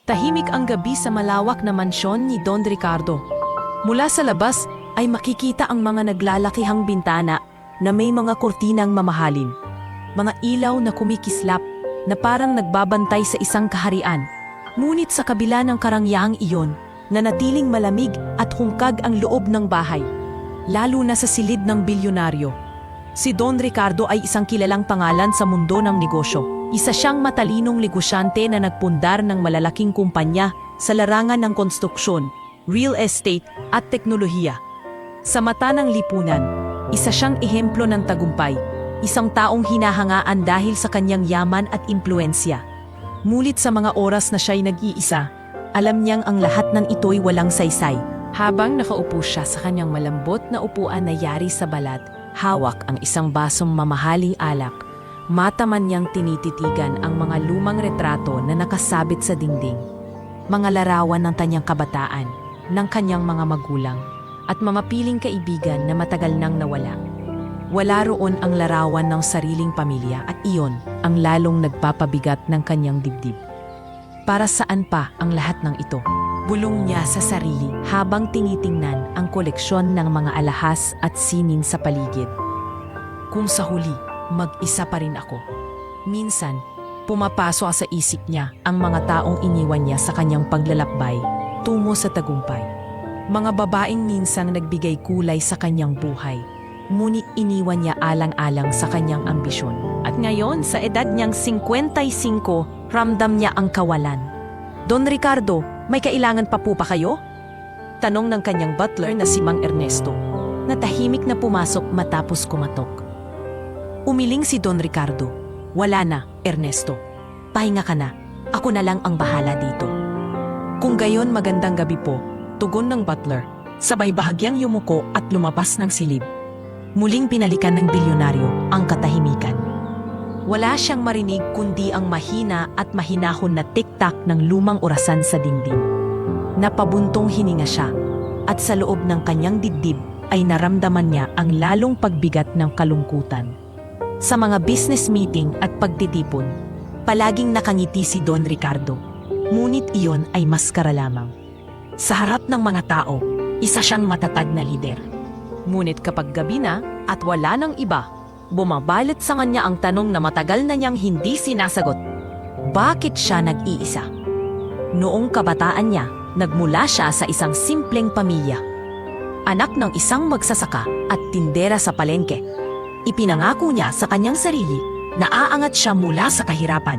Tahimik ang gabi sa malawak na mansyon ni Don Ricardo. Mula sa labas ay makikita ang mga naglalakihang bintana na may mga kurtinang mamahalin. Mga ilaw na kumikislap na parang nagbabantay sa isang kaharian. Ngunit sa kabila ng karangyahang iyon, nanatiling malamig at hungkag ang loob ng bahay. Lalo na sa silid ng bilyonaryo. Si Don Ricardo ay isang kilalang pangalan sa mundo ng negosyo. Isa siyang matalinong negosyante na nagpundar ng malalaking kumpanya sa larangan ng konstruksyon, real estate at teknolohiya. Sa mata ng lipunan, isa siyang ehemplo ng tagumpay, isang taong hinahangaan dahil sa kanyang yaman at impluensya. Ngunit sa mga oras na siya'y nag-iisa, alam niyang ang lahat ng ito'y walang saysay. Habang nakaupo siya sa kanyang malambot na upuan na yari sa balat, hawak ang isang basong mamahaling alak. Mata man niyang tinititigan ang mga lumang retrato na nakasabit sa dingding. Mga larawan ng kanyang kabataan, ng kanyang mga magulang, at mga piling kaibigan na matagal nang nawala. Wala roon ang larawan ng sariling pamilya at iyon ang lalong nagpapabigat ng kanyang dibdib. Para saan pa ang lahat ng ito? Bulong niya sa sarili habang tinitingnan ang koleksyon ng mga alahas at sinin sa paligid. Kung sa huli, mag-isa pa rin ako. Minsan, pumapasok sa isip niya ang mga taong iniwan niya sa kanyang paglalakbay tungo sa tagumpay. Mga babaeng minsang nagbigay kulay sa kanyang buhay, ngunit iniwan niya alang-alang sa kanyang ambisyon. At ngayon, sa edad niyang 55, ramdam niya ang kawalan. Don Ricardo, may kailangan pa po pa kayo? Tanong ng kanyang butler na si Mang Ernesto, na tahimik na pumasok matapos kumatok. Umiling si Don Ricardo. Wala na, Ernesto. Pahinga ka na. Ako na lang ang bahala dito. Kung gayon magandang gabi po, tugon ng butler. Sabay bahagyang yumuko at lumabas ng silid. Muling pinalikan ng bilyonaryo ang katahimikan. Wala siyang marinig kundi ang mahina at mahinahon na tik-tak ng lumang orasan sa dingding. Napabuntong hininga siya at sa loob ng kanyang dibdib ay naramdaman niya ang lalong pagbigat ng kalungkutan. Sa mga business meeting at pagtitipon, palaging nakangiti si Don Ricardo. Ngunit iyon ay maskara lamang. Sa harap ng mga tao, isa siyang matatag na lider. Ngunit kapag gabi na at wala nang iba, bumabalot sa kanya ang tanong na matagal na niyang hindi sinasagot. Bakit siya nag-iisa? Noong kabataan niya, nagmula siya sa isang simpleng pamilya. Anak ng isang magsasaka at tindera sa palengke. Ipinangako niya sa kanyang sarili na aangat siya mula sa kahirapan.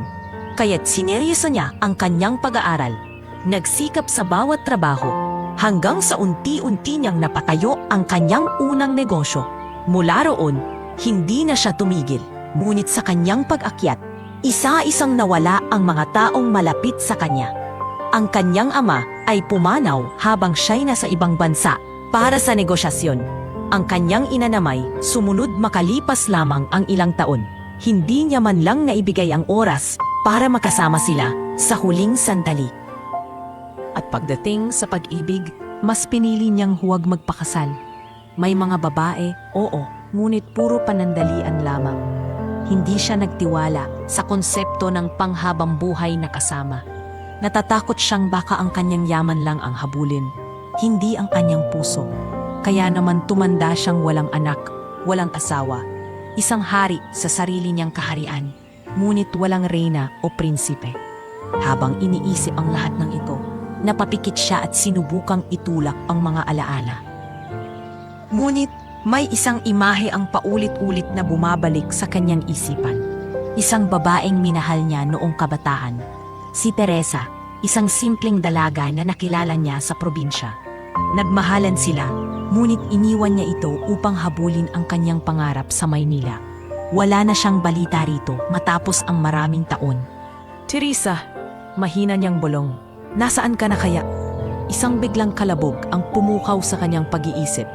Kaya't sineryoso niya ang kanyang pag-aaral. Nagsikap sa bawat trabaho hanggang sa unti-unti niyang napatayo ang kanyang unang negosyo. Mula roon, hindi na siya tumigil. Ngunit sa kanyang pag-akyat, isa-isang nawala ang mga taong malapit sa kanya. Ang kanyang ama ay pumanaw habang siya'y nasa ibang bansa para sa negosyasyon. Ang kanyang ina namay sumunod makalipas lamang ang ilang taon. Hindi niya man lang naibigay ang oras para makasama sila sa huling sandali. At pagdating sa pag-ibig, mas pinili niyang huwag magpakasal. May mga babae, oo, ngunit puro panandalian lamang. Hindi siya nagtiwala sa konsepto ng panghabang buhay na kasama. Natatakot siyang baka ang kanyang yaman lang ang habulin, hindi ang kanyang puso. Kaya naman tumanda siyang walang anak, walang asawa, isang hari sa sarili niyang kaharian, ngunit walang reyna o prinsipe. Habang iniisip ang lahat ng ito, napapikit siya at sinubukang itulak ang mga alaala. Ngunit may isang imahe ang paulit-ulit na bumabalik sa kanyang isipan. Isang babaeng minahal niya noong kabataan, si Teresa, isang simpleng dalaga na nakilala niya sa probinsya. Nagmahalan sila, ngunit iniwan niya ito upang habulin ang kanyang pangarap sa Maynila. Wala na siyang balita rito matapos ang maraming taon. Teresa, mahina niyang bulong. Nasaan ka na kaya? Isang biglang kalabog ang pumukaw sa kanyang pag-iisip.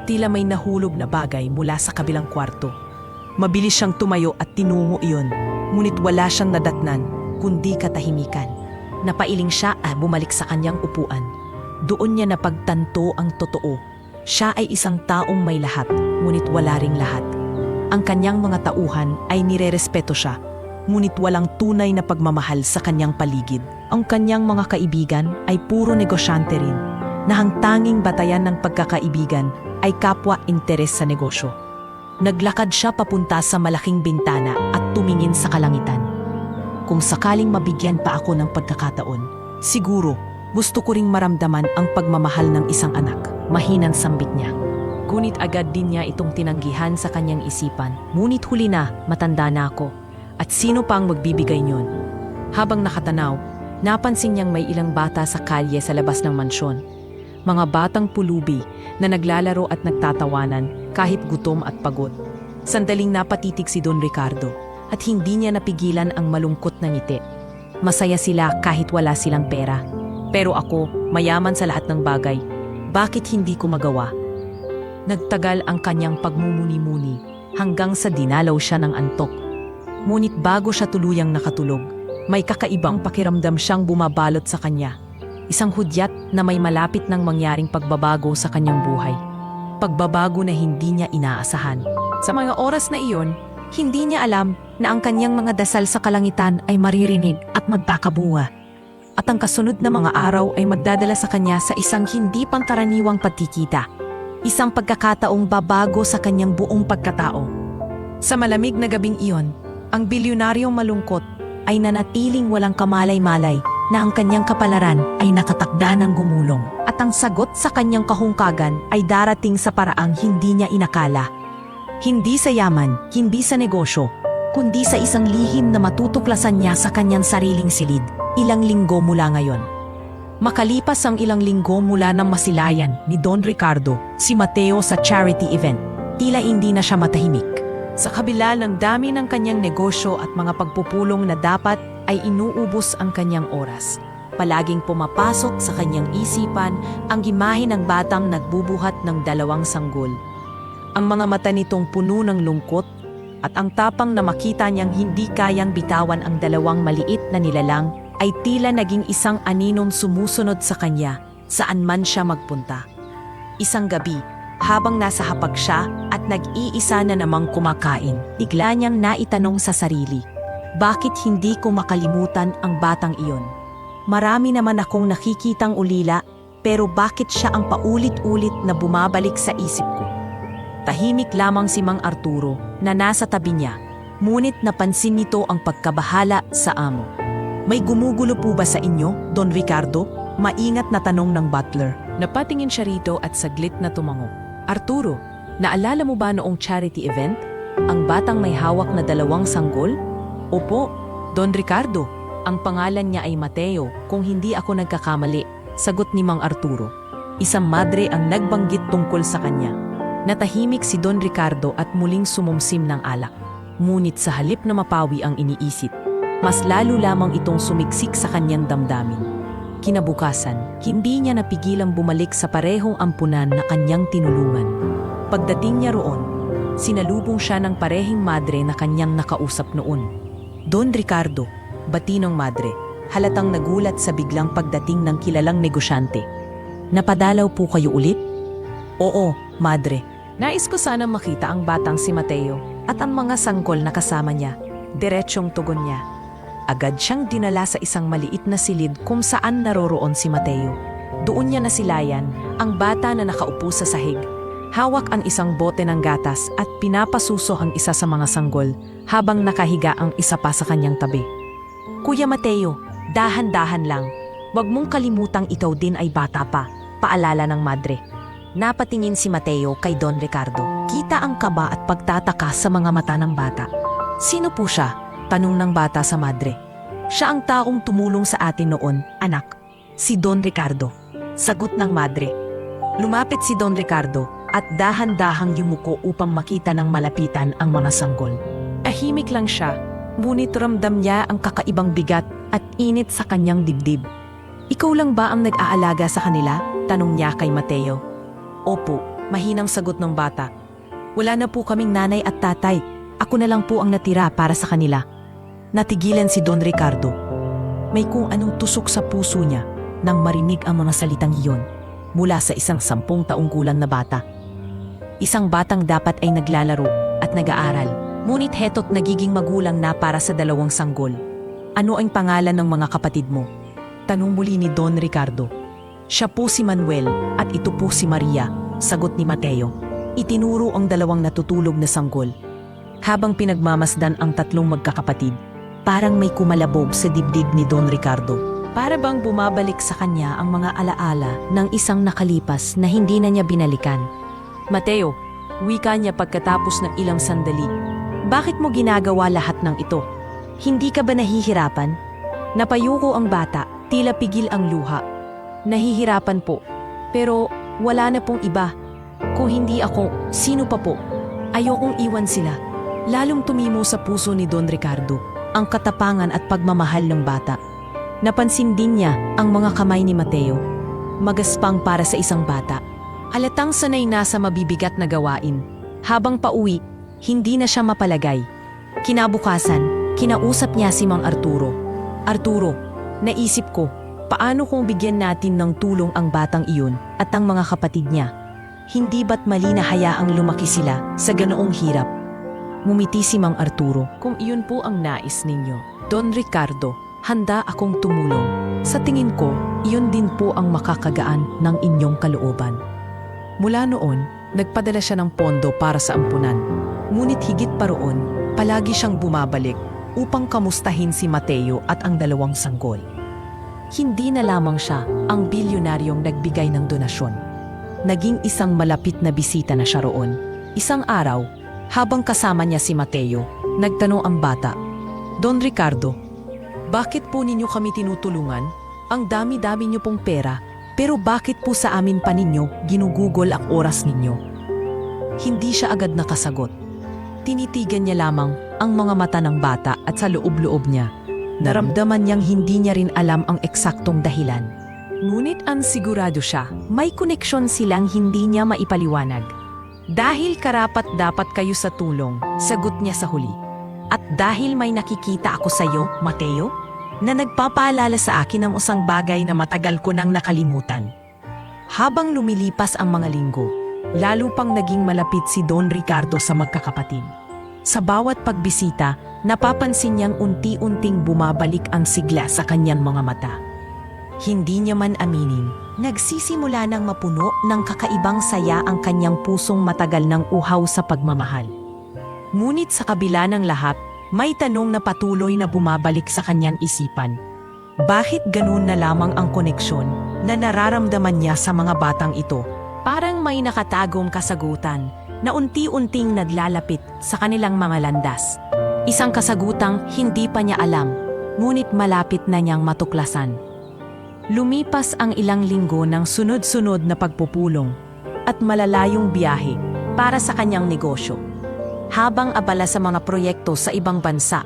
Tila may nahulog na bagay mula sa kabilang kwarto. Mabilis siyang tumayo at tinungo iyon, ngunit wala siyang nadatnan, kundi katahimikan. Napailing siya at bumalik sa kanyang upuan. Doon niya napagtanto ang totoo. Siya ay isang taong may lahat, ngunit wala ring lahat. Ang kanyang mga tauhan ay nirerespeto siya, ngunit walang tunay na pagmamahal sa kanyang paligid. Ang kanyang mga kaibigan ay puro negosyante rin, na ang tanging batayan ng pagkakaibigan ay kapwa interes sa negosyo. Naglakad siya papunta sa malaking bintana at tumingin sa kalangitan. Kung sakaling mabigyan pa ako ng pagkakataon, siguro gusto ko ring maramdaman ang pagmamahal ng isang anak, mahinang sambit niya. Ngunit agad din niya itong tinanggihan sa kanyang isipan. Ngunit huli na, matanda na ako. At sino pa ang magbibigay niyon? Habang nakatanaw, napansin niyang may ilang bata sa kalye sa labas ng mansyon. Mga batang pulubi na naglalaro at nagtatawanan kahit gutom at pagod. Sandaling napatitig si Don Ricardo at hindi niya napigilan ang malungkot na ngiti. Masaya sila kahit wala silang pera. Pero ako, mayaman sa lahat ng bagay. Bakit hindi ko magawa? Nagtagal ang kanyang pagmumuni-muni hanggang sa dinalaw siya ng antok. Ngunit bago siya tuluyang nakatulog, may kakaibang pakiramdam siyang bumabalot sa kanya. Isang hudyat na may malapit ng mangyaring pagbabago sa kanyang buhay. Pagbabago na hindi niya inaasahan. Sa mga oras na iyon, hindi niya alam na ang kanyang mga dasal sa kalangitan ay maririnig at magkakabunga. At ang kasunod na mga araw ay magdadala sa kanya sa isang hindi pangkaraniwang pagkikita. Isang pagkakataong babago sa kanyang buong pagkatao. Sa malamig na gabing iyon, ang bilyonaryong malungkot ay nanatiling walang kamalay-malay na ang kanyang kapalaran ay nakatakda ng gumulong at ang sagot sa kanyang kahungkagan ay darating sa paraang hindi niya inakala. Hindi sa yaman, hindi sa negosyo, kundi sa isang lihim na matutuklasan niya sa kanyang sariling silid, ilang linggo mula ngayon. Makalipas ang ilang linggo mula ng masilayan ni Don Ricardo, si Mateo sa charity event, tila hindi na siya matahimik. Sa kabila ng dami ng kanyang negosyo at mga pagpupulong na dapat ay inuubos ang kanyang oras. Palaging pumapasok sa kanyang isipan ang imahe ng batang nagbubuhat ng 2 sanggol. Ang mga mata nitong puno ng lungkot at ang tapang na makita niyang hindi kayang bitawan ang 2 maliit na nilalang ay tila naging isang aninong sumusunod sa kanya saan man siya magpunta. Isang gabi, habang nasa hapag siya at nag-iisa na namang kumakain, bigla niyang naitanong sa sarili, bakit hindi ko makalimutan ang batang iyon? Marami naman akong nakikitang ulila, pero bakit siya ang paulit-ulit na bumabalik sa isip ko? Tahimik lamang si Mang Arturo na nasa tabi niya, ngunit napansin nito ang pagkabahala sa amo. May gumugulo po ba sa inyo, Don Ricardo? Maingat na tanong ng butler. Napatingin siya rito at saglit na tumango. Arturo, naalala mo ba noong charity event? Ang batang may hawak na 2 sanggol? Opo, Don Ricardo. Ang pangalan niya ay Mateo, kung hindi ako nagkakamali, sagot ni Mang Arturo. Isang madre ang nagbanggit tungkol sa kanya. Natahimik si Don Ricardo at muling sumumsim ng alak. Ngunit sa halip na mapawi ang iniisip, mas lalo lamang itong sumiksik sa kanyang damdamin. Kinabukasan, hindi niya napigilang bumalik sa parehong ampunan na kanyang tinulungan. Pagdating niya roon, sinalubong siya ng parehing madre na kanyang nakausap noon. Don Ricardo, bati ng madre, halatang nagulat sa biglang pagdating ng kilalang negosyante. Napadalaw po kayo ulit? Oo, madre. Nais ko sana makita ang batang si Mateo at ang mga sanggol na kasama niya. Diretsyong tugon niya. Agad siyang dinala sa isang maliit na silid kung saan naroroon si Mateo. Doon niya nasilayan ang bata na nakaupo sa sahig. Hawak ang isang bote ng gatas at pinapasuso ang isa sa mga sanggol habang nakahiga ang isa pa sa kanyang tabi. Kuya Mateo, dahan-dahan lang. Huwag mong kalimutang ikaw din ay bata pa, paalala ng madre. Napatingin si Mateo kay Don Ricardo. Kita ang kaba at pagtataka sa mga mata ng bata. Sino po siya? Tanong ng bata sa madre. Siya ang taong tumulong sa atin noon, anak. Si Don Ricardo. Sagot ng madre. Lumapit si Don Ricardo at dahan-dahang yumuko upang makita ng malapitan ang mga sanggol. Tahimik lang siya, ngunit ramdam niya ang kakaibang bigat at init sa kanyang dibdib. Ikaw lang ba ang nag-aalaga sa kanila? Tanong niya kay Mateo. Opo, mahinang sagot ng bata. Wala na po kaming nanay at tatay. Ako na lang po ang natira para sa kanila. Natigilan si Don Ricardo. May kung anong tusok sa puso niya nang marinig ang mga salitang iyon mula sa isang 10 taong gulang na bata. Isang batang dapat ay naglalaro at nag-aaral, ngunit heto't nagiging magulang na para sa 2 sanggol. Ano ang pangalan ng mga kapatid mo? Tanong muli ni Don Ricardo. Siya po si Manuel at ito po si Maria, sagot ni Mateo. Itinuro ang dalawang natutulog na sanggol. Habang pinagmamasdan ang tatlong magkakapatid, parang may kumalabog sa dibdib ni Don Ricardo. Para bang bumabalik sa kanya ang mga alaala ng isang nakalipas na hindi na niya binalikan. Mateo, wika niya pagkatapos ng ilang sandali. Bakit mo ginagawa lahat ng ito? Hindi ka ba nahihirapan? Napayuko ang bata, tila pigil ang luha. Nahihirapan po, pero wala na pong iba. Kung hindi ako, sino pa po? Ayokong iwan sila. Lalong tumimo sa puso ni Don Ricardo ang katapangan at pagmamahal ng bata. Napansin din niya ang mga kamay ni Mateo, magaspang para sa isang bata. Halatang sanay na sa mabibigat na gawain. Habang pauwi, hindi na siya mapalagay. Kinabukasan, kinausap niya si Mang Arturo. Arturo, naisip ko, paano kung bigyan natin ng tulong ang batang iyon at ang mga kapatid niya? Hindi ba't mali na hayaang lumaki sila sa ganoong hirap? Ngumiti si Mang Arturo. Kung iyon po ang nais ninyo, Don Ricardo, handa akong tumulong. Sa tingin ko, iyon din po ang makakagaan ng inyong kalooban. Mula noon, nagpadala siya ng pondo para sa ampunan. Ngunit higit pa roon, palagi siyang bumabalik upang kamustahin si Mateo at ang dalawang sanggol. Hindi na lamang siya ang bilyonaryong nagbigay ng donasyon. Naging isang malapit na bisita na siya roon. Isang araw, habang kasama niya si Mateo, nagtanong ang bata, Don Ricardo, bakit po ninyo kami tinutulungan? Ang dami-dami niyo pong pera, pero bakit po sa amin pa ninyo ginugugol ang oras ninyo? Hindi siya agad nakasagot. Tinitigan niya lamang ang mga mata ng bata at sa loob-loob niya. Naramdaman niyang hindi niya rin alam ang eksaktong dahilan. Ngunit ansigurado siya, may koneksyon silang hindi niya maipaliwanag. Dahil karapat-dapat kayo sa tulong, sagot niya sa huli. At dahil may nakikita ako sa iyo, Mateo, na nagpapaalala sa akin ng isang bagay na matagal ko nang nakalimutan. Habang lumilipas ang mga linggo, lalo pang naging malapit si Don Ricardo sa magkakapatid. Sa bawat pagbisita, napapansin niyang unti-unting bumabalik ang sigla sa kanyang mga mata. Hindi niya man aminin, nagsisimula ng mapuno ng kakaibang saya ang kanyang pusong matagal ng uhaw sa pagmamahal. Ngunit sa kabila ng lahat, may tanong na patuloy na bumabalik sa kanyang isipan. Bakit ganun na lamang ang koneksyon na nararamdaman niya sa mga batang ito? Parang may nakatagong kasagutan na unti-unting naglalapit sa kanilang mga landas. Isang kasagutang hindi pa niya alam, ngunit malapit na niyang matuklasan. Lumipas ang ilang linggo ng sunod-sunod na pagpupulong at malalayong biyahe para sa kanyang negosyo. Habang abala sa mga proyekto sa ibang bansa,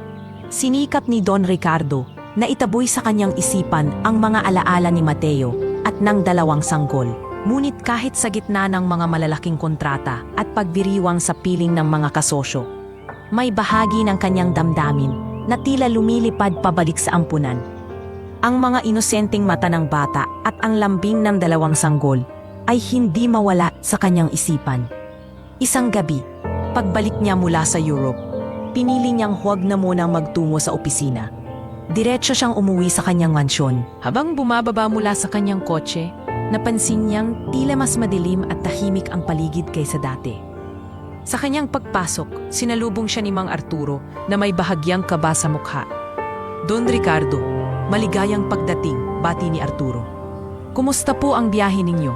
sinikap ni Don Ricardo na itaboy sa kanyang isipan ang mga alaala ni Mateo at ng dalawang sanggol. Ngunit kahit sa gitna ng mga malalaking kontrata at pagdiriwang sa piling ng mga kasosyo, may bahagi ng kanyang damdamin na tila lumilipad pabalik sa ampunan. Ang mga inosenteng mata ng bata at ang lambing ng dalawang sanggol ay hindi mawala sa kanyang isipan. Isang gabi, pagbalik niya mula sa Europe, pinili niyang huwag na munang magtungo sa opisina. Diretso siyang umuwi sa kanyang mansyon. Habang bumababa mula sa kanyang kotse, napansin niyang tila mas madilim at tahimik ang paligid kaysa dati. Sa kanyang pagpasok, sinalubong siya ni Mang Arturo na may bahagyang kaba sa mukha. Don Ricardo, maligayang pagdating, bati ni Arturo. Kumusta po ang biyahe ninyo?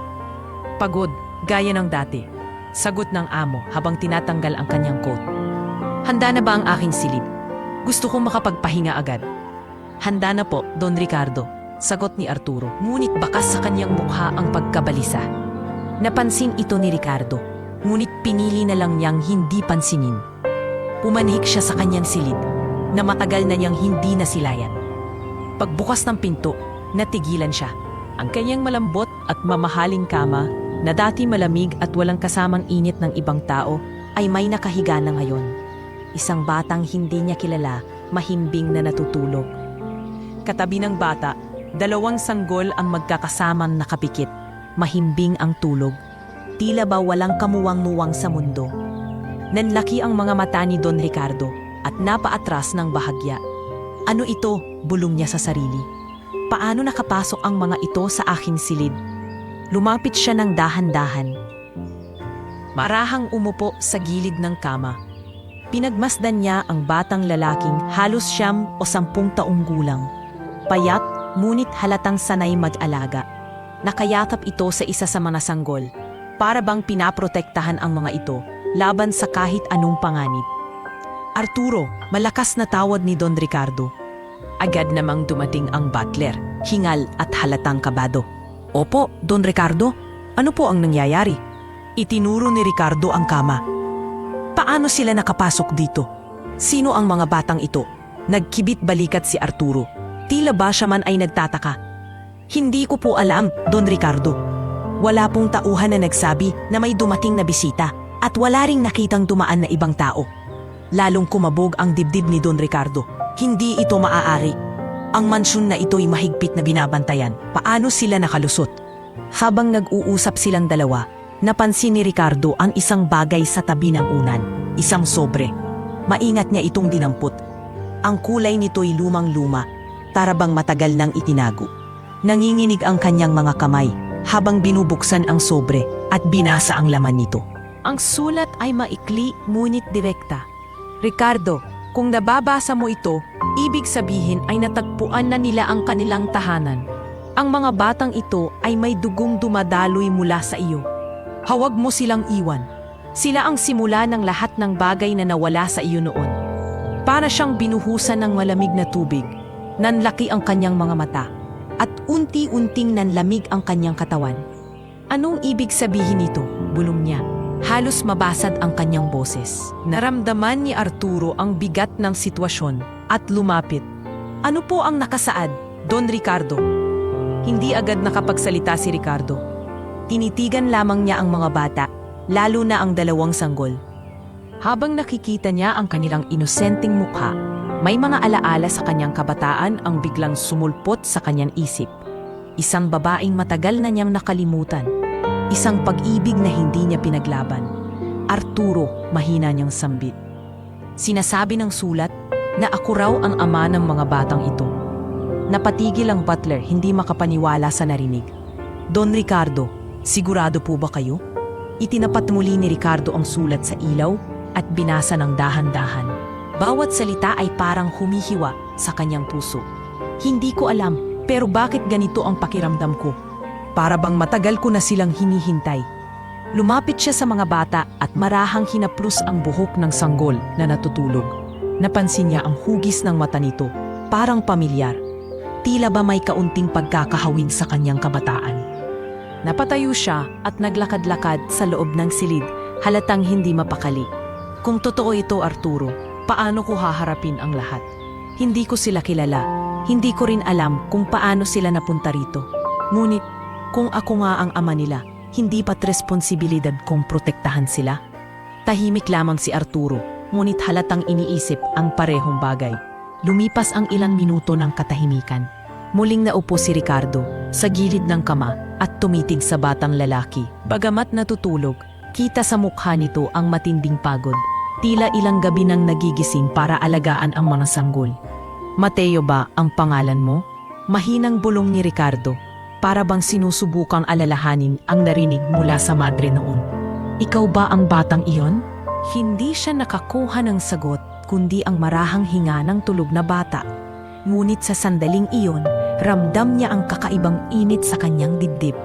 Pagod, gaya ng dati. Sagot ng amo habang tinatanggal ang kanyang coat. Handa na ba ang aking silid? Gusto kong makapagpahinga agad. Handa na po, Don Ricardo, sagot ni Arturo. Ngunit bakas sa kanyang mukha ang pagkabalisa. Napansin ito ni Ricardo, ngunit pinili na lang niyang hindi pansinin. Pumanhik siya sa kanyang silid, na matagal na niyang hindi nasilayan. Pagbukas ng pinto, natigilan siya. Ang kanyang malambot at mamahaling kama, na dati malamig at walang kasamang init ng ibang tao, ay may nakahiga na ngayon. Isang batang hindi niya kilala, mahimbing na natutulog. Katabi ng bata, dalawang sanggol ang magkakasamang nakapikit. Mahimbing ang tulog. Tila ba walang kamuwang-muwang sa mundo. Nanlaki ang mga mata ni Don Ricardo at napaatras ng bahagya. Ano ito? Bulong niya sa sarili. paano nakapasok ang mga ito sa aking silid? Lumapit siya ng dahan-dahan. Marahang umupo sa gilid ng kama. Pinagmasdan niya ang batang lalaking halos 9 o 10 taong gulang. Payat, ngunit halatang sanay mag-alaga. Nakayakap ito sa isa sa mga sanggol. Para bang pinaprotektahan ang mga ito laban sa kahit anong panganib. Arturo, malakas na tawad ni Don Ricardo. Agad namang dumating ang butler, hingal at halatang kabado. Opo, Don Ricardo, ano po ang nangyayari? Itinuro ni Ricardo ang kama. Paano sila nakapasok dito? Sino ang mga batang ito? Nagkibit balikat si Arturo. Tila ba siya man ay nagtataka? Hindi ko po alam, Don Ricardo. Wala pong tauhan na nagsabi na may dumating na bisita at wala ring nakitang dumaan na ibang tao. Lalong kumabog ang dibdib ni Don Ricardo. Hindi ito maaari. Ang mansyon na ito'y mahigpit na binabantayan. Paano sila nakalusot? Habang nag-uusap silang dalawa, napansin ni Ricardo ang isang bagay sa tabi ng unan. Isang sobre. Maingat niya itong dinampot. Ang kulay nito'y lumang-luma. Tarabang matagal nang itinago. Nanginginig ang kanyang mga kamay habang binubuksan ang sobre at binasa ang laman nito. Ang sulat ay maikli ngunit direkta. Ricardo, kung nababasa mo ito, ibig sabihin ay natagpuan na nila ang kanilang tahanan. Ang mga batang ito ay may dugong dumadaloy mula sa iyo. Hawag mo silang iwan. Sila ang simula ng lahat ng bagay na nawala sa iyo noon. Para siyang binuhusan ng malamig na tubig. Nanlaki ang kanyang mga mata at unti-unting nanlamig ang kanyang katawan. Anong ibig sabihin nito? Bulong niya. Halos mabasad ang kanyang boses. Naramdaman ni Arturo ang bigat ng sitwasyon at lumapit. Ano po ang nakasaad, Don Ricardo? Hindi agad nakapagsalita si Ricardo. Tinitigan lamang niya ang mga bata, lalo na ang 2 sanggol. Habang nakikita niya ang kanilang inosenteng mukha, may mga alaala sa kanyang kabataan ang biglang sumulpot sa kanyang isip. Isang babaeng matagal na niyang nakalimutan. Isang pag-ibig na hindi niya pinaglaban. Arturo, mahina niyang sambit. Sinasabi ng sulat na ako raw ang ama ng mga batang ito. Napatigil ang butler, hindi makapaniwala sa narinig. Don Ricardo, sigurado po ba kayo? Itinapat muli ni Ricardo ang sulat sa ilaw at binasa ng dahan-dahan. Bawat salita ay parang humihiwa sa kanyang puso. Hindi ko alam, pero bakit ganito ang pakiramdam ko? Para bang matagal ko na silang hinihintay. Lumapit siya sa mga bata at marahang hinaplos ang buhok ng sanggol na natutulog. Napansin niya ang hugis ng mata nito, parang pamilyar. Tila ba may kaunting pagkakahawig sa kanyang kabataan. Napatayo siya at naglakad-lakad sa loob ng silid, halatang hindi mapakali. Kung totoo ito, Arturo, paano ko haharapin ang lahat? Hindi ko sila kilala. Hindi ko rin alam kung paano sila napunta rito. Ngunit, kung ako nga ang ama nila, hindi ba't responsibilidad kong protektahan sila? Tahimik lamang si Arturo, ngunit halatang iniisip ang parehong bagay. Lumipas ang ilang minuto ng katahimikan. Muling naupo si Ricardo sa gilid ng kama at tumitig sa batang lalaki. Bagamat natutulog, kita sa mukha nito ang matinding pagod. Tila ilang gabi nang nagigising para alagaan ang mga sanggol. Mateo ba ang pangalan mo? Mahinang bulong ni Ricardo, para bang sinusubukang alalahanin ang narinig mula sa madre noon. Ikaw ba ang batang iyon? Hindi siya nakakuha ng sagot, kundi ang marahang hinga ng tulog na bata. Ngunit sa sandaling iyon, ramdam niya ang kakaibang init sa kanyang dibdib.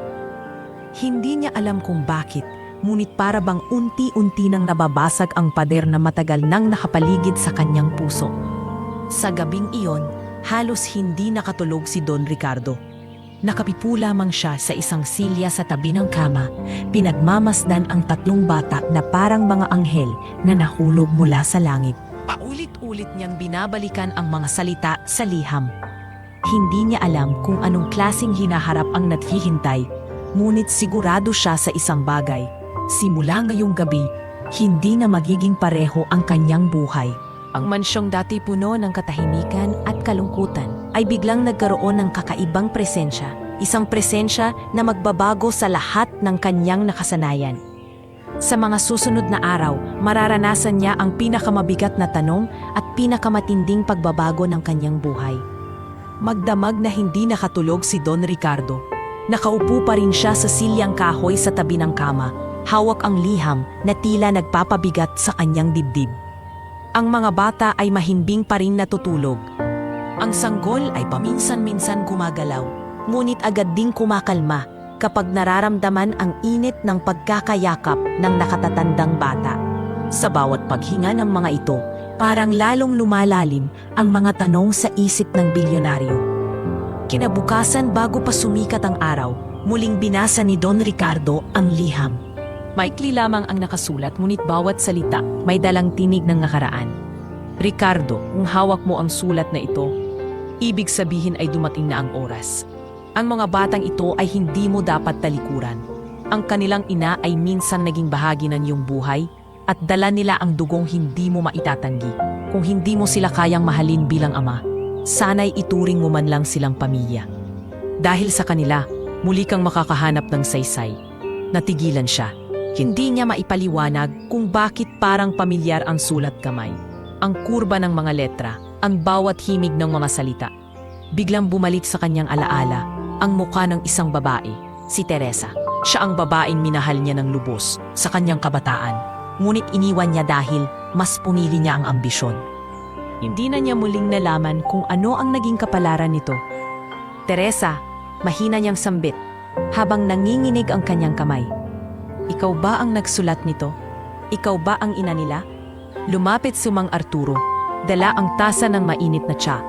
Hindi niya alam kung bakit, ngunit para bang unti-unti nang nababasag ang pader na matagal nang nakapaligid sa kanyang puso. Sa gabing iyon, halos hindi nakatulog si Don Ricardo. Nakapipo lamang siya sa isang silya sa tabi ng kama, pinagmamasdan ang 3 bata na parang mga anghel na nahulog mula sa langit. Paulit-ulit niyang binabalikan ang mga salita sa liham. Hindi niya alam kung anong klaseng hinaharap ang naghihintay, ngunit sigurado siya sa isang bagay. Simula ngayong gabi, hindi na magiging pareho ang kanyang buhay. Ang mansyong dati puno ng katahimikan at kalungkutan ay biglang nagkaroon ng kakaibang presensya. Isang presensya na magbabago sa lahat ng kanyang nakasanayan. Sa mga susunod na araw, mararanasan niya ang pinakamabigat na tanong at pinakamatinding pagbabago ng kanyang buhay. Magdamag na hindi nakatulog si Don Ricardo. Nakaupo pa rin siya sa silyang kahoy sa tabi ng kama, hawak ang liham na tila nagpapabigat sa kanyang dibdib. Ang mga bata ay mahimbing pa rin natutulog. Ang sanggol ay paminsan-minsan gumagalaw, ngunit agad ding kumakalma kapag nararamdaman ang init ng pagkakayakap ng nakatatandang bata. Sa bawat paghinga ng mga ito, parang lalong lumalalim ang mga tanong sa isip ng bilyonaryo. Kinabukasan bago pa sumikat ang araw, muling binasa ni Don Ricardo ang liham. Maikli lamang ang nakasulat ngunit bawat salita may dalang tinig ng nakaraan. Ricardo, kung hawak mo ang sulat na ito, ibig sabihin ay dumating na ang oras. Ang mga batang ito ay hindi mo dapat talikuran. Ang kanilang ina ay minsan naging bahagi ng iyong buhay at dala nila ang dugong hindi mo maitatanggi. Kung hindi mo sila kayang mahalin bilang ama, sana'y ituring mo man lang silang pamilya. Dahil sa kanila, muli kang makakahanap ng saysay. Natigilan siya. Hindi niya maipaliwanag kung bakit parang pamilyar ang sulat kamay. Ang kurba ng mga letra, ang bawat himig ng mga salita. Biglang bumalik sa kanyang alaala ang mukha ng isang babae, si Teresa. Siya ang babaeng minahal niya ng lubos sa kanyang kabataan. Ngunit iniwan niya dahil mas punili niya ang ambisyon. Hindi na niya muling nalaman kung ano ang naging kapalaran nito. Teresa, mahina niyang sambit habang nanginginig ang kanyang kamay. Ikaw ba ang nagsulat nito? Ikaw ba ang ina nila? Lumapit si Mang Arturo, dala ang tasa ng mainit na tsa.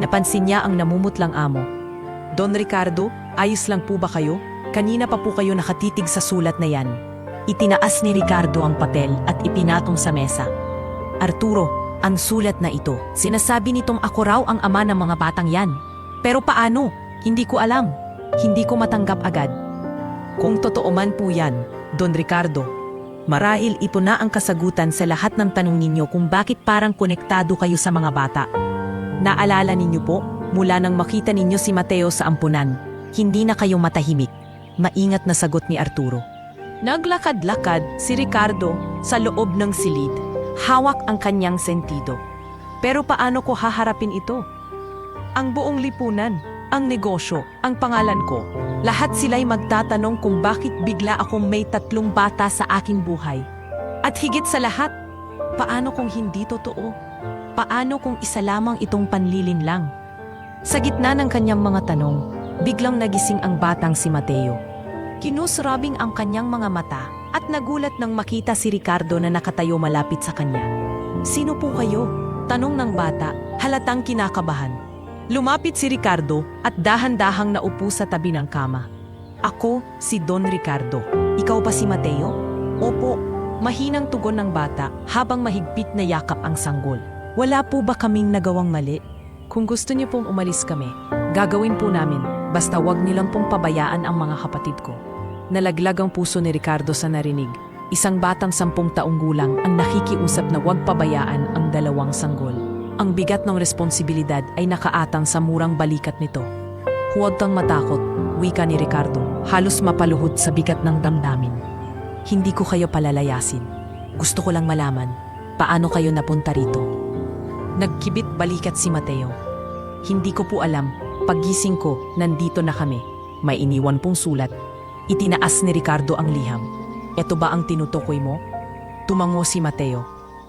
Napansin niya ang namumutlang amo. Don Ricardo, ayos lang po ba kayo? Kanina pa po kayo nakatitig sa sulat na yan. Itinaas ni Ricardo ang papel at ipinatong sa mesa. Arturo, ang sulat na ito, sinasabi nitong ako raw ang ama ng mga batang yan. Pero paano? Hindi ko alam. Hindi ko matanggap agad. Kung totoo man po yan, Don Ricardo, marahil ito na ang kasagutan sa lahat ng tanong ninyo kung bakit parang konektado kayo sa mga bata. Naalala ninyo po, mula nang makita ninyo si Mateo sa ampunan, hindi na kayo matahimik. Maingat na sagot ni Arturo. Naglakad-lakad si Ricardo sa loob ng silid, hawak ang kanyang sentido. Pero paano ko haharapin ito? Ang buong lipunan, ang negosyo, ang pangalan ko, lahat sila'y magtatanong kung bakit bigla akong may 3 bata sa aking buhay. At higit sa lahat, paano kung hindi totoo? Paano kung isa lamang itong panlilin lang? Sa gitna ng kanyang mga tanong, biglang nagising ang batang si Mateo. Kinusrabing ang kanyang mga mata at nagulat nang makita si Ricardo na nakatayo malapit sa kanya. Sino po kayo? Tanong ng bata, halatang kinakabahan. Lumapit si Ricardo at dahan-dahang naupo sa tabi ng kama. Ako, si Don Ricardo. Ikaw pa si Mateo? Opo, mahinang tugon ng bata habang mahigpit na yakap ang sanggol. Wala po ba kaming nagawang mali? Kung gusto niyo pong umalis kami, gagawin po namin, basta wag nilang pong pabayaan ang mga kapatid ko. Nalaglag ang puso ni Ricardo sa narinig. Isang batang 10 taong gulang ang nakikiusap na wag pabayaan ang 2 sanggol. Ang bigat ng responsibilidad ay nakaatang sa murang balikat nito. Huwag kang matakot, wika ni Ricardo, halos mapaluhod sa bigat ng damdamin. Hindi ko kayo palalayasin. Gusto ko lang malaman, paano kayo napunta rito? Nagkibit balikat si Mateo. Hindi ko po alam, paggising ko, nandito na kami. May iniwan pong sulat. Itinaas ni Ricardo ang liham. Ito ba ang tinutukoy mo? Tumango si Mateo.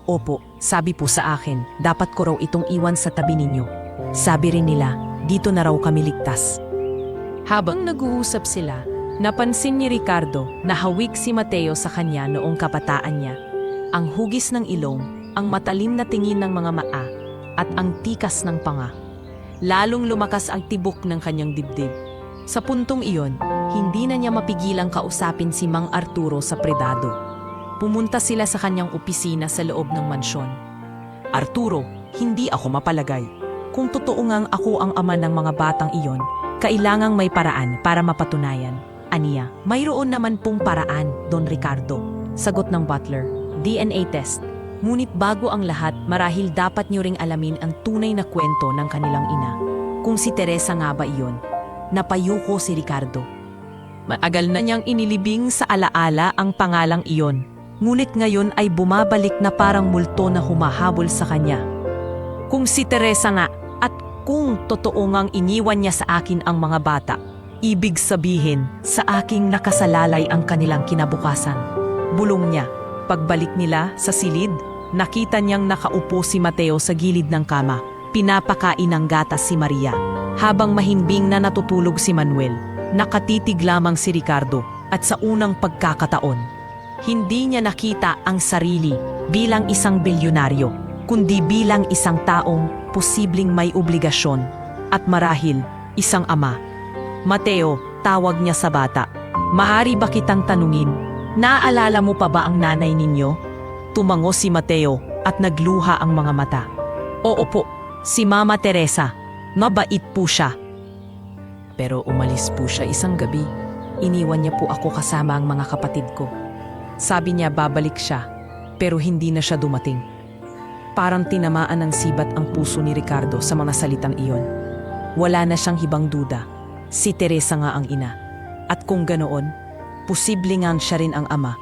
Opo, sabi po sa akin, dapat ko raw itong iwan sa tabi ninyo. Sabi rin nila, dito na raw kami ligtas. Habang nag-uusap sila, napansin ni Ricardo na hawig si Mateo sa kanya noong kabataan niya. Ang hugis ng ilong, ang matalim na tingin ng mga maa, at ang tikas ng panga. Lalong lumakas ang tibok ng kanyang dibdib. Sa puntong iyon, hindi na niya mapigilang kausapin si Mang Arturo sa pribado. Pumunta sila sa kanyang opisina sa loob ng mansyon. Arturo, hindi ako mapalagay. Kung totoo ngang ako ang ama ng mga batang iyon, kailangang may paraan para mapatunayan. Aniya, mayroon naman pong paraan, Don Ricardo. Sagot ng butler, DNA test. Ngunit bago ang lahat, marahil dapat niyo ring alamin ang tunay na kwento ng kanilang ina. Kung si Teresa nga ba iyon? Napayuko si Ricardo. Maagal na niyang inilibing sa alaala ang pangalang iyon. Ngunit ngayon ay bumabalik na parang multo na humahabol sa kanya. Kung si Teresa nga, at Kung totoo ngang iniwan niya sa akin ang mga bata, ibig sabihin sa aking nakasalalay ang kanilang kinabukasan. Bulong niya. Pagbalik nila sa silid, nakita niyang nakaupo si Mateo sa gilid ng kama. Pinapakain ng gatas si Maria. Habang mahimbing na natutulog si Manuel, nakatitig lamang si Ricardo at sa unang pagkakataon, hindi niya nakita ang sarili bilang isang bilyonaryo, kundi bilang isang taong posibleng may obligasyon at marahil isang ama. Mateo, tawag niya sa bata. Mahari ba kitang tanungin, naaalala mo pa ba ang nanay ninyo? Tumango si Mateo at nagluha ang mga mata. Oo po, si Mama Teresa. Mabait po siya. Pero umalis po siya isang gabi. Iniwan niya po ako kasama ang mga kapatid ko. Sabi niya babalik siya, pero hindi na siya dumating. Parang tinamaan ng sibat ang puso ni Ricardo sa mga salitang iyon. Wala na siyang hibang duda. Si Teresa nga ang ina. At kung ganoon, posible nga siya rin ang ama.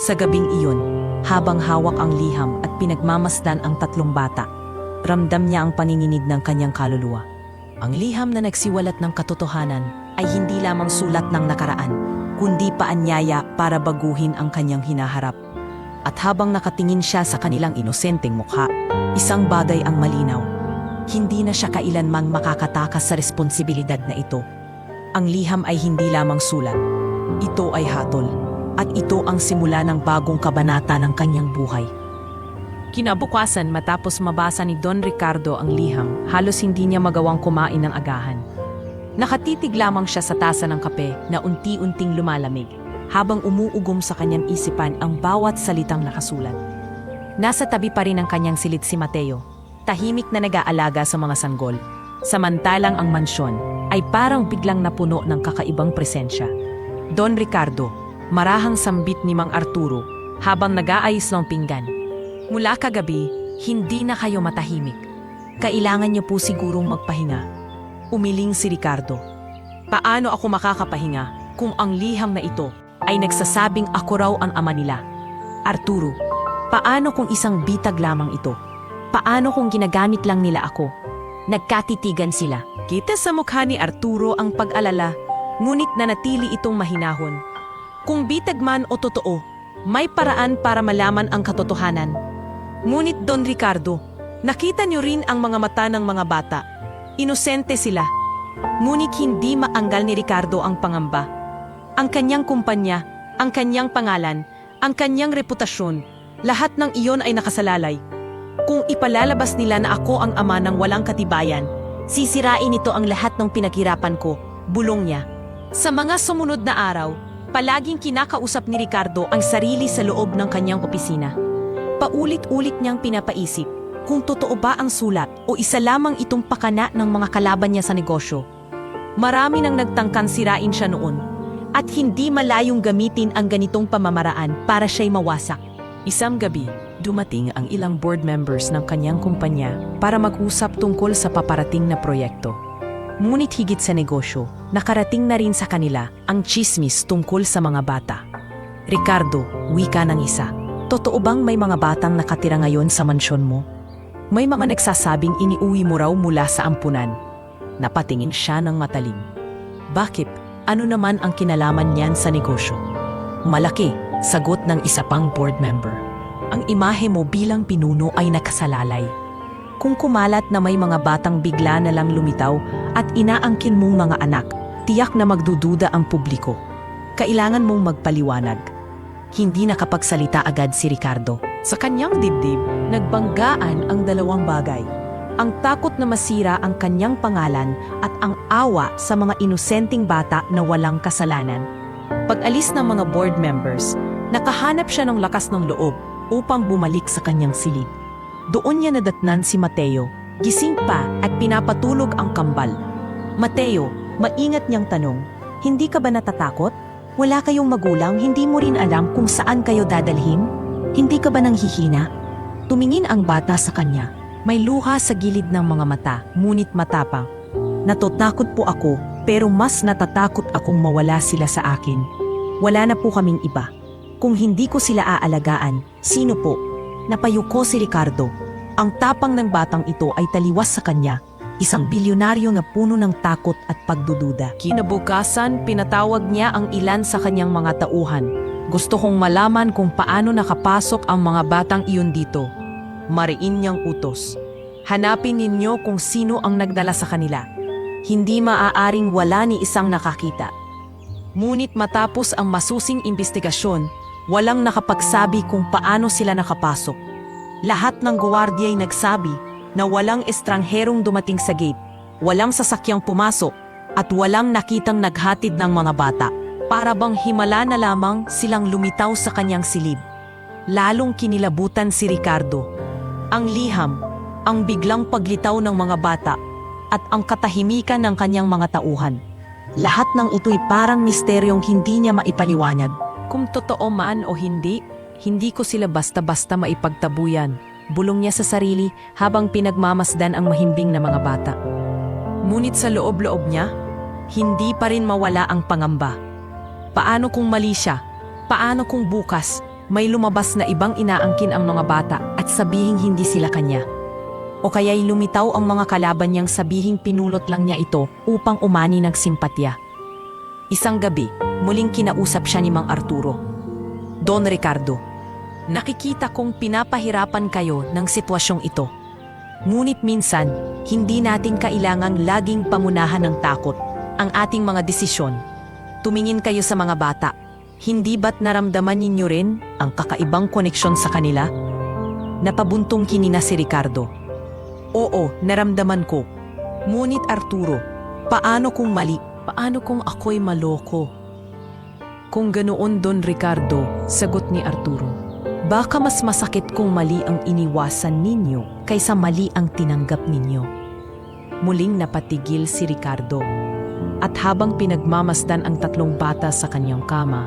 Sa gabing iyon, habang hawak ang liham at pinagmamasdan ang tatlong bata, ramdam niya ang paninginig ng kanyang kaluluwa. Ang liham na nagsiwalat ng katotohanan ay hindi lamang sulat ng nakaraan, kundi paanyaya para baguhin ang kanyang hinaharap. At habang nakatingin siya sa kanilang inosenteng mukha, isang bagay ang malinaw. Hindi na siya kailanmang makakatakas sa responsibilidad na ito. Ang liham ay hindi lamang sulat. Ito ay hatol. At ito ang simula ng bagong kabanata ng kanyang buhay. Kinabukasan matapos mabasa ni Don Ricardo ang liham, halos hindi niya magawang kumain ng agahan. Nakatitig lamang siya sa tasa ng kape na unti-unting lumalamig, habang umuugong sa kanyang isipan ang bawat salitang nakasulat. Nasa tabi pa rin ng kanyang silid si Mateo, tahimik na nag-aalaga sa mga sanggol, samantalang ang mansyon ay parang biglang napuno ng kakaibang presensya. Don Ricardo, marahang sambit ni Mang Arturo habang nag-aayos ng pinggan. Mula kagabi, hindi na kayo matahimik. Kailangan niyo po sigurong magpahinga. Umiling si Ricardo. Paano ako makakapahinga kung ang liham na ito ay nagsasabing ako raw ang ama nila? Arturo, paano kung isang bitag lamang ito? Paano kung ginagamit lang nila ako? Nagkatitigan sila. Kita sa mukha ni Arturo ang pag-alala, ngunit nanatili itong mahinahon. Kung bitag man o totoo, may paraan para malaman ang katotohanan. Ngunit Don Ricardo, nakita niyo rin ang mga mata ng mga bata. Inosente sila. Ngunit hindi maanggal ni Ricardo ang pangamba. Ang kanyang kumpanya, ang kanyang pangalan, ang kanyang reputasyon, lahat ng iyon ay nakasalalay. Kung ipalalabas nila na ako ang ama ng walang katibayan, sisirain ito ang lahat ng pinaghirapan ko, bulong niya. Sa mga sumunod na araw, palaging kinakausap ni Ricardo ang sarili sa loob ng kanyang opisina. Paulit-ulit niyang pinapaisip kung totoo ba ang sulat o isa lamang itong pakana ng mga kalaban niya sa negosyo. Marami nang nagtangkang sirain siya noon at hindi malayong gamitin ang ganitong pamamaraan para siya'y mawasak. Isang gabi, dumating ang ilang board members ng kanyang kumpanya para mag-usap tungkol sa paparating na proyekto. Ngunit higit sa negosyo, nakarating na rin sa kanila ang chismis tungkol sa mga bata. Ricardo, wika ng isa. Totoo bang may mga batang nakatira ngayon sa mansyon mo? May mga nagsasabing iniuwi mo raw mula sa ampunan. Napatingin siya ng matalim. Bakit? Ano naman ang kinalaman niyan sa negosyo? Malaki, sagot ng isa pang board member. Ang imahe mo bilang pinuno ay nakasalalay. Kung kumalat na may mga batang bigla na lang lumitaw at inaangkin mong mga anak, tiyak na magdududa ang publiko. Kailangan mong magpaliwanag. Hindi nakapagsalita agad si Ricardo. Sa kanyang dibdib, nagbanggaan ang dalawang bagay. Ang takot na masira ang kanyang pangalan at ang awa sa mga inosenteng bata na walang kasalanan. Pag-alis ng mga board members, nakahanap siya ng lakas ng loob upang bumalik sa kanyang silid. Doon niya nadatnan si Mateo, gising pa at pinapatulog ang kambal. Mateo, maingat niyang tanong, hindi ka ba natatakot? Wala kayong magulang, hindi mo rin alam kung saan kayo dadalhin? Hindi ka ba nanghihina? Tumingin ang bata sa kanya. May luha sa gilid ng mga mata, ngunit matapang. Natatakot po ako, pero mas natatakot akong mawala sila sa akin. Wala na po kaming iba. Kung hindi ko sila aalagaan, sino po? Napayuko si Ricardo. Ang tapang ng batang ito ay taliwas sa kanya. isang bilyonaryo na puno ng takot at pagdududa. Kinabukasan, pinatawag niya ang ilan sa kanyang mga tauhan. Gusto kong malaman kung paano nakapasok ang mga batang iyon dito. Mariin niyang utos. Hanapin ninyo kung sino ang nagdala sa kanila. Hindi maaaring wala ni isang nakakita. Ngunit matapos ang masusing imbestigasyon, walang nakapagsabi kung paano sila nakapasok. Lahat ng guwardiya ay nagsabi na walang estrangherong dumating sa gate, walang sasakyang pumasok, at walang nakitang naghatid ng mga bata. Para bang himala na lamang silang lumitaw sa kanyang silid. Lalong kinilabutan si Ricardo. Ang liham, ang biglang paglitaw ng mga bata, at ang katahimikan ng kanyang mga tauhan. Lahat ng ito'y parang misteryong hindi niya maipaliwanag. Kung totoo man o hindi, hindi ko sila basta-basta maipagtabuyan. Bulong niya sa sarili habang pinagmamasdan ang mahimbing na mga bata. Ngunit sa loob-loob niya, hindi pa rin mawala ang pangamba. Paano kung mali siya? Paano kung bukas may lumabas na ibang inaangkin ang mga bata at sabihing hindi sila kanya? O kaya'y lumitaw ang mga kalaban niyang sabihing pinulot lang niya ito upang umani ng simpatya. Isang gabi, muling kinausap siya ni Mang Arturo. Don Ricardo, nakikita kong pinapahirapan kayo ng sitwasyong ito. Ngunit minsan, hindi natin kailangang laging pangunahan ng takot ang ating mga desisyon. Tumingin kayo sa mga bata. Hindi ba't naramdaman ninyo rin ang kakaibang koneksyon sa kanila? Napabuntong kinina si Ricardo. Oo, naramdaman ko. Ngunit Arturo, paano kung mali? Paano kung ako'y maloko? Kung ganoon, Don Ricardo, sagot ni Arturo. Baka mas masakit kung mali ang iniwasan ninyo kaysa mali ang tinanggap ninyo. Muling napatigil si Ricardo. At habang pinagmamasdan ang tatlong bata sa kanyang kama,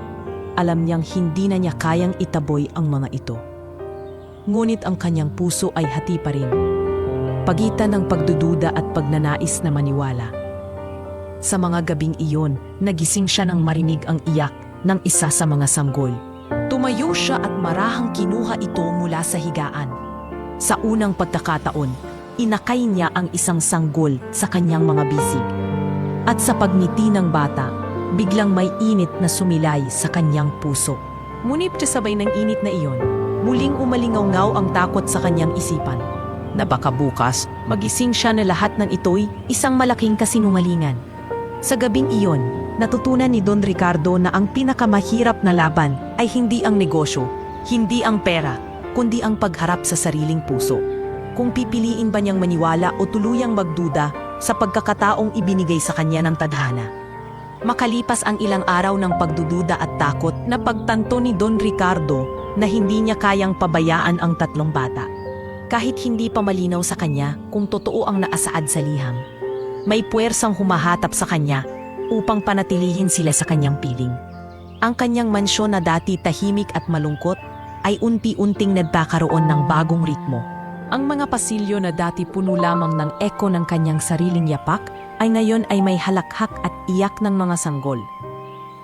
alam niyang hindi na niya kayang itaboy ang mga ito. Ngunit ang kanyang puso ay hati pa rin. Pagitan ng pagdududa at pagnanais na maniwala. Sa mga gabing iyon, nagising siya nang marinig ang iyak ng isa sa mga sanggol. Tumayo siya at marahang kinuha ito mula sa higaan. Sa unang pagkakataon, inakay niya ang isang sanggol sa kanyang mga bisig. At sa pagngiti ng bata, biglang may init na sumilay sa kanyang puso. Ngunit sabay ng init na iyon, muling umalingaw-ngaw ang takot sa kanyang isipan. Na baka bukas, magising siya na lahat ng ito'y isang malaking kasinungalingan. Sa gabing iyon, natutunan ni Don Ricardo na ang pinakamahirap na laban ay hindi ang negosyo, hindi ang pera, kundi ang pagharap sa sariling puso. Kung pipiliin ba niyang maniwala o tuluyang magduda sa pagkakataong ibinigay sa kanya ng tadhana. Makalipas ang ilang araw ng pagdududa at takot, napagtanto ni Don Ricardo na hindi niya kayang pabayaan ang tatlong bata. Kahit hindi pa malinaw sa kanya kung totoo ang naasaad sa liham. May puwersang humahatap sa kanya upang panatilihin sila sa kanyang piling. Ang kanyang mansyon na dati tahimik at malungkot ay unti-unting nagkakaroon ng bagong ritmo. Ang mga pasilyo na dati puno lamang ng eko ng kanyang sariling yapak ay ngayon ay may halakhak at iyak ng mga sanggol.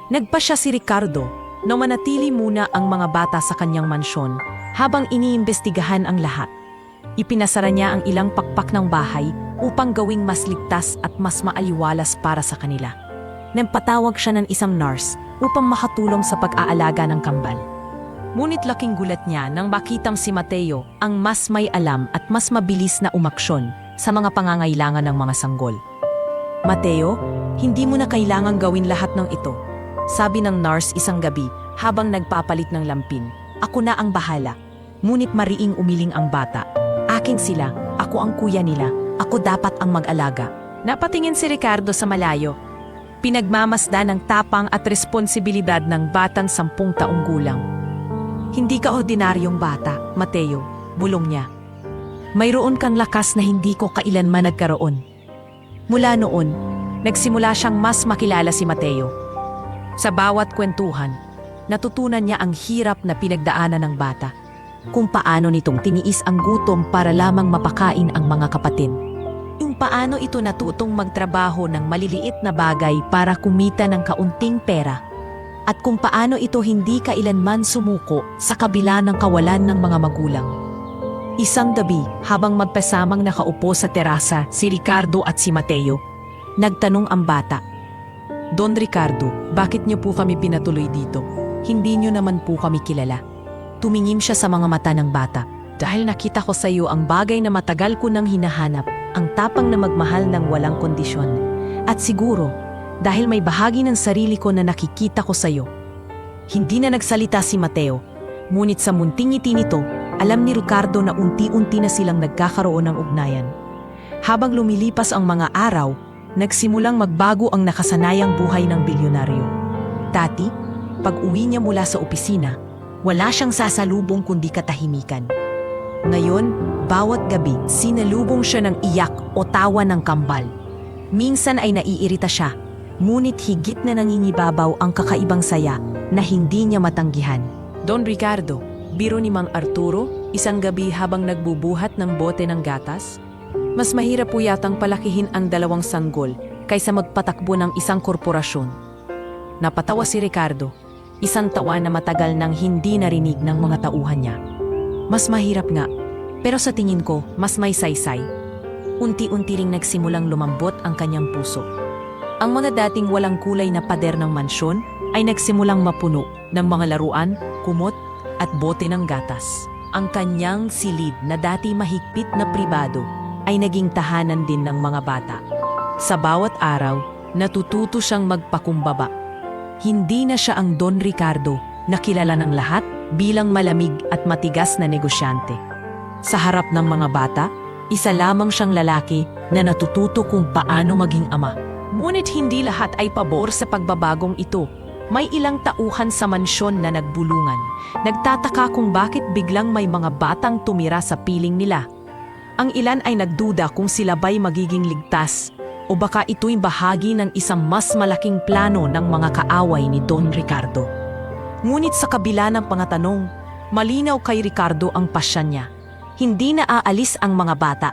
Nagpasya si Ricardo na manatili muna ang mga bata sa kanyang mansyon habang iniimbestigahan ang lahat. Ipinasara niya ang ilang pakpak ng bahay upang gawing mas ligtas at mas maaliwalas para sa kanila. Nagpatawag siya ng isang nurse upang makatulong sa pag-aalaga ng kambal. Ngunit laking gulat niya nang makitang si Mateo ang mas may alam at mas mabilis na umaksyon sa mga pangangailangan ng mga sanggol. Mateo, hindi mo na kailangang gawin lahat ng ito, sabi ng nurse isang gabi habang nagpapalit ng lampin. Ako na ang bahala. Ngunit mariing umiling ang bata. Akin sila, ako ang kuya nila, ako dapat ang mag-alaga. Napatingin si Ricardo sa malayo. Pinagmamasdan ng tapang at responsibilidad ng batang 10 taong gulang. Hindi ka ordinaryong bata, Mateo, bulong niya. Mayroon kang lakas na hindi ko kailanman nagkaroon. Mula noon, nagsimula siyang mas makilala si Mateo. Sa bawat kwentuhan, natutunan niya ang hirap na pinagdaanan ng bata. Kung paano nitong tiniis ang gutom para lamang mapakain ang mga kapatid. Kung paano ito natutong magtrabaho ng maliliit na bagay para kumita ng kaunting pera. At kung paano ito hindi kailanman sumuko sa kabila ng kawalan ng mga magulang. Isang gabi, habang magkasamang nakaupo sa terasa si Ricardo at si Mateo, nagtanong ang bata. Don Ricardo, bakit niyo po kami pinatuloy dito? Hindi niyo naman po kami kilala. Tumingin siya sa mga mata ng bata. Dahil nakita ko sa iyo ang bagay na matagal ko nang hinahanap, ang tapang na magmahal ng walang kondisyon. At siguro, dahil may bahagi ng sarili ko na nakikita ko sa iyo. Hindi na nagsalita si Mateo, ngunit sa munting ngiti nito, alam ni Ricardo na unti-unti na silang nagkakaroon ng ugnayan. Habang lumilipas ang mga araw, nagsimulang magbago ang nakasanayang buhay ng bilyonaryo. Dati, pag uwi niya mula sa opisina, wala siyang sasalubong kundi katahimikan. Ngayon, bawat gabi, sinalubong siya ng iyak o tawa ng kambal. Minsan ay naiirita siya, ngunit higit na nangingibabaw ang kakaibang saya na hindi niya matanggihan. Don Ricardo, biro ni Mang Arturo, isang gabi habang nagbubuhat ng bote ng gatas? Mas mahirap po yatang palakihin ang 2 sanggol kaysa magpatakbo ng isang korporasyon. Napatawa si Ricardo, isang tawa na matagal nang hindi narinig ng mga tauhan niya. Mas mahirap nga, pero sa tingin ko, mas may saysay. Unti-unti ring nagsimulang lumambot ang kanyang puso. Ang mga dating walang kulay na pader ng mansyon ay nagsimulang mapuno ng mga laruan, kumot at bote ng gatas. Ang kanyang silid na dati mahigpit na pribado ay naging tahanan din ng mga bata. Sa bawat araw, natututo siyang magpakumbaba. Hindi na siya ang Don Ricardo na kilala ng lahat bilang malamig at matigas na negosyante. Sa harap ng mga bata, isa lamang siyang lalaki na natututo kung paano maging ama. Ngunit hindi lahat ay pabor sa pagbabagong ito. May ilang tauhan sa mansyon na nagbulungan. Nagtataka kung bakit biglang may mga batang tumira sa piling nila. Ang ilan ay nagduda kung sila ba'y magiging ligtas o baka ito'y bahagi ng isang mas malaking plano ng mga kaaway ni Don Ricardo. Ngunit sa kabila ng pangatanong, malinaw kay Ricardo ang pasya niya. Hindi na aalis ang mga bata.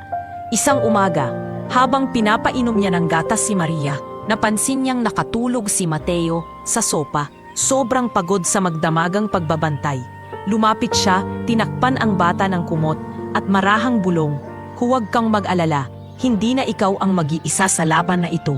Isang umaga, habang pinapainom niya ng gatas si Maria, napansin niyang nakatulog si Mateo sa sopa, sobrang pagod sa magdamagang pagbabantay. Lumapit siya, tinakpan ang bata ng kumot at marahang bulong, "Huwag kang mag-alala, hindi na ikaw ang mag-iisa sa laban na ito."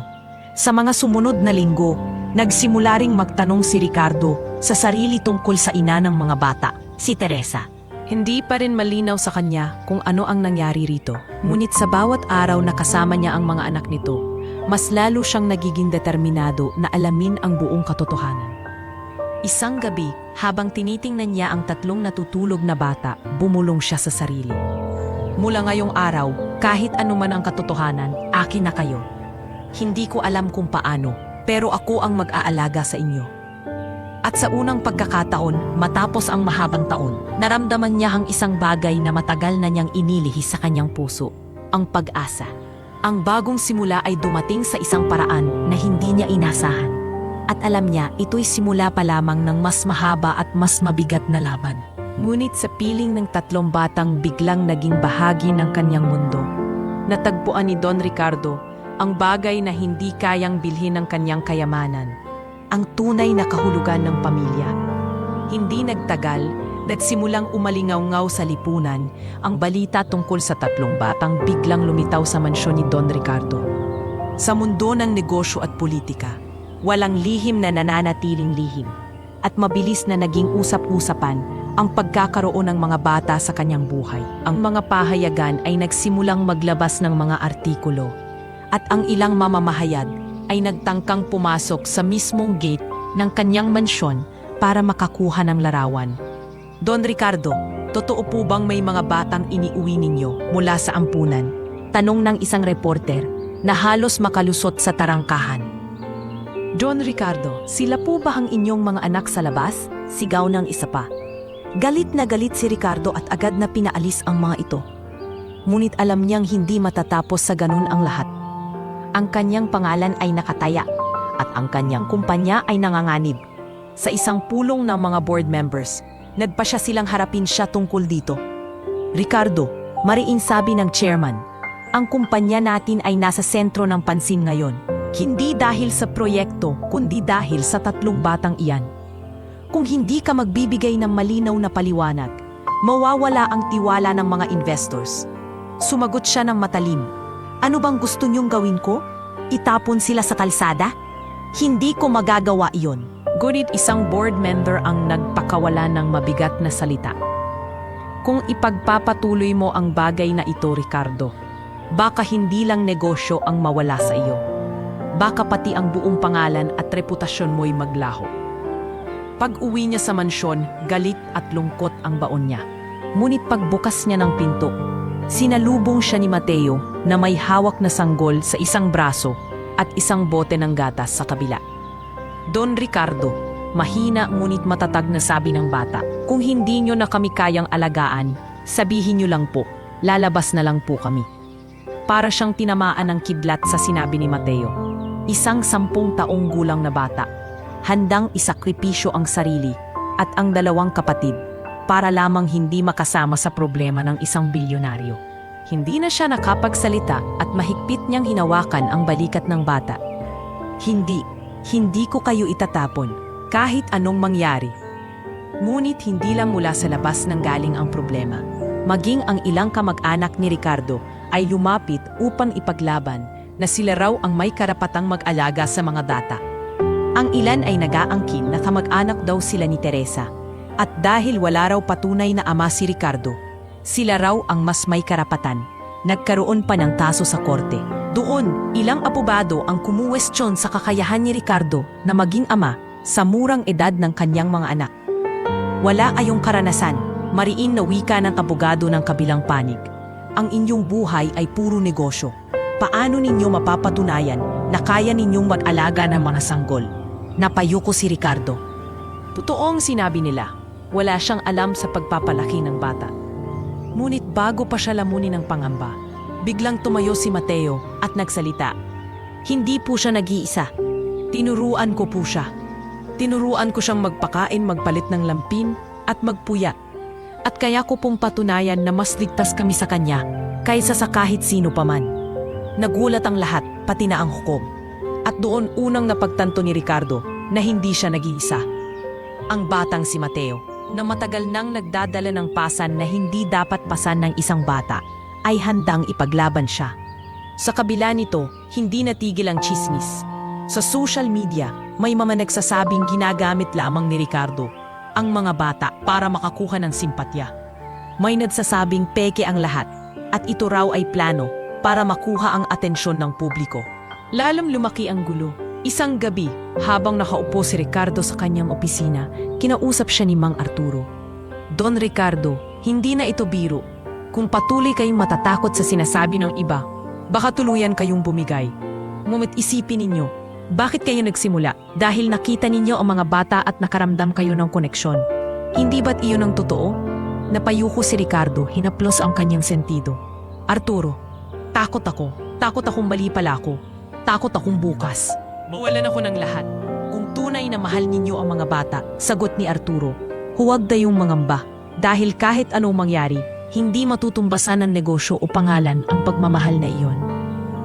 Sa mga sumunod na linggo, nagsimula ring magtanong si Ricardo sa sarili tungkol sa ina ng mga bata, si Teresa. Hindi pa rin malinaw sa kanya kung ano ang nangyari rito. Ngunit sa bawat araw na kasama niya ang mga anak nito, mas lalo siyang nagiging determinado na alamin ang buong katotohanan. Isang gabi, habang tinitingnan niya ang 3 natutulog na bata, bumulong siya sa sarili. Mula ngayong araw, kahit anuman ang katotohanan, akin na kayo. Hindi ko alam kung paano, pero ako ang mag-aalaga sa inyo. At sa unang pagkakataon, matapos ang mahabang taon, naramdaman niya ang isang bagay na matagal na niyang inilihis sa kanyang puso, ang pag-asa. Ang bagong simula ay dumating sa isang paraan na hindi niya inasahan. At alam niya, ito'y simula pa lamang ng mas mahaba at mas mabigat na laban. Ngunit sa piling ng 3 batang biglang naging bahagi ng kanyang mundo. Natagpuan ni Don Ricardo ang bagay na hindi kayang bilhin ng kanyang kayamanan. Ang tunay na kahulugan ng pamilya. Hindi nagtagal, nagsimulang umalingaw-ngaw sa lipunan ang balita tungkol sa 3 batang biglang lumitaw sa mansyon ni Don Ricardo. Sa mundo ng negosyo at politika, walang lihim na nananatiling lihim at mabilis na naging usap-usapan ang pagkakaroon ng mga bata sa kanyang buhay. Ang mga pahayagan ay nagsimulang maglabas ng mga artikulo at ang ilang mamamahayag ay nagtangkang pumasok sa mismong gate ng kanyang mansyon para makakuha ng larawan. Don Ricardo, totoo po bang may mga batang iniuwi ninyo mula sa ampunan? Tanong ng isang reporter na halos makalusot sa tarangkahan. Don Ricardo, sila po ba ang inyong mga anak sa labas? Sigaw ng isa pa. Galit na galit si Ricardo at agad na pinaalis ang mga ito. Ngunit alam niyang hindi matatapos sa ganun ang lahat. Ang kanyang pangalan ay nakataya at ang kanyang kumpanya ay nanganganib. Sa isang pulong ng mga board members, nagpasya silang harapin siya tungkol dito. Ricardo, mariing sabi ng chairman, ang kumpanya natin ay nasa sentro ng pansin ngayon. Hindi dahil sa proyekto, kundi dahil sa 3 batang iyan. Kung hindi ka magbibigay ng malinaw na paliwanag, Mawawala ang tiwala ng mga investors. Sumagot siya ng matalim. Ano bang gusto niyong gawin ko? Itapon sila sa kalsada? Hindi ko magagawa iyon. Ngunit isang board member ang nagpakawala ng mabigat na salita. Kung ipagpapatuloy mo ang bagay na ito, Ricardo, baka hindi lang negosyo ang mawala sa iyo. Baka pati ang buong pangalan at reputasyon mo'y maglaho. Pag-uwi niya sa mansyon, galit at lungkot ang baon niya. Ngunit pagbukas niya ng pinto, sinalubong siya ni Mateo na may hawak na sanggol sa isang braso at isang bote ng gatas sa kabila. Don Ricardo, mahina ngunit matatag na sabi ng bata, kung hindi niyo na kami kayang alagaan, sabihin niyo lang po, lalabas na lang po kami. Para siyang tinamaan ng kidlat sa sinabi ni Mateo. Isang 10 taong gulang na bata, handang isakripisyo ang sarili at ang 2 kapatid para lamang hindi makasama sa problema ng isang bilyonaryo. Hindi na siya nakapagsalita at mahigpit niyang hinawakan ang balikat ng bata. Hindi ko kayo itatapon kahit anong mangyari. Ngunit hindi lang mula sa labas nang galing ang problema. Maging ang ilang kamag-anak ni Ricardo ay lumapit upang ipaglaban na sila raw ang may karapatang mag-alaga sa mga bata. Ang ilan ay nag-aangkin na kamag-anak daw sila ni Teresa. At dahil wala raw patunay na ama si Ricardo, sila raw ang mas may karapatan. Nagkaroon pa ng kaso sa korte. Doon, ilang abogado ang kumuwestiyon sa kakayahan ni Ricardo na maging ama sa murang edad ng kanyang mga anak. Wala ayong karanasan, mariin na wika ng abogado ng kabilang panig. Ang inyong buhay ay puro negosyo. Paano ninyo mapapatunayan na kaya ninyong mag-alaga ng mga sanggol? Napayuko si Ricardo. Totoong sinabi nila, wala siyang alam sa pagpapalaki ng bata. Ngunit bago pa siya lamunin ng pangamba, biglang tumayo si Mateo at nagsalita. Hindi po siya nag-iisa. Tinuruan ko po siya. Tinuruan ko siyang magpakain, magpalit ng lampin at magpuyat. At kaya ko pong patunayan na mas ligtas kami sa kanya kaysa sa kahit sino paman. Nagulat ang lahat, pati na ang hukom. At doon unang napagtanto ni Ricardo na hindi siya nag-iisa. Ang batang si Mateo, na matagal nang nagdadala ng pasan na hindi dapat pasan ng isang bata, ay handang ipaglaban siya. Sa kabila nito, hindi natigil ang chismis. Sa social media, may mga nagsasabing ginagamit lamang ni Ricardo ang mga bata para makakuha ng simpatya. May nagsasabing peke ang lahat at ito raw ay plano para makuha ang atensyon ng publiko. Lalong lumaki ang gulo. Isang gabi, habang nakaupo si Ricardo sa kanyang opisina, kinausap siya ni Mang Arturo. Don Ricardo, hindi na ito biro. Kung patuloy kayong matatakot sa sinasabi ng iba, baka tuluyan kayong bumigay. Ngunit isipin ninyo, bakit kayo nagsimula? Dahil nakita ninyo ang mga bata at nakaramdam kayo ng koneksyon. Hindi ba't iyon ang totoo? Napayuko si Ricardo, hinaplos ang kanyang sentido. Arturo, takot ako. Takot akong mali pala ako. Takot akong bukas. Mawalan ako ng lahat. Kung tunay na mahal ninyo ang mga bata, sagot ni Arturo, huwag dayong mangamba. Dahil kahit anong mangyari, hindi matutumbasan ng negosyo o pangalan ang pagmamahal na iyon.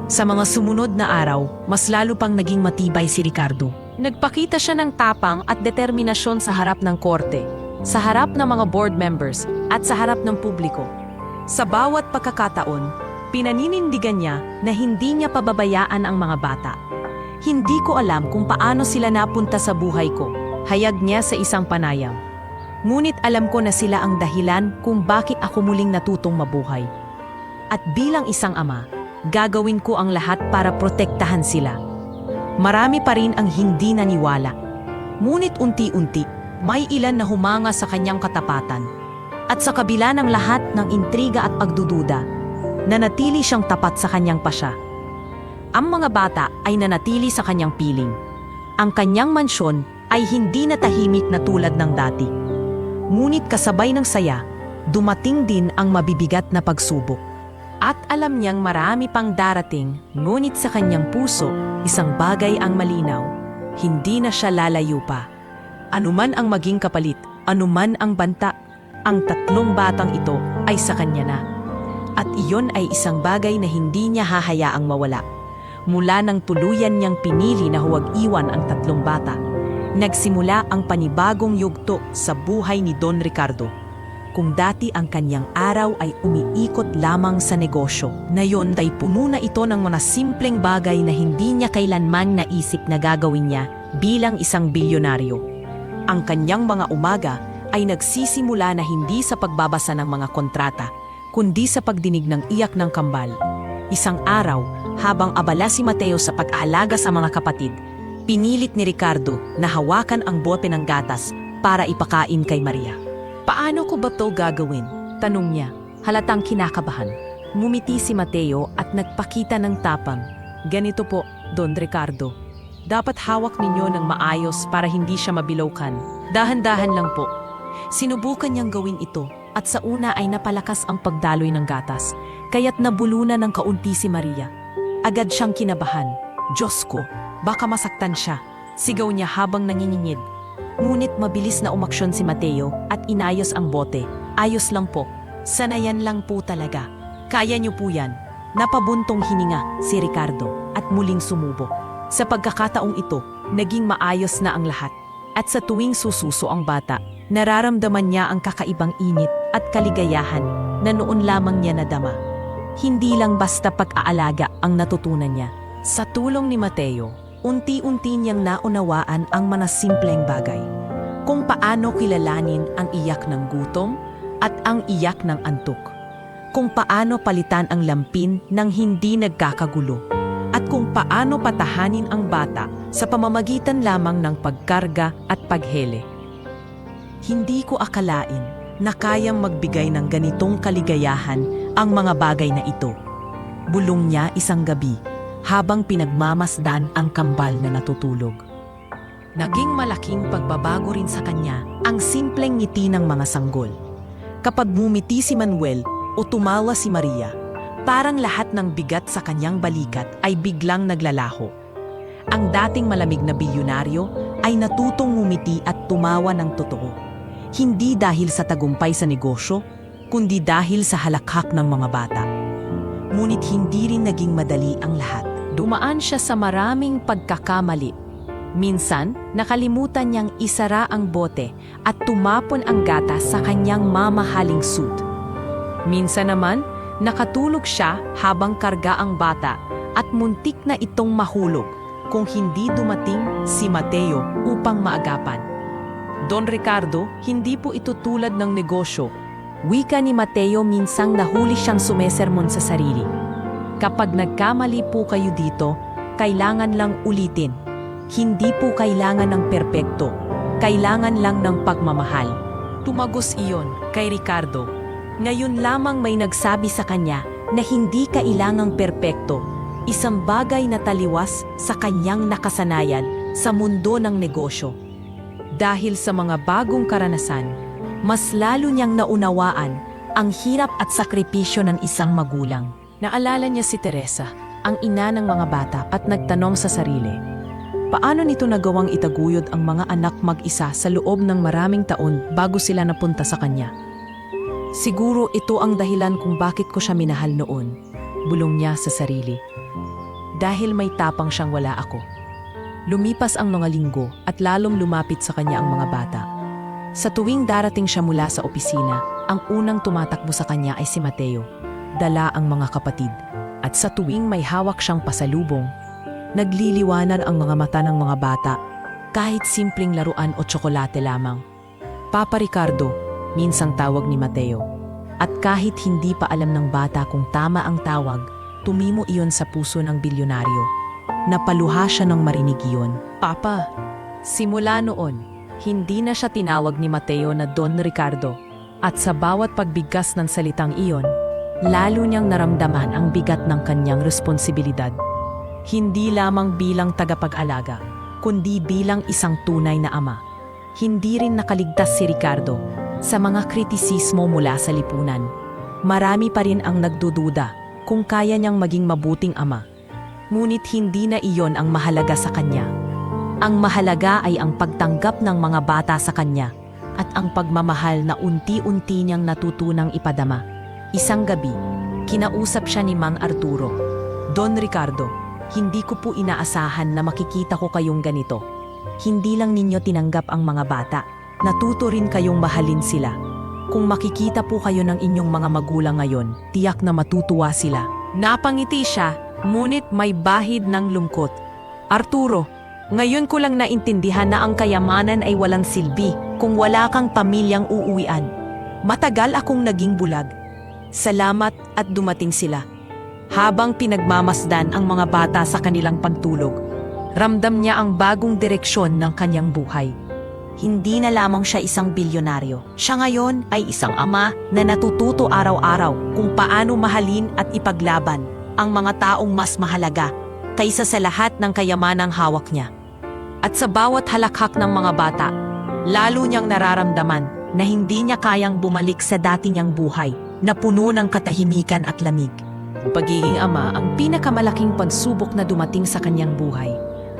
Sa mga sumunod na araw, mas lalo pang naging matibay si Ricardo. Nagpakita siya ng tapang at determinasyon sa harap ng korte, sa harap ng mga board members at sa harap ng publiko. Sa bawat pagkakataon, pinaninindigan niya na hindi niya pababayaan ang mga bata. Hindi ko alam kung paano sila napunta sa buhay ko, hayag niya sa isang panayam. Ngunit alam ko na sila ang dahilan kung bakit ako muling natutong mabuhay. At bilang isang ama, gagawin ko ang lahat para protektahan sila. Marami pa rin ang hindi naniwala. Ngunit unti-unti, may ilan na humanga sa kanyang katapatan. At sa kabila ng lahat ng intriga at pagdududa, nanatili siyang tapat sa kanyang pasya. Ang mga bata ay nanatili sa kanyang piling. Ang kanyang mansyon ay hindi na tahimik na tulad ng dati. Ngunit kasabay ng saya, dumating din ang mabibigat na pagsubok. At alam niyang marami pang darating, ngunit sa kanyang puso, isang bagay ang malinaw. Hindi na siya lalayo pa. Anuman ang maging kapalit, anuman ang banta, ang 3 batang ito ay sa kanya na. At iyon ay isang bagay na hindi niya hahayaang mawala. Mula nang tuluyan niyang pinili na huwag iwan ang 3 bata, nagsimula ang panibagong yugto sa buhay ni Don Ricardo. Kung dati ang kanyang araw ay umiikot lamang sa negosyo, ngayon ay puno na ito ng mga simpleng bagay na hindi niya kailanman naisip na gagawin niya bilang isang bilyonaryo. Ang kanyang mga umaga ay nagsisimula na hindi sa pagbabasa ng mga kontrata, kundi sa pagdinig ng iyak ng kambal. Isang araw, habang abala si Mateo sa pag-aalaga sa mga kapatid, pinilit ni Ricardo na hawakan ang bote ng gatas para ipakain kay Maria. Paano ko ba to gagawin? Tanong niya, halatang kinakabahan. Ngumiti si Mateo at nagpakita ng tapang. Ganito po, Don Ricardo. Dapat hawak ninyo ng maayos para hindi siya mabilawkan. Dahan-dahan lang po. Sinubukan niyang gawin ito at sa una ay napalakas ang pagdaloy ng gatas, kaya't nabulunan ng kaunti si Maria. Agad siyang kinabahan. Diyos ko, baka masaktan siya. Sigaw niya habang nangingingid. Ngunit mabilis na umaksyon si Mateo at inayos ang bote. Ayos lang po. Sanayan lang po talaga. Kaya niyo po yan. Napabuntong hininga si Ricardo at muling sumubo. Sa pagkakataong ito, naging maayos na ang lahat. At sa tuwing sususo ang bata, nararamdaman niya ang kakaibang init at kaligayahan na noon lamang niya nadama. Hindi lang basta pag-aalaga ang natutunan niya. Sa tulong ni Mateo, unti-unti niyang naunawaan ang mga simpleng bagay. Kung paano kilalanin ang iyak ng gutom at ang iyak ng antok. Kung paano palitan ang lampin ng hindi nagkakagulo. At kung paano patahanin ang bata sa pamamagitan lamang ng pagkarga at paghele. Hindi ko akalain na kayang magbigay ng ganitong kaligayahan ang mga bagay na ito. Bulong niya isang gabi habang pinagmamasdan ang kambal na natutulog. Naging malaking pagbabago rin sa kanya ang simpleng ngiti ng mga sanggol. Kapag bumiti si Manuel o tumawa si Maria, parang lahat ng bigat sa kanyang balikat ay biglang naglalaho. Ang dating malamig na bilyonaryo ay natutong ngumiti at tumawa ng totoo. Hindi dahil sa tagumpay sa negosyo, kundi dahil sa halakhak ng mga bata. Ngunit hindi rin naging madali ang lahat. Dumaan siya sa maraming pagkakamali. Minsan, nakalimutan niyang isara ang bote at tumapon ang gatas sa kanyang mamahaling suit. Minsan naman, nakatulog siya habang karga ang bata at muntik na itong mahulog kung hindi dumating si Mateo upang maagapan. Don Ricardo, hindi po ito tulad ng negosyo. Wika ni Mateo minsang nahuli siyang sumesermon sa sarili. Kapag nagkamali po kayo dito, kailangan lang ulitin. Hindi po kailangan ng perpekto. Kailangan lang ng pagmamahal. Tumagos iyon kay Ricardo. Ngayon lamang may nagsabi sa kanya na hindi kailangang perpekto. Isang bagay na taliwas sa kanyang nakasanayan sa mundo ng negosyo. Dahil sa mga bagong karanasan, mas lalo niyang naunawaan ang hirap at sakripisyo ng isang magulang. Naalala niya si Teresa, ang ina ng mga bata at nagtanong sa sarili, paano nito nagawang itaguyod ang mga anak mag-isa sa loob ng maraming taon bago sila napunta sa kanya? Siguro ito ang dahilan kung bakit ko siya minahal noon, bulong niya sa sarili. Dahil may tapang siyang wala ako. Lumipas ang mga linggo at lalong lumapit sa kanya ang mga bata. Sa tuwing darating siya mula sa opisina, ang unang tumatakbo sa kanya ay si Mateo. Dala ang mga kapatid. At sa tuwing may hawak siyang pasalubong, nagliliwanag ang mga mata ng mga bata, kahit simpleng laruan o tsokolate lamang. Papa Ricardo, minsang tawag ni Mateo. At kahit hindi pa alam ng bata kung tama ang tawag, tumimo iyon sa puso ng bilyonaryo. Napaluha siya nang marinig iyon. Papa, simula noon, hindi na siya tinawag ni Mateo na Don Ricardo. At sa bawat pagbigkas ng salitang iyon, lalo niyang naramdaman ang bigat ng kanyang responsibilidad. Hindi lamang bilang tagapag-alaga, kundi bilang isang tunay na ama. Hindi rin nakaligtas si Ricardo sa mga kritisismo mula sa lipunan. Marami pa rin ang nagdududa kung kaya niyang maging mabuting ama. Ngunit hindi na iyon ang mahalaga sa kanya. Ang mahalaga ay ang pagtanggap ng mga bata sa kanya at ang pagmamahal na unti-unti niyang natutunang ipadama. Isang gabi, kinausap siya ni Mang Arturo. Don Ricardo, hindi ko po inaasahan na makikita ko kayong ganito. Hindi lang ninyo tinanggap ang mga bata, natuto rin kayong mahalin sila. Kung makikita po kayo ng inyong mga magulang ngayon, tiyak na matutuwa sila. Napangiti siya, ngunit may bahid ng lungkot. Arturo, ngayon ko lang naintindihan na ang kayamanan ay walang silbi kung wala kang pamilyang uuwian. Matagal akong naging bulag. Salamat at dumating sila. Habang pinagmamasdan ang mga bata sa kanilang pagtulog, ramdam niya ang bagong direksyon ng kanyang buhay. Hindi na lamang siya isang bilyonaryo. Siya ngayon ay isang ama na natututo araw-araw kung paano mahalin at ipaglaban ang mga taong mas mahalaga kaysa sa lahat ng kayamanang hawak niya. At sa bawat halakhak ng mga bata, lalo niyang nararamdaman na hindi niya kayang bumalik sa dati niyang buhay na puno ng katahimikan at lamig. Ang pagiging ama ang pinakamalaking pagsubok na dumating sa kanyang buhay.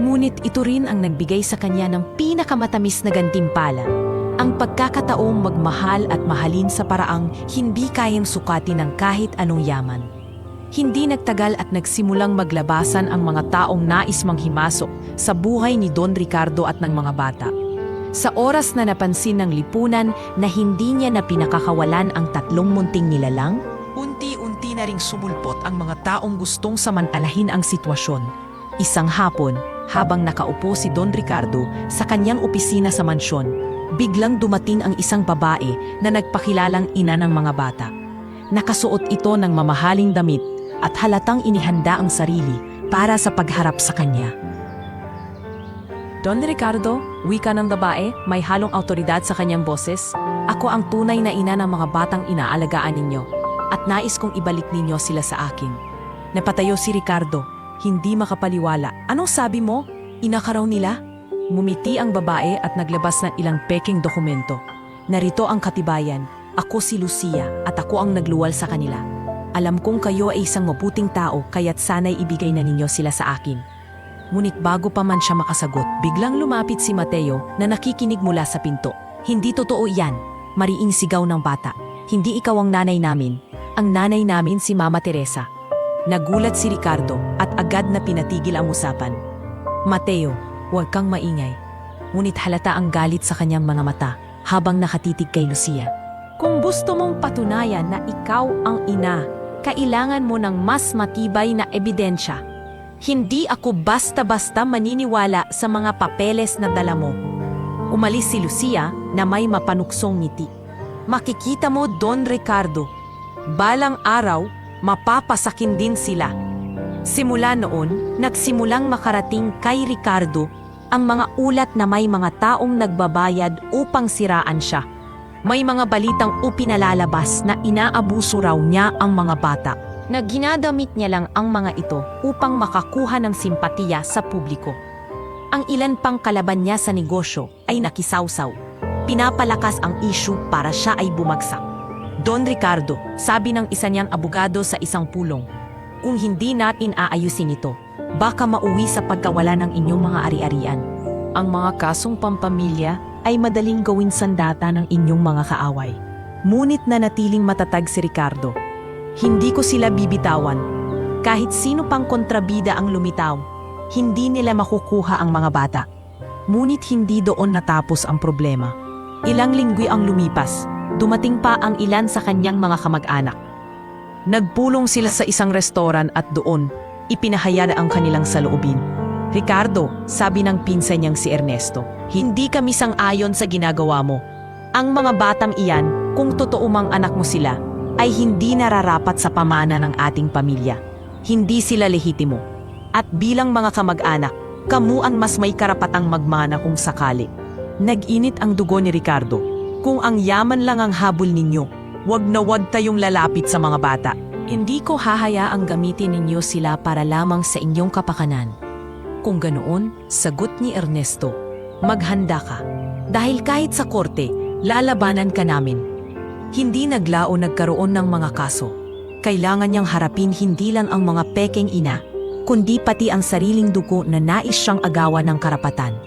Ngunit ito rin ang nagbigay sa kanya ng pinakamatamis na gantimpala, ang pagkakataong magmahal at mahalin sa paraang hindi kayang sukatin ng kahit anong yaman. Hindi nagtagal at nagsimulang maglabasan ang mga taong nais manghimasok sa buhay ni Don Ricardo at ng mga bata. Sa oras na napansin ng lipunan na hindi niya na pinakakawalan ang 3 munting nilalang, unti-unti na ring sumulpot ang mga taong gustong samantalahin ang sitwasyon. Isang hapon, habang nakaupo si Don Ricardo sa kanyang opisina sa mansyon, biglang dumating ang isang babae na nagpakilalang ina ng mga bata. Nakasuot ito ng mamahaling damit at halatang inihanda ang sarili para sa pagharap sa kanya. Don Ricardo, wika ng babae, may halong autoridad sa kanyang boses. Ako ang tunay na ina ng mga batang inaalagaan ninyo at nais kong ibalik ninyo sila sa akin. Napatayo si Ricardo, hindi makapaliwala. Anong sabi mo? Ina ka raw nila? Ngumiti ang babae at naglabas ng ilang peking dokumento. Narito ang katibayan, ako si Lucia at ako ang nagluwal sa kanila. Alam kong kayo ay isang mabuting tao kaya't sana'y ibigay na ninyo sila sa akin. Ngunit bago pa man siya makasagot, biglang lumapit si Mateo na nakikinig mula sa pinto. Hindi totoo iyan, mariing sigaw ng bata. Hindi ikaw ang nanay namin. Ang nanay namin si Mama Teresa. Nagulat si Ricardo at agad na pinatigil ang usapan. Mateo, huwag kang maingay. Ngunit halata ang galit sa kanyang mga mata habang nakatitig kay Lucia. Kung gusto mong patunayan na ikaw ang ina, kailangan mo ng mas matibay na ebidensya. Hindi ako basta-basta maniniwala sa mga papeles na dala mo. Umalis si Lucia na may mapanuksong ngiti. Makikita mo, Don Ricardo, balang araw, mapapasakin din sila. Simula noon, nagsimulang makarating kay Ricardo ang mga ulat na may mga taong nagbabayad upang siraan siya. May mga balitang upinalalabas na inaabuso raw niya ang mga bata, na ginadamit niya lang ang mga ito upang makakuha ng simpatiya sa publiko. Ang ilan pang kalaban niya sa negosyo ay nakisawsaw. Pinapalakas ang issue para siya ay bumagsak. Don Ricardo, sabi ng isa niyang abogado sa isang pulong, kung hindi natin aayusin ito, baka mauwi sa pagkawala ng inyong mga ari-arian. Ang mga kasong pampamilya ay madaling gawin sandata ng inyong mga kaaway. Ngunit nanatiling matatag si Ricardo. Hindi ko sila bibitawan. Kahit sino pang kontrabida ang lumitaw, hindi nila makukuha ang mga bata. Ngunit hindi doon natapos ang problema. Ilang linggo ang lumipas. Dumating pa ang ilan sa kanyang mga kamag-anak. Nagpulong sila sa isang restoran at doon, ipinahayag ang kanilang saloobin. Ricardo, sabi ng pinsan niyang si Ernesto, hindi kami sang-ayon sa ginagawa mo. Ang mga batang iyan, kung totoo mang anak mo sila, ay hindi nararapat sa pamana ng ating pamilya. Hindi sila lehitimo. At bilang mga kamag-anak, kamu ang mas may karapatang magmana kung sakali. Nag-init ang dugo ni Ricardo. Kung ang yaman lang ang habol ninyo, wag na wag tayong lalapit sa mga bata. Hindi ko hahayaang gamitin ninyo sila para lamang sa inyong kapakanan. Kung ganoon, sagot ni Ernesto, maghanda ka. Dahil kahit sa korte, lalabanan ka namin. Hindi naglao nagkaroon ng mga kaso. Kailangan niyang harapin hindi lang ang mga pekeng ina, kundi pati ang sariling dugo na nais siyang agawan ng karapatan.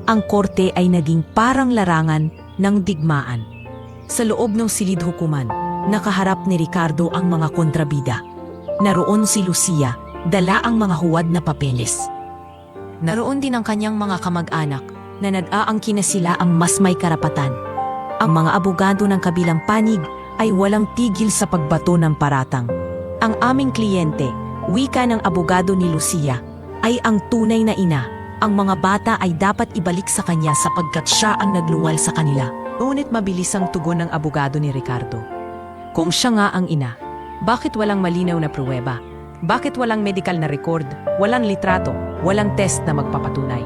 Ang korte ay naging parang larangan ng digmaan. Sa loob ng silid hukuman, nakaharap ni Ricardo ang mga kontrabida. Naroon si Lucia, dala ang mga huwad na papeles. Naroon din ang kanyang mga kamag-anak na nag-aangkin na sila ang mas may karapatan. Ang mga abogado ng kabilang panig ay walang tigil sa pagbato ng paratang. Ang aming kliyente, wika ng abogado ni Lucia, ay ang tunay na ina. Ang mga bata ay dapat ibalik sa kanya sapagkat siya ang nagluwal sa kanila. Ngunit mabilis ang tugon ng abogado ni Ricardo. Kung siya nga ang ina, bakit walang malinaw na pruweba? Bakit walang medical na record, walang litrato, walang test na magpapatunay?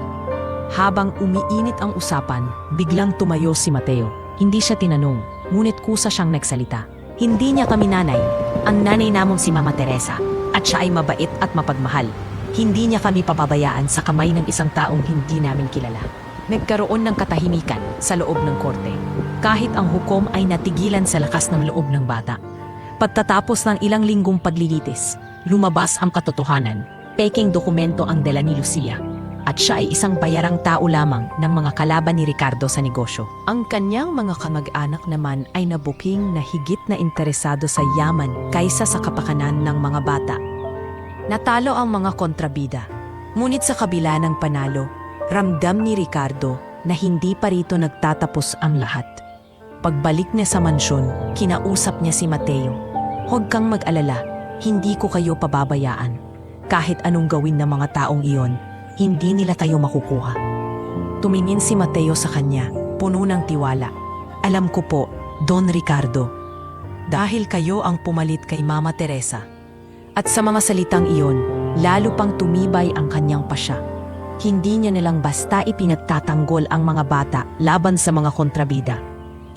Habang umiinit ang usapan, biglang tumayo si Mateo. Hindi siya tinanong, ngunit kusa siyang nagsalita. Hindi niya kami nanay. Ang nanay namong si Mama Teresa, at siya ay mabait at mapagmahal. Hindi niya kami pababayaan sa kamay ng isang taong hindi namin kilala. Nagkaroon ng katahimikan sa loob ng korte, kahit ang hukom ay natigilan sa lakas ng loob ng bata. Pagtatapos ng ilang linggong paglilitis, lumabas ang katotohanan. Peking dokumento ang dala ni Lucia, at siya ay isang bayarang tao lamang ng mga kalaban ni Ricardo sa negosyo. Ang kanyang mga kamag-anak naman ay nabuking na higit na interesado sa yaman kaysa sa kapakanan ng mga bata. Natalo ang mga kontrabida, ngunit sa kabila ng panalo, ramdam ni Ricardo na hindi pa rito nagtatapos ang lahat. Pagbalik niya sa mansyon, kinausap niya si Mateo. Huwag kang mag-alala, hindi ko kayo pababayaan. Kahit anong gawin ng mga taong iyon, hindi nila kayo makukuha. Tumingin si Mateo sa kanya, puno ng tiwala. Alam ko po, Don Ricardo, dahil kayo ang pumalit kay Mama Teresa. At sa mga salitang iyon, lalo pang tumibay ang kanyang pasya. Hindi niya nilang basta ipinagtatanggol ang mga bata laban sa mga kontrabida.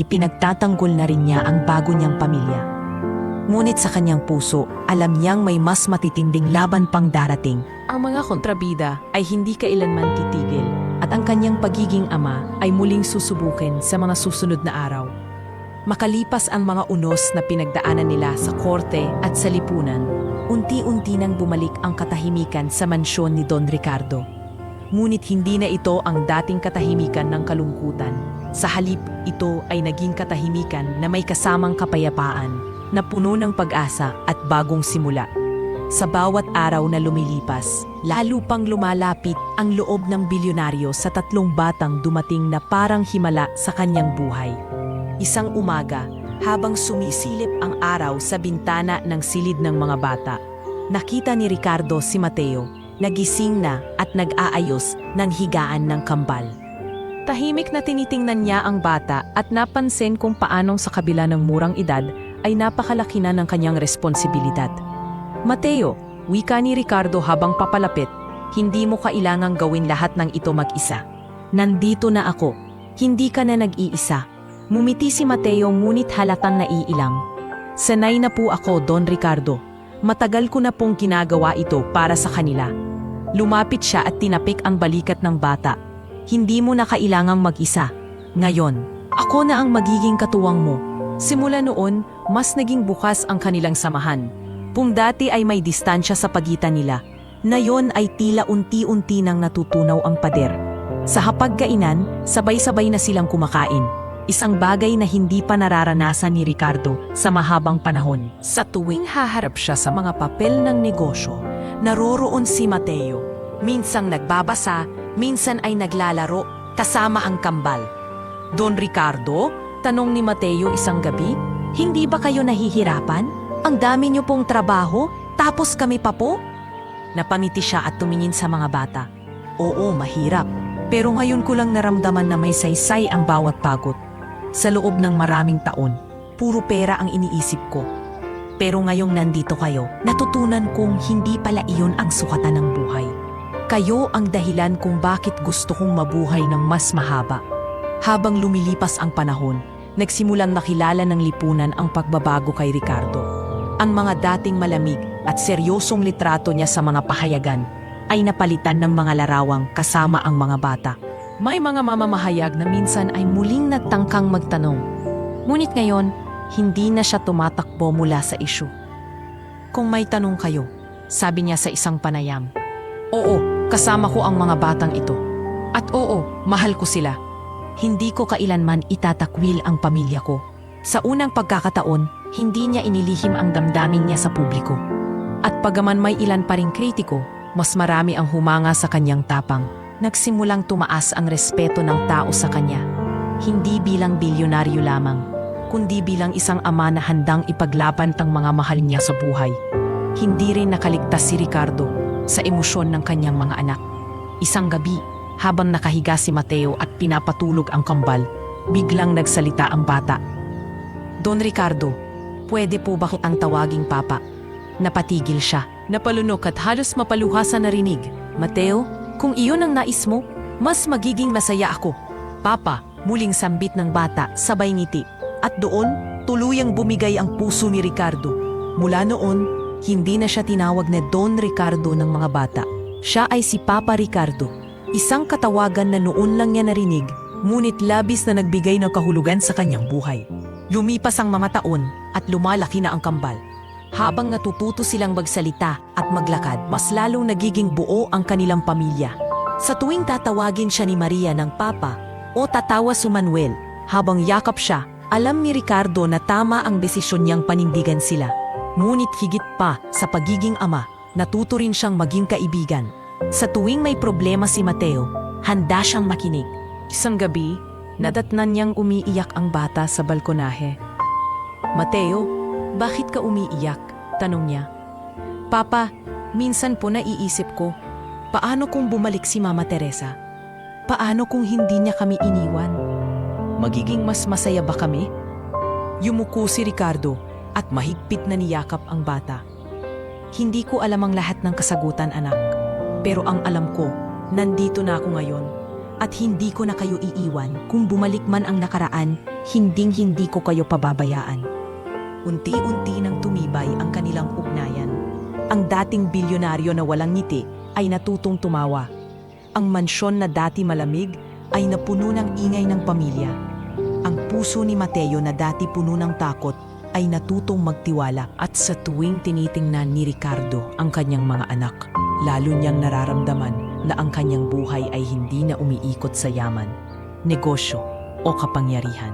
Ipinagtatanggol na rin niya ang bago niyang pamilya. Ngunit sa kanyang puso, alam niyang may mas matitinding laban pang darating. Ang mga kontrabida ay hindi kailanman titigil at ang kanyang pagiging ama ay muling susubukin sa mga susunod na araw. Makalipas ang mga unos na pinagdaanan nila sa korte at sa lipunan, unti-unti nang bumalik ang katahimikan sa mansyon ni Don Ricardo. Ngunit hindi na ito ang dating katahimikan ng kalungkutan. Sa halip, ito ay naging katahimikan na may kasamang kapayapaan, na puno ng pag-asa at bagong simula. Sa bawat araw na lumilipas, lalo pang lumalapit ang loob ng bilyonaryo sa 3 batang dumating na parang himala sa kanyang buhay. Isang umaga, habang sumisilip ang araw sa bintana ng silid ng mga bata, nakita ni Ricardo si Mateo, nagising na at nag-aayos ng higaan ng kambal. Tahimik na tinitingnan niya ang bata at napansin kung paanong sa kabila ng murang edad ay napakalaki na ng kanyang responsibilidad. Mateo, wika ni Ricardo habang papalapit, hindi mo kailangang gawin lahat ng ito mag-isa. Nandito na ako, hindi ka na nag-iisa. Mumiti si Mateo ngunit halatang naiilang. Sanay na po ako, Don Ricardo. Matagal ko na pong ginagawa ito para sa kanila. Lumapit siya at tinapik ang balikat ng bata. Hindi mo na kailangang mag-isa. Ngayon, ako na ang magiging katuwang mo. Simula noon, mas naging bukas ang kanilang samahan. Kung dati ay may distansya sa pagitan nila, ngayon ay tila unti-unti nang natutunaw ang pader. Sa hapagkainan, sabay-sabay na silang kumakain. Isang bagay na hindi pa nararanasan ni Ricardo sa mahabang panahon. Sa tuwing haharap siya sa mga papel ng negosyo, naroroon si Mateo. Minsang nagbabasa, minsan ay naglalaro, kasama ang kambal. Don Ricardo? Tanong ni Mateo isang gabi, hindi ba kayo nahihirapan? Ang dami niyo pong trabaho, tapos kami pa po? Napangiti siya at tumingin sa mga bata. Oo, mahirap. Pero ngayon ko lang naramdaman na may saysay ang bawat pagod. Sa loob ng maraming taon, puro pera ang iniisip ko. Pero ngayong nandito kayo, natutunan kong hindi pala iyon ang sukatan ng buhay. Kayo ang dahilan kung bakit gusto kong mabuhay ng mas mahaba. Habang lumilipas ang panahon, nagsimulang nakilala ng lipunan ang pagbabago kay Ricardo. Ang mga dating malamig at seryosong litrato niya sa mga pahayagan ay napalitan ng mga larawang kasama ang mga bata. May mga mamamahayag na minsan ay muling nagtangkang magtanong. Ngunit ngayon, hindi na siya tumatakbo mula sa isyu. Kung may tanong kayo, sabi niya sa isang panayam, oo, kasama ko ang mga batang ito. At oo, mahal ko sila. Hindi ko kailanman itatakwil ang pamilya ko. Sa unang pagkakataon, hindi niya inilihim ang damdamin niya sa publiko. At pagaman may ilan pa ring kritiko, mas marami ang humanga sa kanyang tapang. Nagsimulang tumaas ang respeto ng tao sa kanya. Hindi bilang bilyonaryo lamang, kundi bilang isang ama na handang ipaglaban ang mga mahal niya sa buhay. Hindi rin nakaligtas si Ricardo sa emosyon ng kanyang mga anak. Isang gabi, habang nakahiga si Mateo at pinapatulog ang kambal, biglang nagsalita ang bata. Don Ricardo, pwede po ba kitang tawaging papa? Napatigil siya, napalunok at halos mapaluhasan na rinig. Mateo, kung iyon ang nais mo, mas magiging masaya ako. Papa, muling sambit ng bata, sabay ngiti. At doon, tuluyang bumigay ang puso ni Ricardo. Mula noon, hindi na siya tinawag na Don Ricardo ng mga bata. Siya ay si Papa Ricardo. Isang katawagan na noon lang niya narinig, ngunit labis na nagbigay ng kahulugan sa kanyang buhay. Lumipas ang mga taon at lumalaki na ang kambal. Habang natututo silang magsalita at maglakad, mas lalong nagiging buo ang kanilang pamilya. Sa tuwing tatawagin siya ni Maria ng Papa o tatawa si Manuel, habang yakap siya, alam ni Ricardo na tama ang desisyon niyang panindigan sila. Ngunit higit pa sa pagiging ama, natuto rin siyang maging kaibigan. Sa tuwing may problema si Mateo, handa siyang makinig. Isang gabi, nadatnan niyang umiiyak ang bata sa balkonahe. Mateo, bakit ka umiiyak? Tanong niya. Papa, minsan po naiisip ko, paano kung bumalik si Mama Teresa? Paano kung hindi niya kami iniwan? Magiging mas masaya ba kami? Yumuko si Ricardo at mahigpit na niyakap ang bata. Hindi ko alam ang lahat ng kasagutan, anak. Pero ang alam ko, nandito na ako ngayon. At hindi ko na kayo iiwan. Kung bumalik man ang nakaraan, hinding-hindi ko kayo pababayaan. Unti-unti nang tumibay ang kanilang ugnayan. Ang dating bilyonaryo na walang ngiti ay natutong tumawa. Ang mansyon na dati malamig ay napuno ng ingay ng pamilya. Ang puso ni Mateo na dati puno ng takot ay natutong magtiwala, at sa tuwing tinitingnan ni Ricardo ang kanyang mga anak, lalo niyang nararamdaman na ang kanyang buhay ay hindi na umiikot sa yaman, negosyo o kapangyarihan.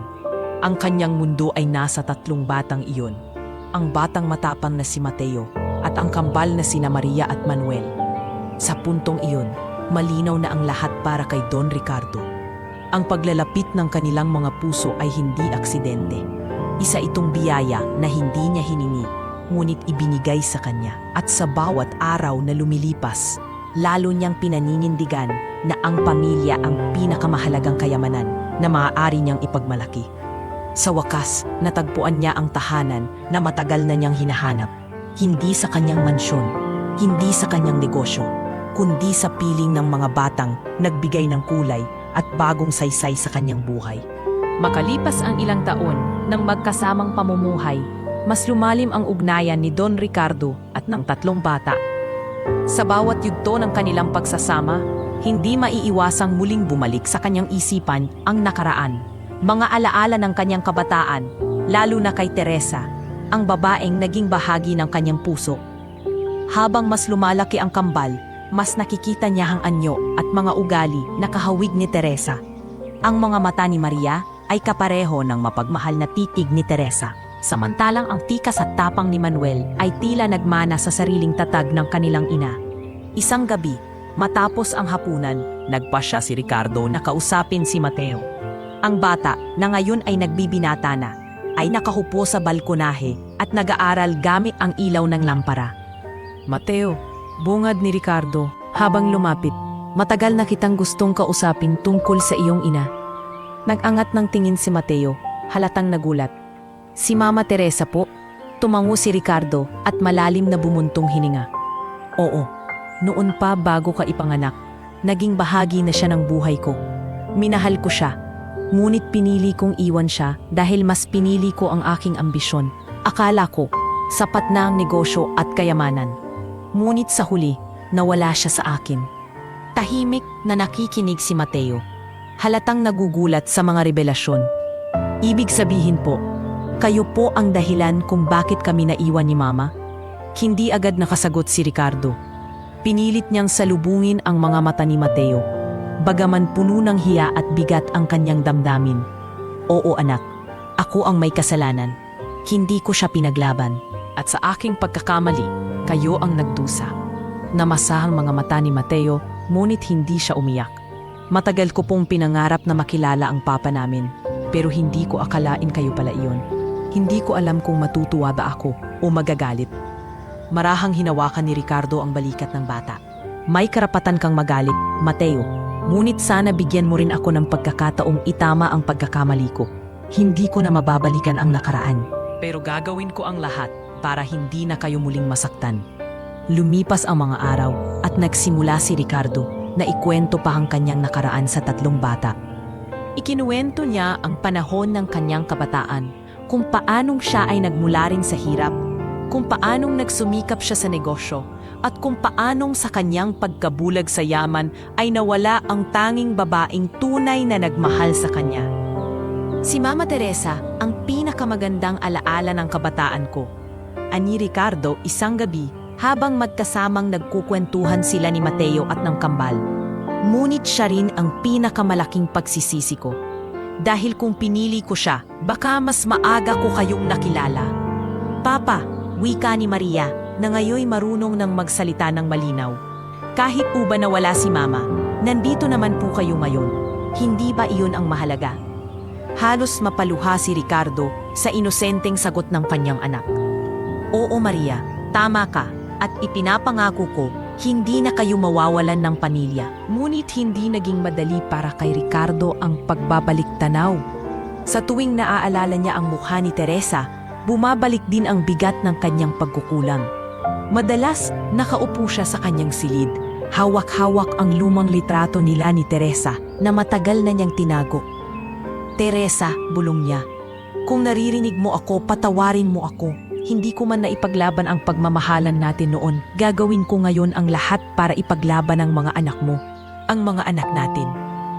Ang kanyang mundo ay nasa tatlong batang iyon, ang batang matapang na si Mateo at ang kambal na sina Maria at Manuel. Sa puntong iyon, malinaw na ang lahat para kay Don Ricardo. Ang paglalapit ng kanilang mga puso ay hindi aksidente. Isa itong biyaya na hindi niya hiningi, ngunit ibinigay sa kanya. At sa bawat araw na lumilipas, lalo niyang pinaninindigan na ang pamilya ang pinakamahalagang kayamanan na maaari niyang ipagmalaki. Sa wakas, natagpuan niya ang tahanan na matagal na niyang hinahanap. Hindi sa kanyang mansyon, hindi sa kanyang negosyo, kundi sa piling ng mga batang nagbigay ng kulay at bagong saysay sa kanyang buhay. Makalipas ang ilang taon ng magkasamang pamumuhay, mas lumalim ang ugnayan ni Don Ricardo at ng tatlong bata. Sa bawat yugto ng kanilang pagsasama, hindi maiiwasang muling bumalik sa kanyang isipan ang nakaraan. Mga alaala ng kanyang kabataan, lalo na kay Teresa, ang babaeng naging bahagi ng kanyang puso. Habang mas lumalaki ang kambal, mas nakikita niya ang anyo at mga ugali na kahawig ni Teresa. Ang mga mata ni Maria ay kapareho ng mapagmahal na titig ni Teresa. Samantalang ang tikas at tapang ni Manuel ay tila nagmana sa sariling tatag ng kanilang ina. Isang gabi, matapos ang hapunan, nagpasya si Ricardo na kausapin si Mateo. Ang bata, na ngayon ay nagbibinata na, ay nakahupo sa balkonahe at nag-aaral gamit ang ilaw ng lampara. Mateo, bungad ni Ricardo habang lumapit, matagal na kitang gustong kausapin tungkol sa iyong ina. Nag-angat ng tingin si Mateo, halatang nagulat. Si Mama Teresa po, tumango si Ricardo at malalim na bumuntong hininga. Oo, noon pa bago ka ipanganak, naging bahagi na siya ng buhay ko. Minahal ko siya, ngunit pinili kong iwan siya dahil mas pinili ko ang aking ambisyon. Akala ko, sapat na ang negosyo at kayamanan. Ngunit sa huli, nawala siya sa akin. Tahimik na nakikinig si Mateo. Halatang nagugulat sa mga revelasyon. Ibig sabihin po, kayo po ang dahilan kung bakit kami naiwan ni Mama? Hindi agad nakasagot si Ricardo. Pinilit niyang salubungin ang mga mata ni Mateo. Bagaman puno ng hiya at bigat ang kanyang damdamin. Oo anak, ako ang may kasalanan. Hindi ko siya pinaglaban. At sa aking pagkakamali, kayo ang nagdusa. Namasa ang mga mata ni Mateo, ngunit hindi siya umiyak. Matagal ko pong pinangarap na makilala ang papa namin, pero hindi ko akalain kayo pala iyon. Hindi ko alam kung matutuwa ba ako o magagalit. Marahang hinawakan ni Ricardo ang balikat ng bata. May karapatan kang magalit, Mateo. Ngunit sana bigyan mo rin ako ng pagkakataong itama ang pagkakamali ko. Hindi ko na mababalikan ang nakaraan. Pero gagawin ko ang lahat para hindi na kayo muling masaktan. Lumipas ang mga araw at nagsimula si Ricardo na ikwento pa ang kanyang nakaraan sa 3 bata. Ikinuwento niya ang panahon ng kanyang kabataan, kung paanong siya ay nagmula rin sa hirap, kung paanong nagsumikap siya sa negosyo, at kung paanong sa kanyang pagkabulag sa yaman ay nawala ang tanging babaeng tunay na nagmahal sa kanya. Si Mama Teresa ang pinakamagandang alaala ng kabataan ko. Ani Ricardo isang gabi habang magkasamang nagkukwentuhan sila ni Mateo at ng kambal. Ngunit siya rin ang pinakamalaking pagsisisi ko. Dahil kung pinili ko siya, baka mas maaga ko kayong nakilala. Papa, wika ni Maria na ngayoy marunong ng magsalita ng malinaw. Kahit uba na wala si Mama, nandito naman po kayo ngayon. Hindi ba iyon ang mahalaga? Halos mapaluha si Ricardo sa inosenteng sagot ng kanyang anak. Oo Maria, tama ka at ipinapangako ko, hindi na kayo mawawalan ng pamilya. Ngunit hindi naging madali para kay Ricardo ang pagbabalik tanaw. Sa tuwing naaalala niya ang mukha ni Teresa, bumabalik din ang bigat ng kanyang pagkukulang. Madalas, nakaupo siya sa kanyang silid. Hawak-hawak ang lumang litrato nila ni Teresa na matagal na niyang tinago. Teresa, bulong niya, kung naririnig mo ako, patawarin mo ako. Hindi ko man naipaglaban ang pagmamahalan natin noon. Gagawin ko ngayon ang lahat para ipaglaban ang mga anak mo. Ang mga anak natin.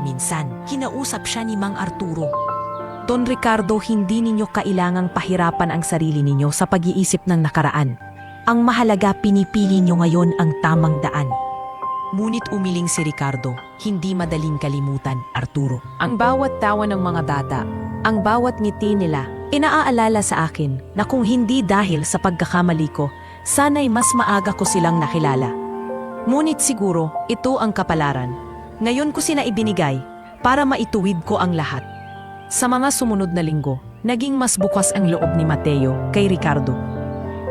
Minsan, kinausap siya ni Mang Arturo. Don Ricardo, hindi ninyo kailangang pahirapan ang sarili ninyo sa pag-iisip ng nakaraan. Ang mahalaga, pinipili nyo ngayon ang tamang daan. Ngunit umiling si Ricardo, hindi madaling kalimutan, Arturo. Ang bawat tawa ng mga bata, ang bawat ngiti nila, inaaalala sa akin na kung hindi dahil sa pagkakamali ko, sana'y mas maaga ko silang nakilala. Ngunit siguro, ito ang kapalaran. Ngayon ko sina ibinigay para maituwid ko ang lahat. Sa mga sumunod na linggo, naging mas bukas ang loob ni Mateo kay Ricardo.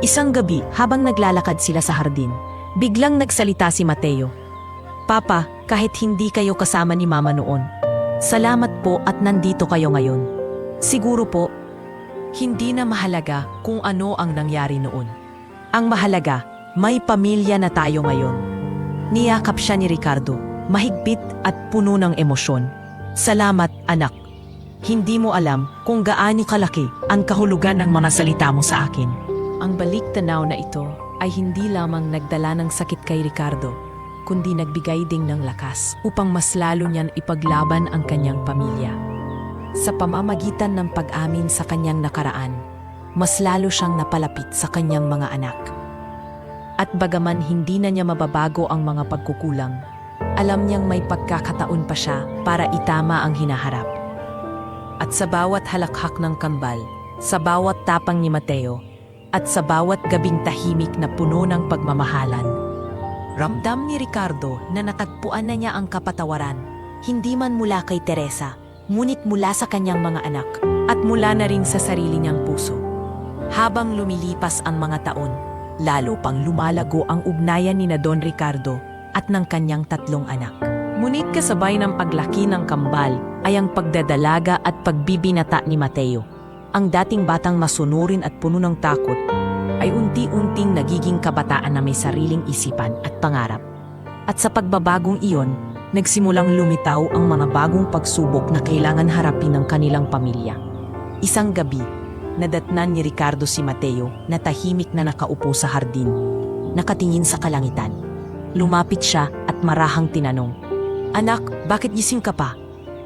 Isang gabi, habang naglalakad sila sa hardin, biglang nagsalita si Mateo. Papa, kahit hindi kayo kasama ni Mama noon, salamat po at nandito kayo ngayon. Siguro po, hindi na mahalaga kung ano ang nangyari noon. Ang mahalaga, may pamilya na tayo ngayon. Niyakap siya ni Ricardo, mahigpit at puno ng emosyon. Salamat, anak. Hindi mo alam kung gaano kalaki ang kahulugan ng mga salita mo sa akin. Ang balik-tanaw na ito ay hindi lamang nagdala ng sakit kay Ricardo, kundi nagbigay ding ng lakas upang mas lalo niyan ipaglaban ang kanyang pamilya. Sa pamamagitan ng pag-amin sa kanyang nakaraan, mas lalo siyang napalapit sa kanyang mga anak. At bagaman hindi na niya mababago ang mga pagkukulang, alam niyang may pagkakataon pa siya para itama ang hinaharap. At sa bawat halakhak ng kambal, sa bawat tapang ni Mateo, at sa bawat gabing tahimik na puno ng pagmamahalan, ramdam ni Ricardo na natagpuan na niya ang kapatawaran, hindi man mula kay Teresa, ngunit mula sa kanyang mga anak, at mula na rin sa sarili niyang puso. Habang lumilipas ang mga taon, lalo pang lumalago ang ugnayan ni na Don Ricardo at ng kanyang 3 anak. Ngunit kasabay ng paglaki ng kambal ay ang pagdadalaga at pagbibinata ni Mateo. Ang dating batang masunurin at puno ng takot ay unti-unting nagiging kabataan na may sariling isipan at pangarap. At sa pagbabagong iyon, nagsimulang lumitaw ang mga bagong pagsubok na kailangan harapin ng kanilang pamilya. Isang gabi, nadatnan ni Ricardo si Mateo na tahimik na nakaupo sa hardin, nakatingin sa kalangitan. Lumapit siya at marahang tinanong, "Anak, bakit gising ka pa?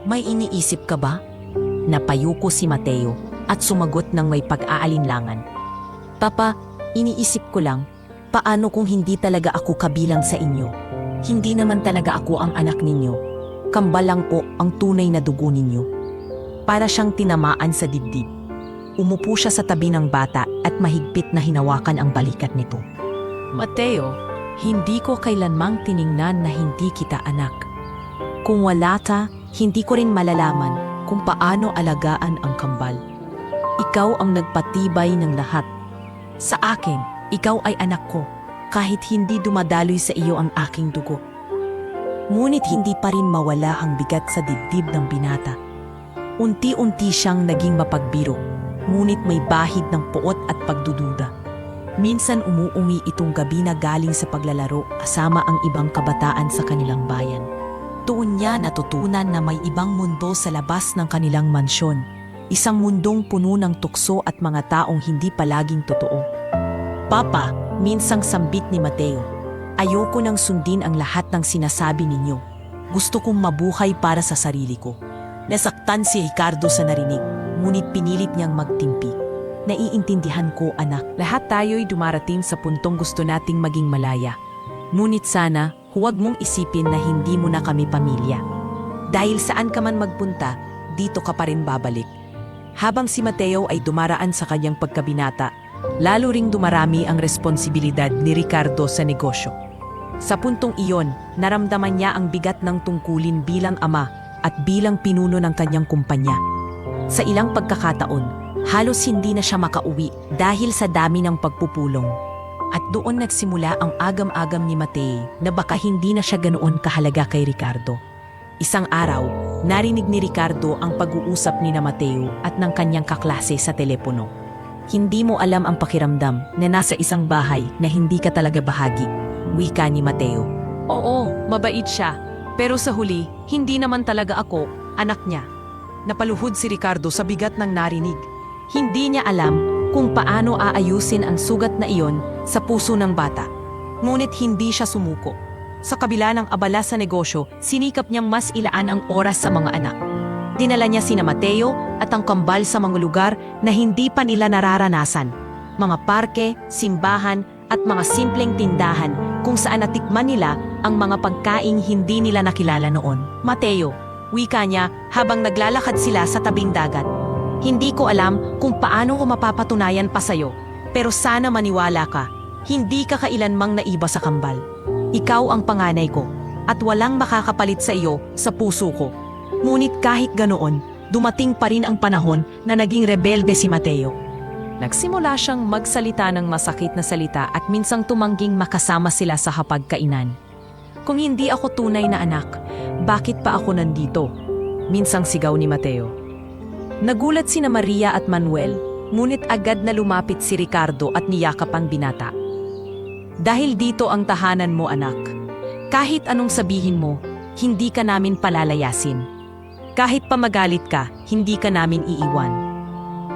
May iniisip ka ba?" Napayuko si Mateo at sumagot ng may pag-aalinlangan, "Papa, iniisip ko lang, paano kung hindi talaga ako kabilang sa inyo? Hindi naman talaga ako ang anak ninyo. Kambal lang po ang tunay na dugo ninyo." Para siyang tinamaan sa dibdib. Umupo siya sa tabi ng bata at mahigpit na hinawakan ang balikat nito. "Mateo, hindi ko kailanmang tiningnan na hindi kita anak. Kung wala ka, hindi ko rin malalaman kung paano alagaan ang kambal. Ikaw ang nagpatibay ng lahat. Sa akin, ikaw ay anak ko, kahit hindi dumadaloy sa iyo ang aking dugo. Ngunit hindi pa rin mawala ang bigat sa dibdib ng binata. Unti-unti siyang naging mapagbiro, ngunit may bahid ng puot at pagdududa. Minsan umuungi itong gabi na galing sa paglalaro kasama ang ibang kabataan sa kanilang bayan. Doon niya natutunan na may ibang mundo sa labas ng kanilang mansyon. Isang mundong puno ng tukso at mga taong hindi palaging totoo. Papa, minsang sambit ni Mateo. Ayoko nang sundin ang lahat ng sinasabi ninyo. Gusto kong mabuhay para sa sarili ko. Nasaktan si Ricardo sa narinig, ngunit pinilit niyang magtimpi. Naiintindihan ko, anak. Lahat tayo'y dumarating sa puntong gusto nating maging malaya. Ngunit sana, huwag mong isipin na hindi mo na kami pamilya. Dahil saan ka man magpunta, dito ka pa rin babalik. Habang si Mateo ay dumaraan sa kanyang pagkabinata, lalo ring dumarami ang responsibilidad ni Ricardo sa negosyo. Sa puntong iyon, naramdaman niya ang bigat ng tungkulin bilang ama at bilang pinuno ng kanyang kumpanya. Sa ilang pagkakataon, halos hindi na siya makauwi dahil sa dami ng pagpupulong. At doon nagsimula ang agam-agam ni Mateo na baka hindi na siya ganoon kahalaga kay Ricardo. Isang araw, narinig ni Ricardo ang pag-uusap ni Mateo at ng kanyang kaklase sa telepono. Hindi mo alam ang pakiramdam na nasa isang bahay na hindi ka talaga bahagi, wika ni Mateo. Oo, mabait siya. Pero sa huli, hindi naman talaga ako, anak niya. Napaluhod si Ricardo sa bigat ng narinig. Hindi niya alam kung paano aayusin ang sugat na iyon sa puso ng bata. Ngunit hindi siya sumuko. Sa kabila ng abala sa negosyo, sinikap niyang mas ilaan ang oras sa mga anak. Dinala niya sina Mateo at ang kambal sa mga lugar na hindi pa nila nararanasan. Mga parke, simbahan at mga simpleng tindahan kung saan natikman nila ang mga pagkaing hindi nila nakilala noon. Mateo, wika niya habang naglalakad sila sa tabing dagat. Hindi ko alam kung paano ko mapapatunayan pa sa'yo, pero sana maniwala ka, hindi ka kailanmang naiba sa kambal. Ikaw ang panganay ko, at walang makakapalit sa iyo sa puso ko. Ngunit kahit ganoon, dumating pa rin ang panahon na naging rebelde si Mateo. Nagsimula siyang magsalita ng masakit na salita at minsang tumangging makasama sila sa hapagkainan. Kung hindi ako tunay na anak, bakit pa ako nandito? Minsang sigaw ni Mateo. Nagulat sina Maria at Manuel, ngunit agad na lumapit si Ricardo at niyakap ang binata. Dahil dito ang tahanan mo, anak. Kahit anong sabihin mo, hindi ka namin palalayasin. Kahit pa magalit ka, hindi ka namin iiwan.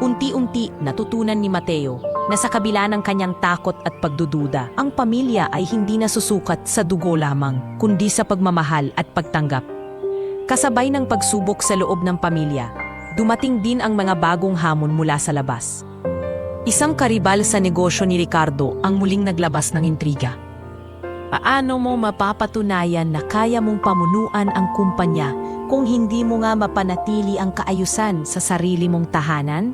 Unti-unti natutunan ni Mateo na sa kabila ng kanyang takot at pagdududa, ang pamilya ay hindi nasusukat sa dugo lamang, kundi sa pagmamahal at pagtanggap. Kasabay ng pagsubok sa loob ng pamilya, dumating din ang mga bagong hamon mula sa labas. Isang karibal sa negosyo ni Ricardo ang muling naglabas ng intriga. Paano mo mapapatunayan na kaya mong pamunuan ang kumpanya kung hindi mo nga mapanatili ang kaayusan sa sarili mong tahanan?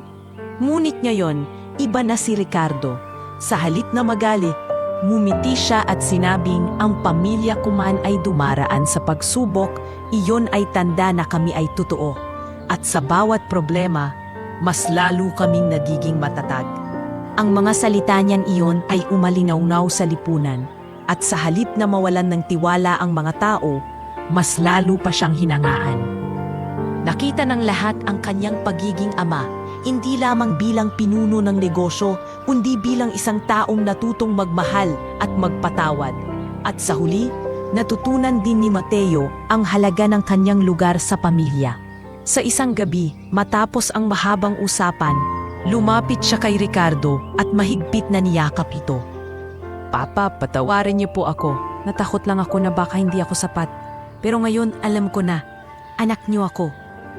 Ngunit ngayon, iba na si Ricardo. Sa halip na magalit, ngumiti siya at sinabing ang pamilya ko man ay dumaraan sa pagsubok, iyon ay tanda na kami ay totoo. At sa bawat problema, mas lalo kaming nagiging matatag. Ang mga salita niyan iyon ay umalingaw-ngaw sa lipunan at sa halip na mawalan ng tiwala ang mga tao, mas lalo pa siyang hinangaan. Nakita ng lahat ang kanyang pagiging ama, hindi lamang bilang pinuno ng negosyo, kundi bilang isang taong natutong magmahal at magpatawad. At sa huli, natutunan din ni Mateo ang halaga ng kanyang lugar sa pamilya. Sa isang gabi, matapos ang mahabang usapan, lumapit siya kay Ricardo at mahigpit na niyakap ito. Papa, patawarin niyo po ako. Natakot lang ako na baka hindi ako sapat. Pero ngayon alam ko na, anak niyo ako.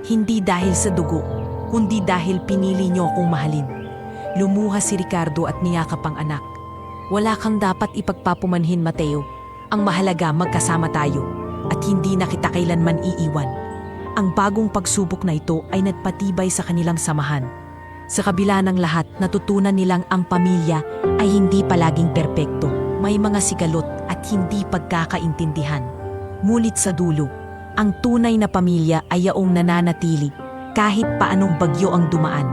Hindi dahil sa dugo, kundi dahil pinili niyo akong mahalin. Lumuha si Ricardo at niyakap ang anak. Wala kang dapat ipagpapumanhin, Mateo. Ang mahalaga magkasama tayo at hindi na kita kailanman iiwan. Ang bagong pagsubok na ito ay nagpatibay sa kanilang samahan. Sa kabila ng lahat, natutunan nilang ang pamilya ay hindi palaging perpekto. May mga sigalot at hindi pagkakaintindihan. Ngunit sa dulo, ang tunay na pamilya ay yaong nananatili kahit paanong bagyo ang dumaan.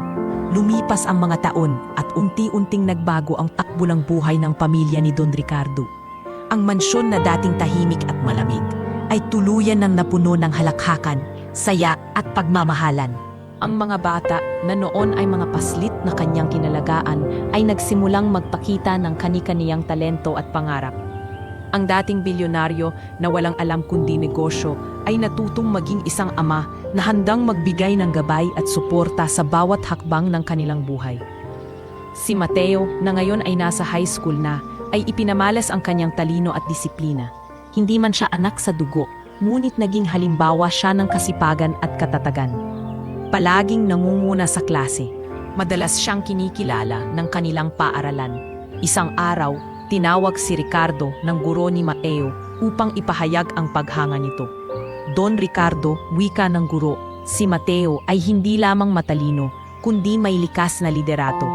Lumipas ang mga taon at unti-unting nagbago ang takbo ng buhay ng pamilya ni Don Ricardo. Ang mansyon na dating tahimik at malamig ay tuluyan ng napuno ng halakhakan, saya at pagmamahalan. Ang mga bata na noon ay mga paslit na kanyang kinalagaan ay nagsimulang magpakita ng kani-kaniyang talento at pangarap. Ang dating bilyonaryo na walang alam kundi negosyo ay natutong maging isang ama na handang magbigay ng gabay at suporta sa bawat hakbang ng kanilang buhay. Si Mateo, na ngayon ay nasa high school na, ay ipinamalas ang kanyang talino at disiplina. Hindi man siya anak sa dugo, ngunit naging halimbawa siya ng kasipagan at katatagan. Palaging nangunguna sa klase. Madalas siyang kinikilala ng kanilang paaralan. Isang araw, tinawag si Ricardo ng guro ni Mateo upang ipahayag ang paghanga nito. Don Ricardo, wika ng guro, si Mateo ay hindi lamang matalino, kundi may likas na liderato.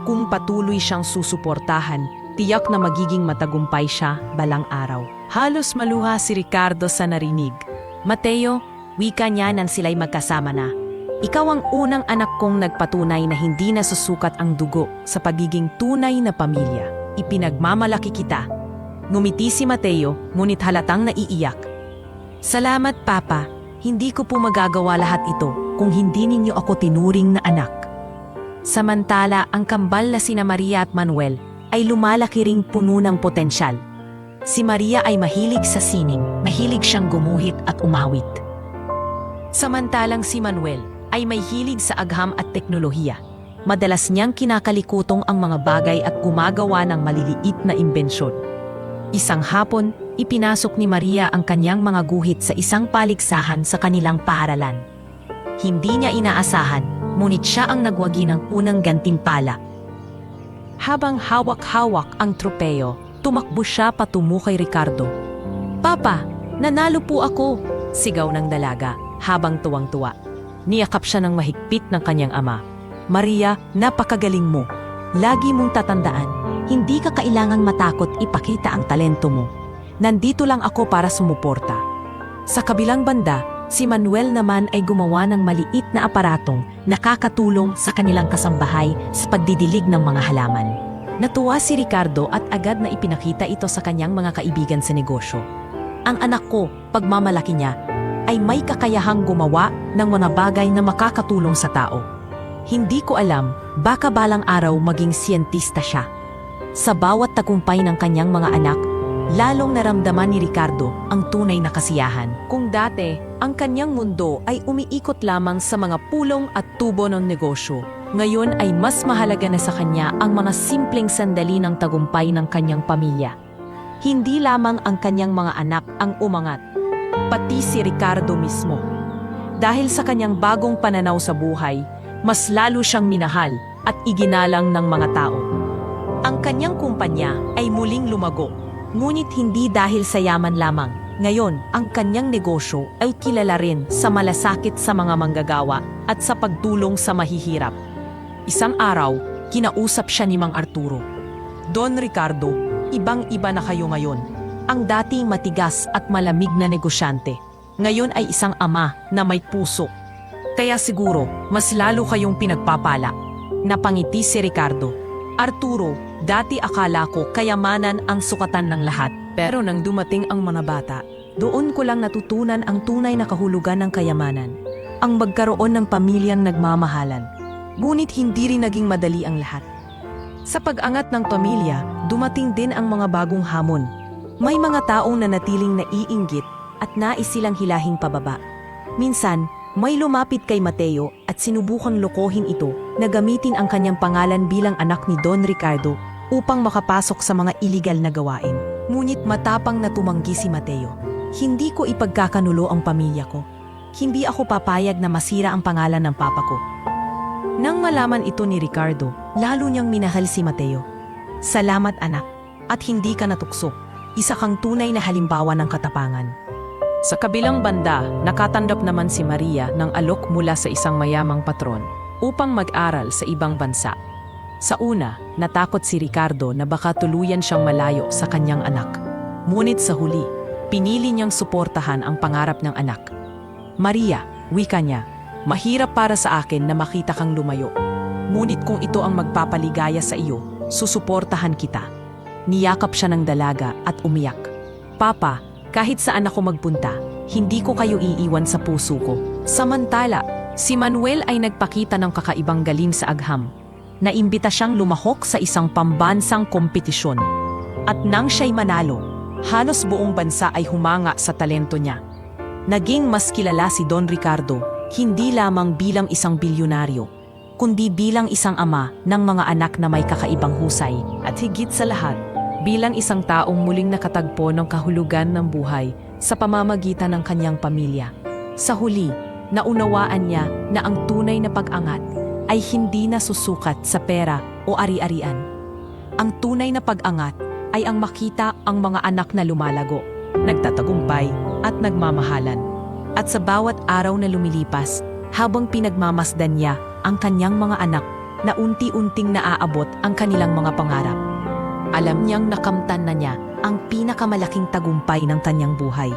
Kung patuloy siyang susuportahan, tiyak na magiging matagumpay siya balang araw. Halos maluha si Ricardo sa narinig. Mateo, wika niya nang sila'y magkasama na. Ikaw ang unang anak kong nagpatunay na hindi nasusukat ang dugo sa pagiging tunay na pamilya. Ipinagmamalaki kita. Ngumiti si Mateo, ngunit halatang naiiyak. Salamat, Papa. Hindi ko po magagawa lahat ito kung hindi ninyo ako tinuring na anak. Samantala, ang kambal na sina Maria at Manuel ay lumalaki ring puno ng potensyal. Si Maria ay mahilig sa sining, mahilig siyang gumuhit at umawit. Samantalang si Manuel ay may hilig sa agham at teknolohiya. Madalas niyang kinakalikutong ang mga bagay at gumagawa ng maliliit na imbensyon. Isang hapon, ipinasok ni Maria ang kanyang mga guhit sa isang paligsahan sa kanilang paaralan. Hindi niya inaasahan, ngunit siya ang nagwagi ng unang gantimpala. Habang hawak-hawak ang tropeo, tumakbo siya patungo kay Ricardo. "Papa, nanalo po ako!" sigaw ng dalaga habang tuwang-tuwa. Niyakap siya ng mahigpit ng kanyang ama. "Maria, napakagaling mo. Lagi mong tatandaan, hindi ka kailangang matakot ipakita ang talento mo. Nandito lang ako para sumuporta." Sa kabilang banda, si Manuel naman ay gumawa ng maliit na aparatong nakakatulong sa kanilang kasambahay sa pagdidilig ng mga halaman. Natuwa si Ricardo at agad na ipinakita ito sa kanyang mga kaibigan sa negosyo. "Ang anak ko, pagmamalaki niya, ay may kakayahang gumawa ng mga bagay na makakatulong sa tao. Hindi ko alam, baka balang araw maging siyentista siya." Sa bawat tagumpay ng kanyang mga anak, lalong naramdaman ni Ricardo ang tunay na kasiyahan. Kung dati, ang kanyang mundo ay umiikot lamang sa mga pulong at tubo ng negosyo, ngayon ay mas mahalaga na sa kanya ang mga simpleng sandali ng tagumpay ng kanyang pamilya. Hindi lamang ang kanyang mga anak ang umangat, pati si Ricardo mismo. Dahil sa kanyang bagong pananaw sa buhay, mas lalo siyang minahal at iginalang ng mga tao. Ang kanyang kumpanya ay muling lumago, ngunit hindi dahil sa yaman lamang. Ngayon, ang kanyang negosyo ay kilala rin sa malasakit sa mga manggagawa at sa pagtulong sa mahihirap. Isang araw, kinausap siya ni Mang Arturo. "Don Ricardo, ibang-iba na kayo ngayon. Ang dating matigas at malamig na negosyante, ngayon ay isang ama na may puso. Kaya siguro, mas lalo kayong pinagpapala." Napangiti si Ricardo. "Arturo, dati akala ko kayamanan ang sukatan ng lahat. Pero nang dumating ang mga bata, doon ko lang natutunan ang tunay na kahulugan ng kayamanan. Ang magkaroon ng pamilyang nagmamahalan. Ngunit hindi rin naging madali ang lahat. Sa pag-angat ng pamilya, dumating din ang mga bagong hamon. May mga taong nanatiling naiinggit at nais silang hilahing pababa. Minsan, may lumapit kay Mateo at sinubukang lokohin ito na gamitin ang kanyang pangalan bilang anak ni Don Ricardo upang makapasok sa mga iligal na gawain. Ngunit matapang na tumanggi si Mateo. "Hindi ko ipagkakanulo ang pamilya ko. Hindi ako papayag na masira ang pangalan ng papa ko." Nang malaman ito ni Ricardo, lalo niyang minahal si Mateo. "Salamat anak, at hindi ka natukso. Isa kang tunay na halimbawa ng katapangan." Sa kabilang banda, nakatanggap naman si Maria ng alok mula sa isang mayamang patron upang mag-aral sa ibang bansa. Sa una, natakot si Ricardo na baka tuluyan siyang malayo sa kanyang anak. Ngunit sa huli, pinili niyang suportahan ang pangarap ng anak. Maria, wika niya, mahirap para sa akin na makita kang lumayo. Ngunit kung ito ang magpapaligaya sa iyo, susuportahan kita. Niyakap siya ng dalaga at umiyak. Papa, kahit saan ako magpunta, hindi ko kayo iiwan sa puso ko. Samantala, si Manuel ay nagpakita ng kakaibang galing sa agham. Naimbita siyang lumahok sa isang pambansang kompetisyon. At nang siya'y manalo, halos buong bansa ay humanga sa talento niya. Naging mas kilala si Don Ricardo, hindi lamang bilang isang bilyonaryo, kundi bilang isang ama ng mga anak na may kakaibang husay. At higit sa lahat, bilang isang taong muling nakatagpo ng kahulugan ng buhay sa pamamagitan ng kanyang pamilya. Sa huli, naunawaan niya na ang tunay na pag-angat ay hindi nasusukat sa pera o ari-arian. Ang tunay na pag-angat ay ang makita ang mga anak na lumalago, nagtatagumpay at nagmamahalan. At sa bawat araw na lumilipas, habang pinagmamasdan niya ang kanyang mga anak na unti-unting naaabot ang kanilang mga pangarap, alam niyang nakamtan na niya ang pinakamalaking tagumpay ng kanyang buhay,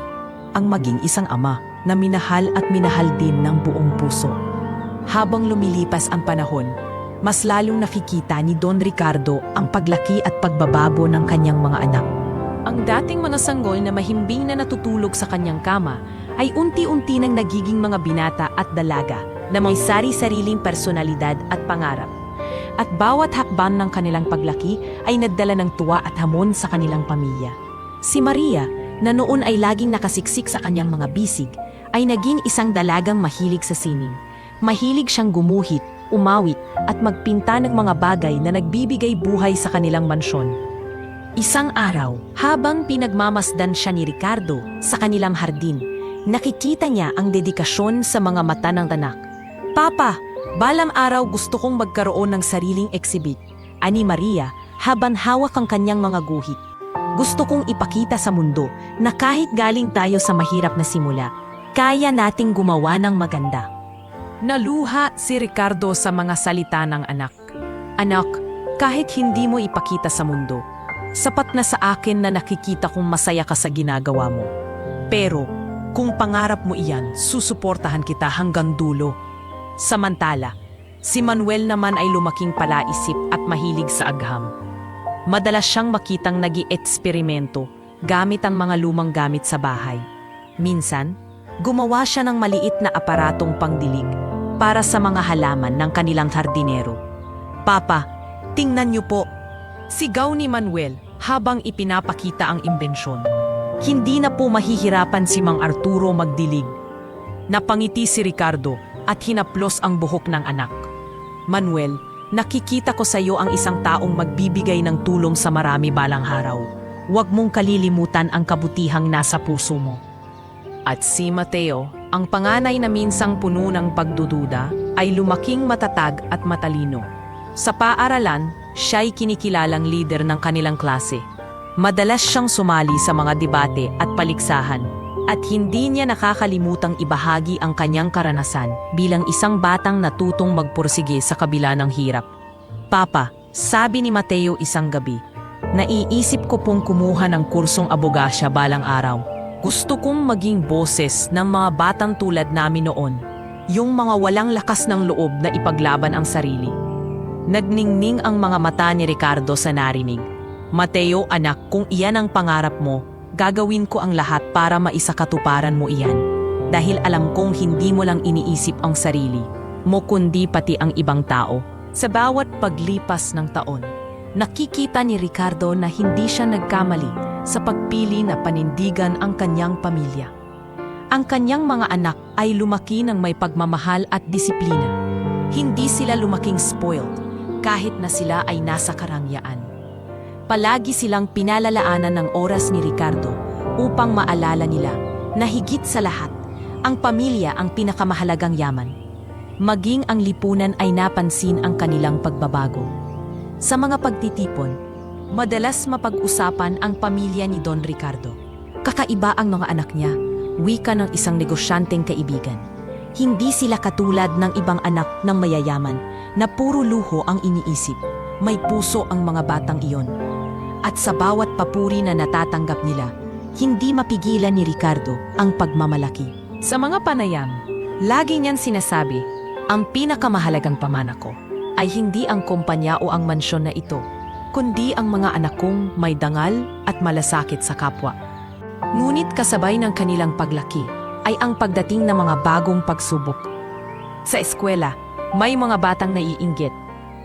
ang maging isang ama na minahal at minahal din ng buong puso. Habang lumilipas ang panahon, mas lalong nakikita ni Don Ricardo ang paglaki at pagbabago ng kanyang mga anak. Ang dating mga sanggol na mahimbing na natutulog sa kanyang kama ay unti-unti nang nagiging mga binata at dalaga na may sari-sariling personalidad at pangarap. At bawat hakbang ng kanilang paglaki ay nagdala ng tuwa at hamon sa kanilang pamilya. Si Maria, na noon ay laging nakasiksik sa kanyang mga bisig, ay naging isang dalagang mahilig sa sining. Mahilig siyang gumuhit, umawit at magpinta ng mga bagay na nagbibigay buhay sa kanilang mansyon. Isang araw, habang pinagmamasdan siya ni Ricardo sa kanilang hardin, nakikita niya ang dedikasyon sa mga mata ng anak. Papa, balang araw gusto kong magkaroon ng sariling exhibit, ani Maria habang hawak ang kanyang mga guhit. Gusto kong ipakita sa mundo na kahit galing tayo sa mahirap na simula, kaya nating gumawa ng maganda. Naluha si Ricardo sa mga salita ng anak. Anak, kahit hindi mo ipakita sa mundo, sapat na sa akin na nakikita kong masaya ka sa ginagawa mo. Pero, kung pangarap mo iyan, susuportahan kita hanggang dulo. Samantala, si Manuel naman ay lumaking palaisip at mahilig sa agham. Madalas siyang makitang nag-i-eksperimento gamit ang mga lumang gamit sa bahay. Minsan, gumawa siya ng maliit na aparatong pangdilig para sa mga halaman ng kanilang hardinero. Papa, tingnan niyo po, sigaw ni Manuel habang ipinapakita ang imbensyon. Hindi na po mahihirapan si Mang Arturo magdilig. Napangiti si Ricardo at hinaplos ang buhok ng anak. Manuel, nakikita ko sa iyo ang isang taong magbibigay ng tulong sa marami balang araw. Huwag mong kalilimutan ang kabutihang nasa puso mo. At si Mateo, ang panganay na minsang puno ng pagdududa, ay lumaking matatag at matalino. Sa paaralan, siya'y kinikilalang leader ng kanilang klase. Madalas siyang sumali sa mga debate at paligsahan, at hindi niya nakakalimutang ibahagi ang kanyang karanasan bilang isang batang natutong magpursige sa kabila ng hirap. Papa, sabi ni Mateo isang gabi, naiisip ko pong kumuha ng kursong abogasya balang araw. Gusto kong maging boses ng mga batang tulad namin noon, yung mga walang lakas ng loob na ipaglaban ang sarili. Nagningning ang mga mata ni Ricardo sa narinig. Mateo, anak, kung iyan ang pangarap mo, gagawin ko ang lahat para maisakatuparan mo iyan. Dahil alam kong hindi mo lang iniisip ang sarili mo kundi pati ang ibang tao. Sa bawat paglipas ng taon, nakikita ni Ricardo na hindi siya nagkamali sa pagpili na panindigan ang kanyang pamilya. Ang kanyang mga anak ay lumaki ng may pagmamahal at disiplina. Hindi sila lumaking spoiled kahit na sila ay nasa karangyaan. Palagi silang pinalalaanan ng oras ni Ricardo upang maalala nila na higit sa lahat, ang pamilya ang pinakamahalagang yaman. Maging ang lipunan ay napansin ang kanilang pagbabago. Sa mga pagtitipon, madalas mapag-usapan ang pamilya ni Don Ricardo. Kakaiba ang mga anak niya, wika ng isang negosyanteng kaibigan. Hindi sila katulad ng ibang anak ng mayayaman na puro luho ang iniisip. May puso ang mga batang iyon. At sa bawat papuri na natatanggap nila, hindi mapigilan ni Ricardo ang pagmamalaki. Sa mga panayam, lagi niyang sinasabi, ang pinakamahalagang pamana ko ay hindi ang kumpanya o ang mansyon na ito, kundi ang mga anak kong may dangal at malasakit sa kapwa. Ngunit kasabay ng kanilang paglaki ay ang pagdating ng mga bagong pagsubok. Sa eskwela, may mga batang naiinggit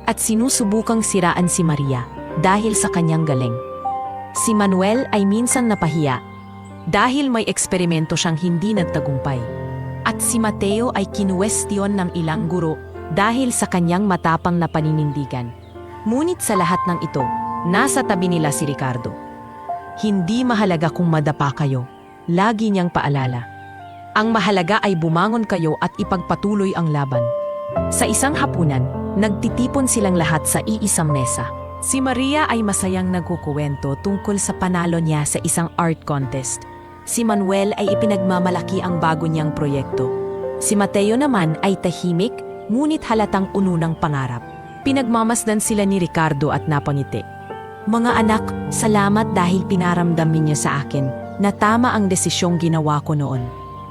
at sinusubukang siraan si Maria dahil sa kanyang galing. Si Manuel ay minsan napahiya dahil may eksperimento siyang hindi nagtagumpay. At si Mateo ay kinuwestiyon ng ilang guro dahil sa kanyang matapang na paninindigan. Ngunit sa lahat ng ito, nasa tabi nila si Ricardo. Hindi mahalaga kung madapa kayo, lagi niyang paalala. Ang mahalaga ay bumangon kayo at ipagpatuloy ang laban. Sa isang hapunan, nagtitipon silang lahat sa iisang mesa. Si Maria ay masayang nagkukuwento tungkol sa panalo niya sa isang art contest. Si Manuel ay ipinagmamalaki ang bago niyang proyekto. Si Mateo naman ay tahimik, ngunit halatang uno ng pangarap. Pinagmamasdan sila ni Ricardo at napangiti. Mga anak, salamat dahil pinaramdam ninyo sa akin na tama ang desisyong ginawa ko noon.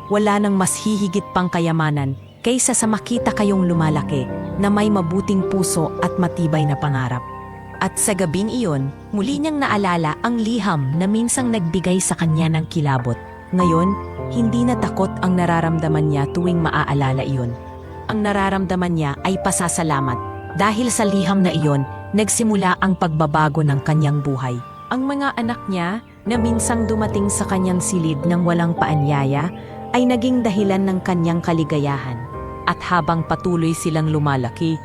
Wala nang mas hihigit pang kayamanan kaysa sa makita kayong lumalaki na may mabuting puso at matibay na pangarap. At sa gabing iyon, muli niyang naalala ang liham na minsang nagbigay sa kanya ng kilabot. Ngayon, hindi na takot ang nararamdaman niya tuwing maaalala iyon. Ang nararamdaman niya ay pasasalamat dahil sa liham na iyon, nagsimula ang pagbabago ng kanyang buhay. Ang mga anak niya na minsang dumating sa kanyang silid ng walang paanyaya ay naging dahilan ng kanyang kaligayahan. At habang patuloy silang lumalaki,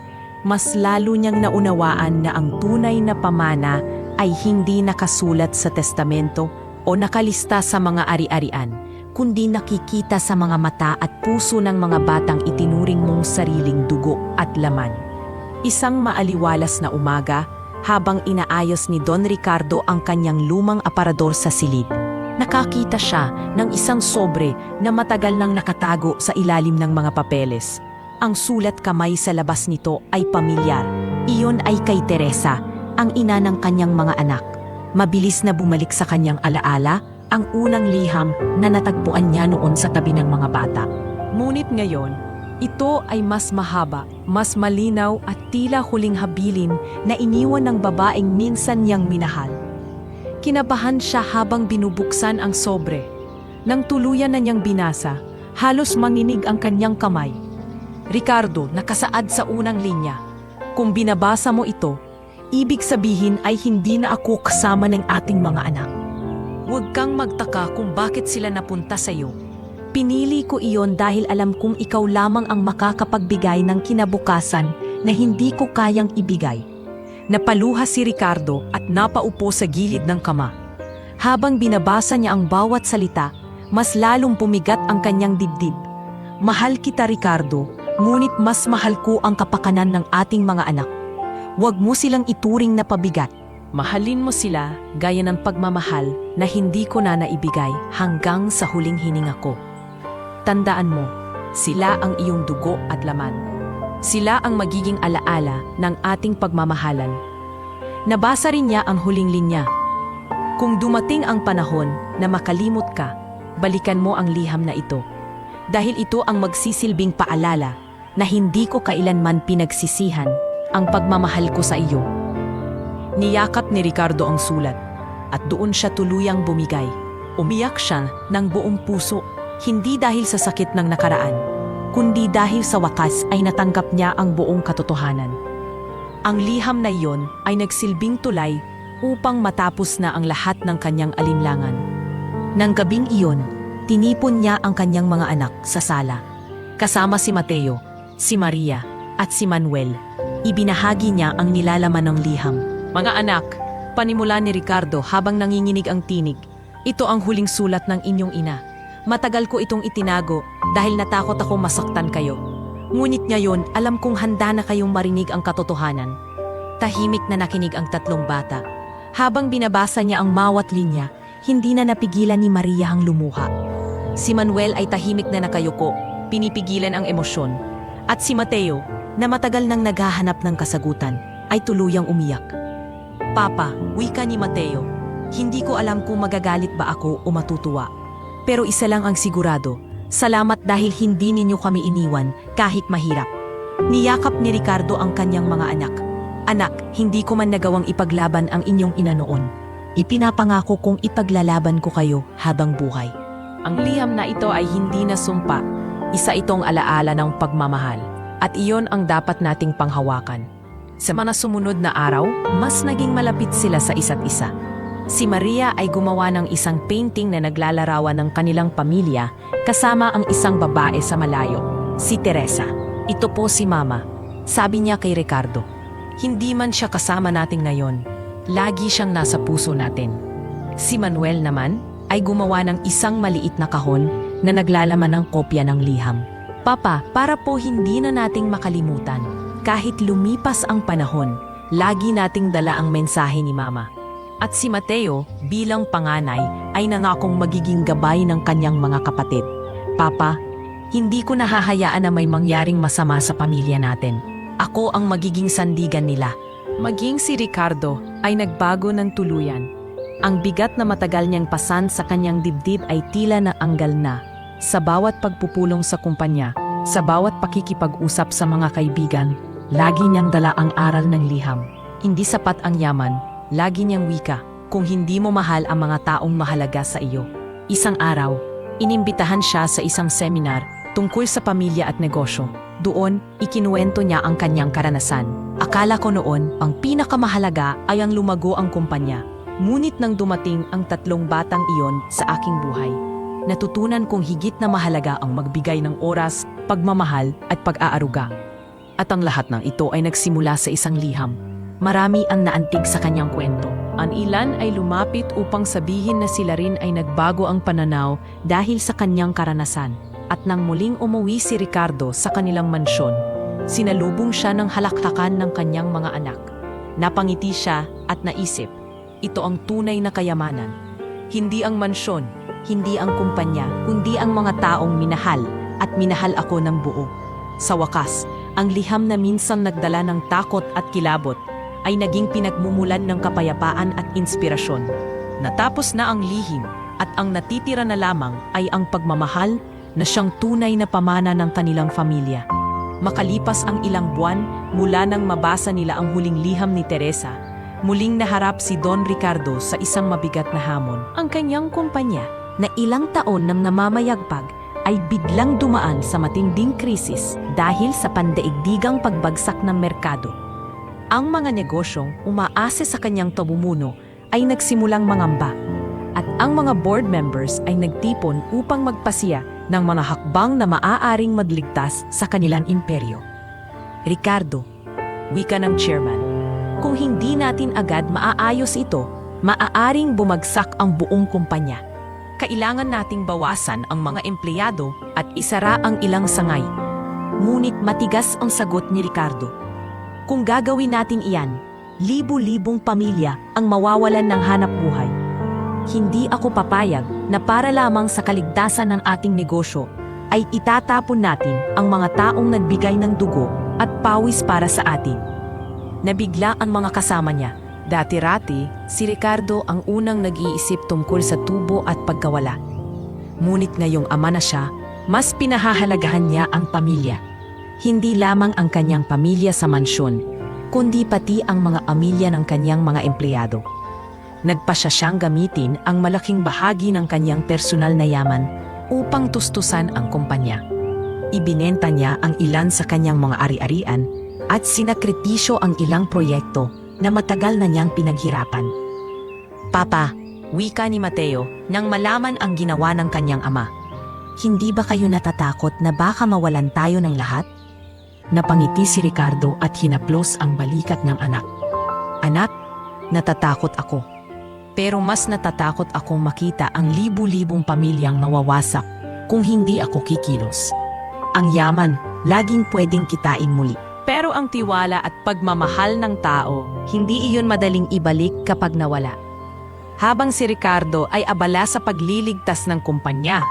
mas lalo niyang naunawaan na ang tunay na pamana ay hindi nakasulat sa testamento o nakalista sa mga ari-arian, kundi nakikita sa mga mata at puso ng mga batang itinuring mong sariling dugo at laman. Isang maaliwalas na umaga, habang inaayos ni Don Ricardo ang kanyang lumang aparador sa silid, nakakita siya ng isang sobre na matagal nang nakatago sa ilalim ng mga papeles. Ang sulat kamay sa labas nito ay pamilyar. Iyon ay kay Teresa, ang ina ng kanyang mga anak. Mabilis na bumalik sa kanyang alaala ang unang liham na natagpuan niya noon sa tabi ng mga bata. Ngunit ngayon, ito ay mas mahaba, mas malinaw at tila huling habilin na iniwan ng babaeng minsan niyang minahal. Kinabahan siya habang binubuksan ang sobre. Nang tuluyan na niyang binasa, halos manginig ang kanyang kamay. Ricardo, nakasaad sa unang linya. Kung binabasa mo ito, ibig sabihin ay hindi na ako kasama ng ating mga anak. Huwag kang magtaka kung bakit sila napunta sa iyo. Pinili ko iyon dahil alam kong ikaw lamang ang makakapagbigay ng kinabukasan na hindi ko kayang ibigay. Napaluha si Ricardo at napaupo sa gilid ng kama. Habang binabasa niya ang bawat salita, mas lalong pumigat ang kanyang dibdib. Mahal kita, Ricardo, ngunit mas mahal ko ang kapakanan ng ating mga anak. Huwag mo silang ituring na pabigat. Mahalin mo sila gaya ng pagmamahal na hindi ko na naibigay hanggang sa huling hininga ko. Tandaan mo, sila ang iyong dugo at laman. Sila ang magiging alaala ng ating pagmamahalan. Nabasa rin niya ang huling linya. Kung dumating ang panahon na makalimot ka, balikan mo ang liham na ito. Dahil ito ang magsisilbing paalala na hindi ko kailanman pinagsisihan ang pagmamahal ko sa iyo. Niyakap ni Ricardo ang sulat at doon siya tuluyang bumigay. Umiyak siya ng buong puso, hindi dahil sa sakit ng nakaraan, kundi dahil sa wakas ay natanggap niya ang buong katotohanan. Ang liham na iyon ay nagsilbing tulay upang matapos na ang lahat ng kanyang alinlangan. Nang gabing iyon, tinipon niya ang kanyang mga anak sa sala. Kasama si Mateo, si Maria, at si Manuel. Ibinahagi niya ang nilalaman ng liham. Mga anak, panimula ni Ricardo habang nanginginig ang tinig. Ito ang huling sulat ng inyong ina. Matagal ko itong itinago dahil natakot ako masaktan kayo. Ngunit ngayon, alam kong handa na kayong marinig ang katotohanan. Tahimik na nakinig ang tatlong bata. Habang binabasa niya ang bawat linya, hindi na napigilan ni Maria ang lumuha. Si Manuel ay tahimik na nakayuko, pinipigilan ang emosyon. At si Mateo, na matagal nang naghahanap ng kasagutan, ay tuluyang umiyak. Papa, wika ni Mateo, hindi ko alam kung magagalit ba ako o matutuwa. Pero isa lang ang sigurado, Salamat dahil hindi ninyo kami iniwan kahit mahirap. Niyakap ni Ricardo ang kanyang mga anak. Anak, hindi ko man nagawang ipaglaban ang inyong ina noon. Ipinapangako kong ipaglalaban ko kayo habang buhay. Ang liham na ito ay hindi na sumpa. Isa itong alaala ng pagmamahal. At iyon ang dapat nating panghawakan. Sa mga sumunod na araw, mas naging malapit sila sa isa't isa. Si Maria ay gumawa ng isang painting na naglalarawan ng kanilang pamilya kasama ang isang babae sa malayo, si Teresa. Ito po si Mama, sabi niya kay Ricardo. Hindi man siya kasama natin ngayon, lagi siyang nasa puso natin. Si Manuel naman ay gumawa ng isang maliit na kahon na naglalaman ng kopya ng liham. Papa, para po hindi na nating makalimutan, kahit lumipas ang panahon, lagi nating dala ang mensahe ni Mama. At si Mateo, bilang panganay, ay nangakong magiging gabay ng kanyang mga kapatid. Papa, hindi ko nahahayaan na may mangyaring masama sa pamilya natin. Ako ang magiging sandigan nila. Maging si Ricardo ay nagbago ng tuluyan. Ang bigat na matagal niyang pasan sa kanyang dibdib ay tila na anggal na. Sa bawat pagpupulong sa kumpanya, sa bawat pakikipag-usap sa mga kaibigan, lagi niyang dala ang aral ng liham. Hindi sapat ang yaman, lagi niyang wika, kung hindi mo mahal ang mga taong mahalaga sa iyo. Isang araw, inimbitahan siya sa isang seminar tungkol sa pamilya at negosyo. Doon, ikinuwento niya ang kanyang karanasan. Akala ko noon, ang pinakamahalaga ay ang lumago ang kumpanya. Ngunit nang dumating ang 3 batang iyon sa aking buhay, natutunan kong higit na mahalaga ang magbigay ng oras, pagmamahal at pag-aaruga. At ang lahat ng ito ay nagsimula sa isang liham. Marami ang naantig sa kanyang kwento. Ang ilan ay lumapit upang sabihin na sila rin ay nagbago ang pananaw dahil sa kanyang karanasan. At nang muling umuwi si Ricardo sa kanilang mansyon, sinalubong siya ng halakhakan ng kanyang mga anak. Napangiti siya at naisip, ito ang tunay na kayamanan. Hindi ang mansyon, hindi ang kumpanya, kundi ang mga taong minahal at minahal ako ng buo. Sa wakas, ang liham na minsan nagdala ng takot at kilabot ay naging pinagmumulan ng kapayapaan at inspirasyon. Natapos na ang lihim at ang natitira na lamang ay ang pagmamahal na siyang tunay na pamana ng kanilang pamilya. Makalipas ang ilang buwan mula nang mabasa nila ang huling liham ni Teresa, muling naharap si Don Ricardo sa isang mabigat na hamon. Ang kanyang kumpanya na ilang taon nang namamayagpag ay biglang dumaan sa matinding krisis dahil sa pandaigdigang pagbagsak ng merkado. Ang mga negosyong umaase sa kanyang pamumuno ay nagsimulang mangamba at ang mga board members ay nagtipon upang magpasiya ng mga hakbang na maaaring magligtas sa kanilang imperyo. Ricardo, wika ng chairman, kung hindi natin agad maaayos ito, maaaring bumagsak ang buong kumpanya. Kailangan nating bawasan ang mga empleyado at isara ang ilang sangay. Ngunit matigas ang sagot ni Ricardo. Kung gagawin natin iyan, libu-libong pamilya ang mawawalan ng hanap buhay. Hindi ako papayag na para lamang sa kaligtasan ng ating negosyo ay itatapon natin ang mga taong nagbigay ng dugo at pawis para sa atin. Nabigla ang mga kasama niya. Dati-rati, si Ricardo ang unang nag-iisip tungkol sa tubo at pagkawala. Ngunit ngayong ama na siya, mas pinahahalagahan niya ang pamilya. Hindi lamang ang kanyang pamilya sa mansyon, kundi pati ang mga pamilya ng kanyang mga empleyado. Nagpasya siyang gamitin ang malaking bahagi ng kanyang personal na yaman upang tustusan ang kumpanya. Ibinenta niya ang ilan sa kanyang mga ari-arian at sinakripisyo ang ilang proyekto na matagal na niyang pinaghirapan. Papa, wika ni Mateo nang malaman ang ginawa ng kanyang ama. Hindi ba kayo natatakot na baka mawalan tayo ng lahat? Napangiti si Ricardo at hinaplos ang balikat ng anak. Anak, natatakot ako. Pero mas natatakot akong makita ang libu-libong pamilyang mawawasak kung hindi ako kikilos. Ang yaman, laging pwedeng kitain muli. Pero ang tiwala at pagmamahal ng tao, hindi iyon madaling ibalik kapag nawala. Habang si Ricardo ay abala sa pagliligtas ng kumpanya,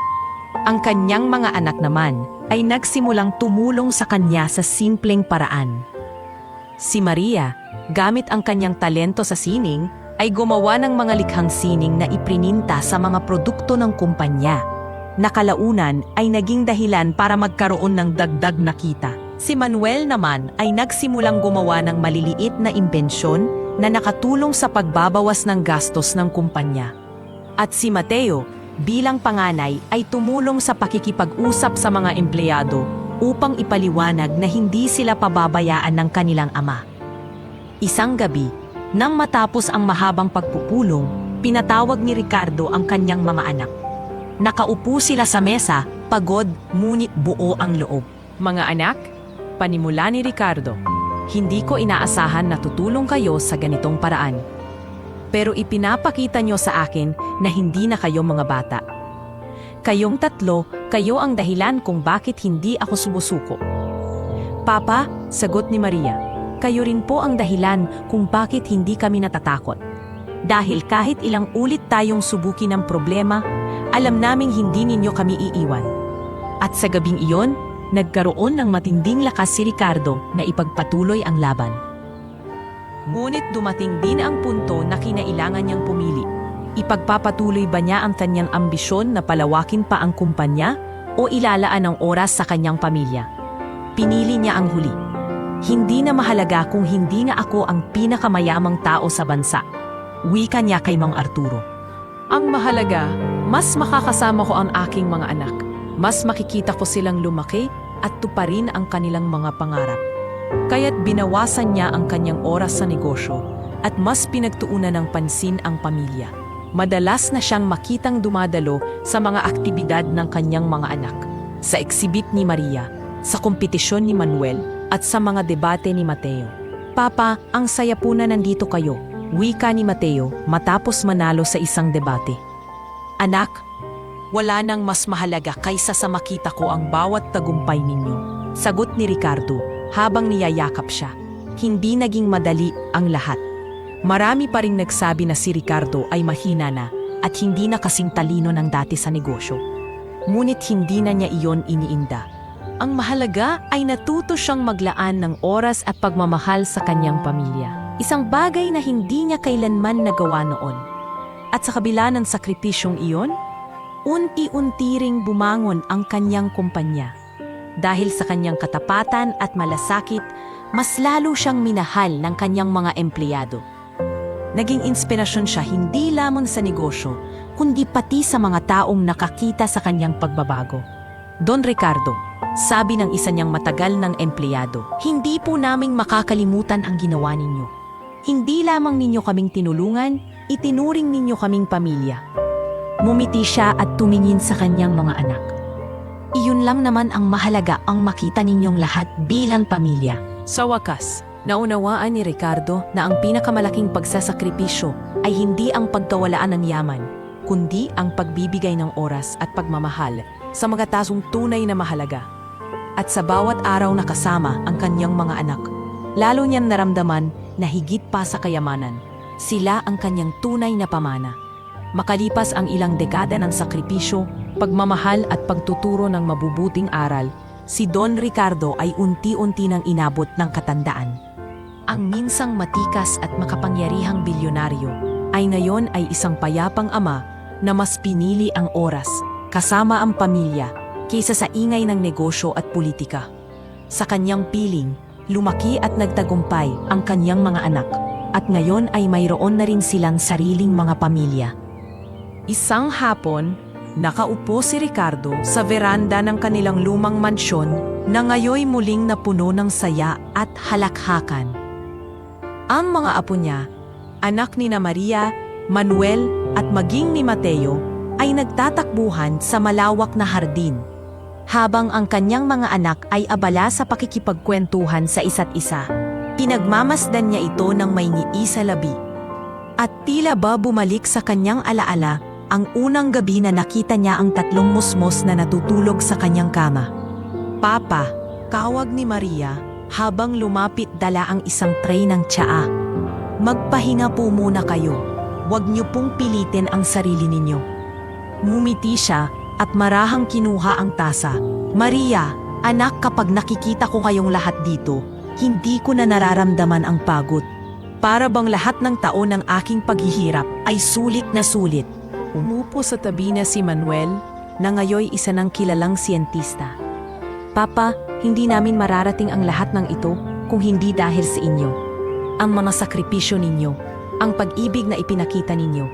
ang kanyang mga anak naman ay nagsimulang tumulong sa kanya sa simpleng paraan. Si Maria, gamit ang kanyang talento sa sining, ay gumawa ng mga likhang sining na iprininta sa mga produkto ng kumpanya. na kalaunan ay naging dahilan para magkaroon ng dagdag na kita. Si Manuel naman ay nagsimulang gumawa ng maliliit na imbensyon na nakatulong sa pagbabawas ng gastos ng kumpanya. At si Mateo, bilang panganay, ay tumulong sa pakikipag-usap sa mga empleyado upang ipaliwanag na hindi sila pababayaan ng kanilang ama. Isang gabi, nang matapos ang mahabang pagpupulong, pinatawag ni Ricardo ang kanyang mga anak. Nakaupo sila sa mesa, pagod ngunit buo ang loob. Mga anak, panimula ni Ricardo, hindi ko inaasahan na tutulong kayo sa ganitong paraan. Pero ipinapakita nyo sa akin na hindi na kayo mga bata. Kayong tatlo, kayo ang dahilan kung bakit hindi ako sumusuko. Papa, sagot ni Maria, kayo rin po ang dahilan kung bakit hindi kami natatakot. Dahil kahit ilang ulit tayong subukin ng problema, alam naming hindi ninyo kami iiwan. At sa gabing iyon, nagkaroon ng matinding lakas si Ricardo na ipagpatuloy ang laban. Ngunit dumating din ang punto na kinailangan niyang pumili. Ipagpapatuloy ba niya ang kanyang ambisyon na palawakin pa ang kumpanya o ilalaan ang oras sa kanyang pamilya? Pinili niya ang huli. Hindi na mahalaga kung hindi nga ako ang pinakamayamang tao sa bansa. Wika niya kay Mang Arturo. Ang mahalaga, mas makakasama ko ang aking mga anak. Mas makikita ko silang lumaki at tuparin ang kanilang mga pangarap. Kaya't binawasan niya ang kanyang oras sa negosyo at mas pinagtuunan ng pansin ang pamilya. Madalas na siyang makitang dumadalo sa mga aktibidad ng kanyang mga anak, sa eksibit ni Maria, sa kompetisyon ni Manuel at sa mga debate ni Mateo. Papa, ang saya po na nandito kayo, wika ni Mateo matapos manalo sa isang debate. Anak, wala nang mas mahalaga kaysa sa makita ko ang bawat tagumpay ninyo, sagot ni Ricardo habang niyayakap siya. Hindi naging madali ang lahat. Marami pa ring nagsabi na si Ricardo ay mahina na at hindi na kasing talino ng dati sa negosyo. Ngunit hindi na niya iyon iniinda. Ang mahalaga ay natuto siyang maglaan ng oras at pagmamahal sa kanyang pamilya. Isang bagay na hindi niya kailanman nagawa noon. At sa kabila ng sakripisyong iyon, unti-unti ring bumangon ang kanyang kumpanya. Dahil sa kanyang katapatan at malasakit, mas lalo siyang minahal ng kanyang mga empleyado. Naging inspirasyon siya hindi lamang sa negosyo, kundi pati sa mga taong nakakita sa kanyang pagbabago. Don Ricardo, sabi ng isa niyang matagal ng empleyado, hindi po naming makakalimutan ang ginawa ninyo. Hindi lamang ninyo kaming tinulungan, itinuring ninyo kaming pamilya. Mumiti siya at tumingin sa kanyang mga anak. Iyon lang naman ang mahalaga, ang makita ninyong lahat bilang pamilya. Sa wakas, naunawaan ni Ricardo na ang pinakamalaking pagsasakripisyo ay hindi ang pagkawalaan ng yaman, kundi ang pagbibigay ng oras at pagmamahal sa mga tasong tunay na mahalaga. At sa bawat araw na kasama ang kanyang mga anak, lalo niyang naramdaman na higit pa sa kayamanan, sila ang kanyang tunay na pamana. Makalipas ang ilang dekada ng sakripisyo, pagmamahal at pagtuturo ng mabubuting aral, si Don Ricardo ay unti-unti nang inabot ng katandaan. Ang minsang matikas at makapangyarihang bilyonaryo ay ngayon ay isang payapang ama na mas pinili ang oras kasama ang pamilya kaysa sa ingay ng negosyo at politika. Sa kanyang piling, lumaki at nagtagumpay ang kanyang mga anak at ngayon ay mayroon na rin silang sariling mga pamilya. Isang hapon, nakaupo si Ricardo sa veranda ng kanilang lumang mansyon na ngayoy muling napuno ng saya at halakhakan. Ang mga apo niya, anak ni Maria, Manuel at maging ni Mateo ay nagtatakbuhan sa malawak na hardin, habang ang kanyang mga anak ay abala sa pakikipagkwentuhan sa isa't isa. Pinagmamasdan niya ito ng may ngiti sa labi. At tila ba bumalik sa kanyang alaala ang unang gabi na nakita niya ang tatlong musmos na natutulog sa kanyang kama. Papa, kawag ni Maria habang lumapit dala ang isang tray ng tsaa. Magpahinga po muna kayo. Huwag niyo pong pilitin ang sarili ninyo. Ngumiti siya at marahang kinuha ang tasa. Maria, anak, kapag nakikita ko kayong lahat dito, hindi ko na nararamdaman ang pagod. Para bang lahat ng taon ng aking paghihirap ay sulit na sulit. Umupo sa tabi na si Manuel, na ngayoy isa ng kilalang siyentista. Papa, hindi namin mararating ang lahat ng ito kung hindi dahil sa inyo. Ang mga sakripisyo ninyo, ang pag-ibig na ipinakita ninyo,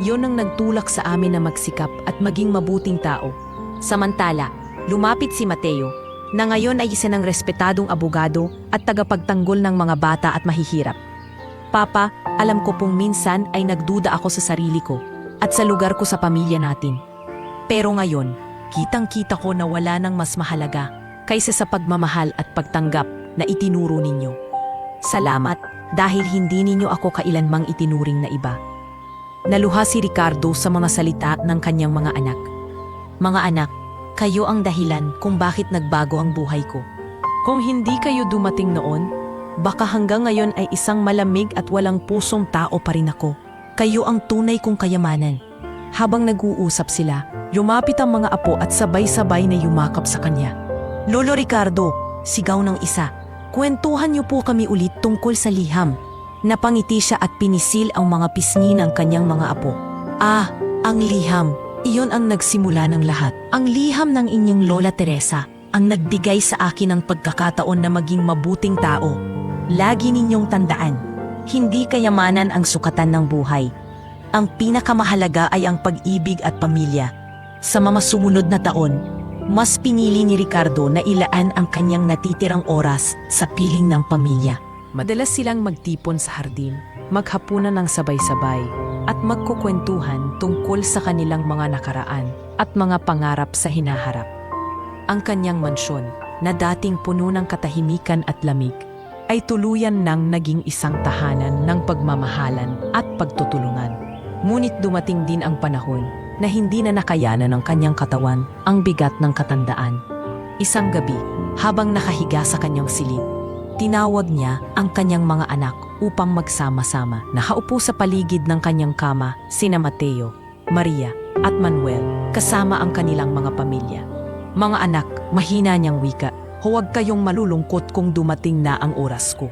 yon ang nagtulak sa amin na magsikap at maging mabuting tao. Samantala, lumapit si Mateo, na ngayon ay isa ng respetadong abogado at tagapagtanggol ng mga bata at mahihirap. Papa, alam ko pong minsan ay nagduda ako sa sarili ko at sa lugar ko sa pamilya natin. Pero ngayon, kitang-kita ko na wala nang mas mahalaga kaysa sa pagmamahal at pagtanggap na itinuro ninyo. Salamat dahil hindi ninyo ako kailanmang itinuring na iba. Naluha si Ricardo sa mga salita ng kanyang mga anak. Mga anak, kayo ang dahilan kung bakit nagbago ang buhay ko. Kung hindi kayo dumating noon, baka hanggang ngayon ay isang malamig at walang pusong tao pa rin ako. Kayo ang tunay kong kayamanan. Habang nag-uusap sila, lumapit ang mga apo at sabay-sabay na yumakap sa kanya. Lolo Ricardo, sigaw ng isa, kwentuhan niyo po kami ulit tungkol sa liham. Napangiti siya at pinisil ang mga pisngi ng kanyang mga apo. Ah, ang liham. Iyon ang nagsimula ng lahat. Ang liham ng inyong Lola Teresa ang nagbigay sa akin ng pagkakataon na maging mabuting tao. Lagi ninyong tandaan, hindi kayamanan ang sukatan ng buhay. Ang pinakamahalaga ay ang pag-ibig at pamilya. Sa mga sumunod na taon, mas pinili ni Ricardo na ilaan ang kanyang natitirang oras sa piling ng pamilya. Madalas silang magtipon sa hardin, maghapunan ng sabay-sabay, at magkukwentuhan tungkol sa kanilang mga nakaraan at mga pangarap sa hinaharap. Ang kanyang mansyon, na dating puno ng katahimikan at lamig, ay tuluyan nang naging isang tahanan ng pagmamahalan at pagtutulungan. Ngunit dumating din ang panahon na hindi na nakayanan ng kanyang katawan ang bigat ng katandaan. Isang gabi, habang nakahiga sa kanyang silid, tinawag niya ang kanyang mga anak upang magsama-sama. Nakaupo sa paligid ng kanyang kama sina Mateo, Maria at Manuel kasama ang kanilang mga pamilya. Mga anak, mahina niyang wika, huwag kayong malulungkot kung dumating na ang oras ko.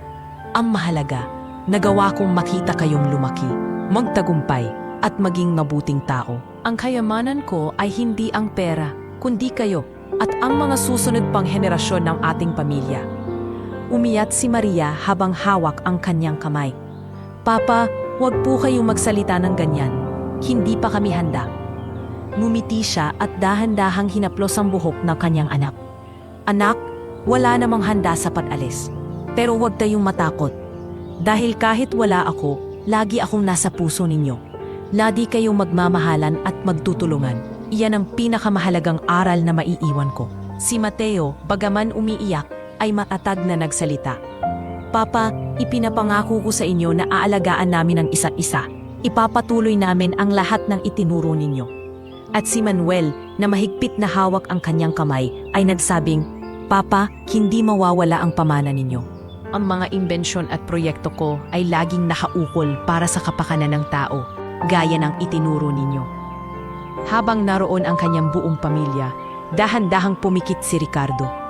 Ang mahalaga, nagawa kong makita kayong lumaki, magtagumpay at maging mabuting tao. Ang kayamanan ko ay hindi ang pera, kundi kayo at ang mga susunod pang henerasyon ng ating pamilya. Umiyak si Maria habang hawak ang kanyang kamay. Papa, huwag po kayong magsalita ng ganyan. Hindi pa kami handa. Ngumiti siya at dahan-dahang hinaplos ang buhok ng kanyang anak. Anak, wala namang handa sa pag-alis. Pero huwag kayong matakot. Dahil kahit wala ako, lagi akong nasa puso ninyo. Lagi kayong magmamahalan at magtutulungan. Iyan ang pinakamahalagang aral na maiiwan ko. Si Mateo, bagaman umiiyak, ay matatag na nagsalita. Papa, ipinapangako ko sa inyo na aalagaan namin ang isa't isa. Ipapatuloy namin ang lahat ng itinuro ninyo. At si Manuel, na mahigpit na hawak ang kanyang kamay, ay nagsabing, Papa, hindi mawawala ang pamana ninyo. Ang mga imbensyon at proyekto ko ay laging nakaukol para sa kapakanan ng tao, gaya ng itinuro ninyo. Habang naroon ang kanyang buong pamilya, dahan-dahang pumikit si Ricardo.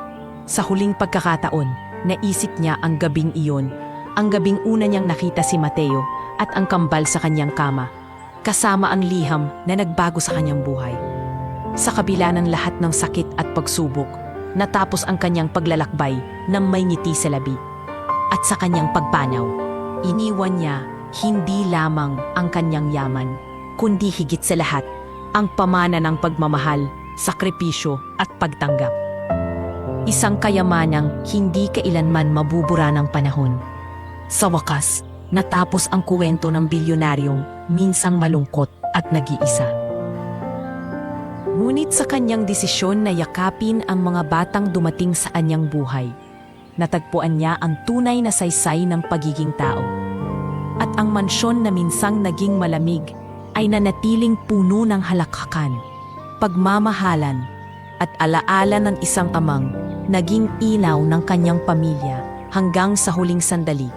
Sa huling pagkakataon, naisip niya ang gabing iyon, ang gabing una niyang nakita si Mateo at ang kambal sa kanyang kama, kasama ang liham na nagbago sa kanyang buhay. Sa kabila ng lahat ng sakit at pagsubok, natapos ang kanyang paglalakbay ng may ngiti sa labi. At sa kanyang pagpanaw, iniwan niya hindi lamang ang kanyang yaman, kundi higit sa lahat, ang pamana ng pagmamahal, sakripisyo at pagtanggap. Isang kayamanang hindi kailanman mabubura ng panahon. Sa wakas, natapos ang kwento ng bilyonaryong minsang malungkot at nag-iisa. Ngunit sa kanyang desisyon na yakapin ang mga batang dumating sa kanyang buhay, natagpuan niya ang tunay na saysay ng pagiging tao. At ang mansyon na minsang naging malamig ay nanatiling puno ng halakhakan, pagmamahalan at alaala ng isang amang naging ilaw ng kanyang pamilya hanggang sa huling sandali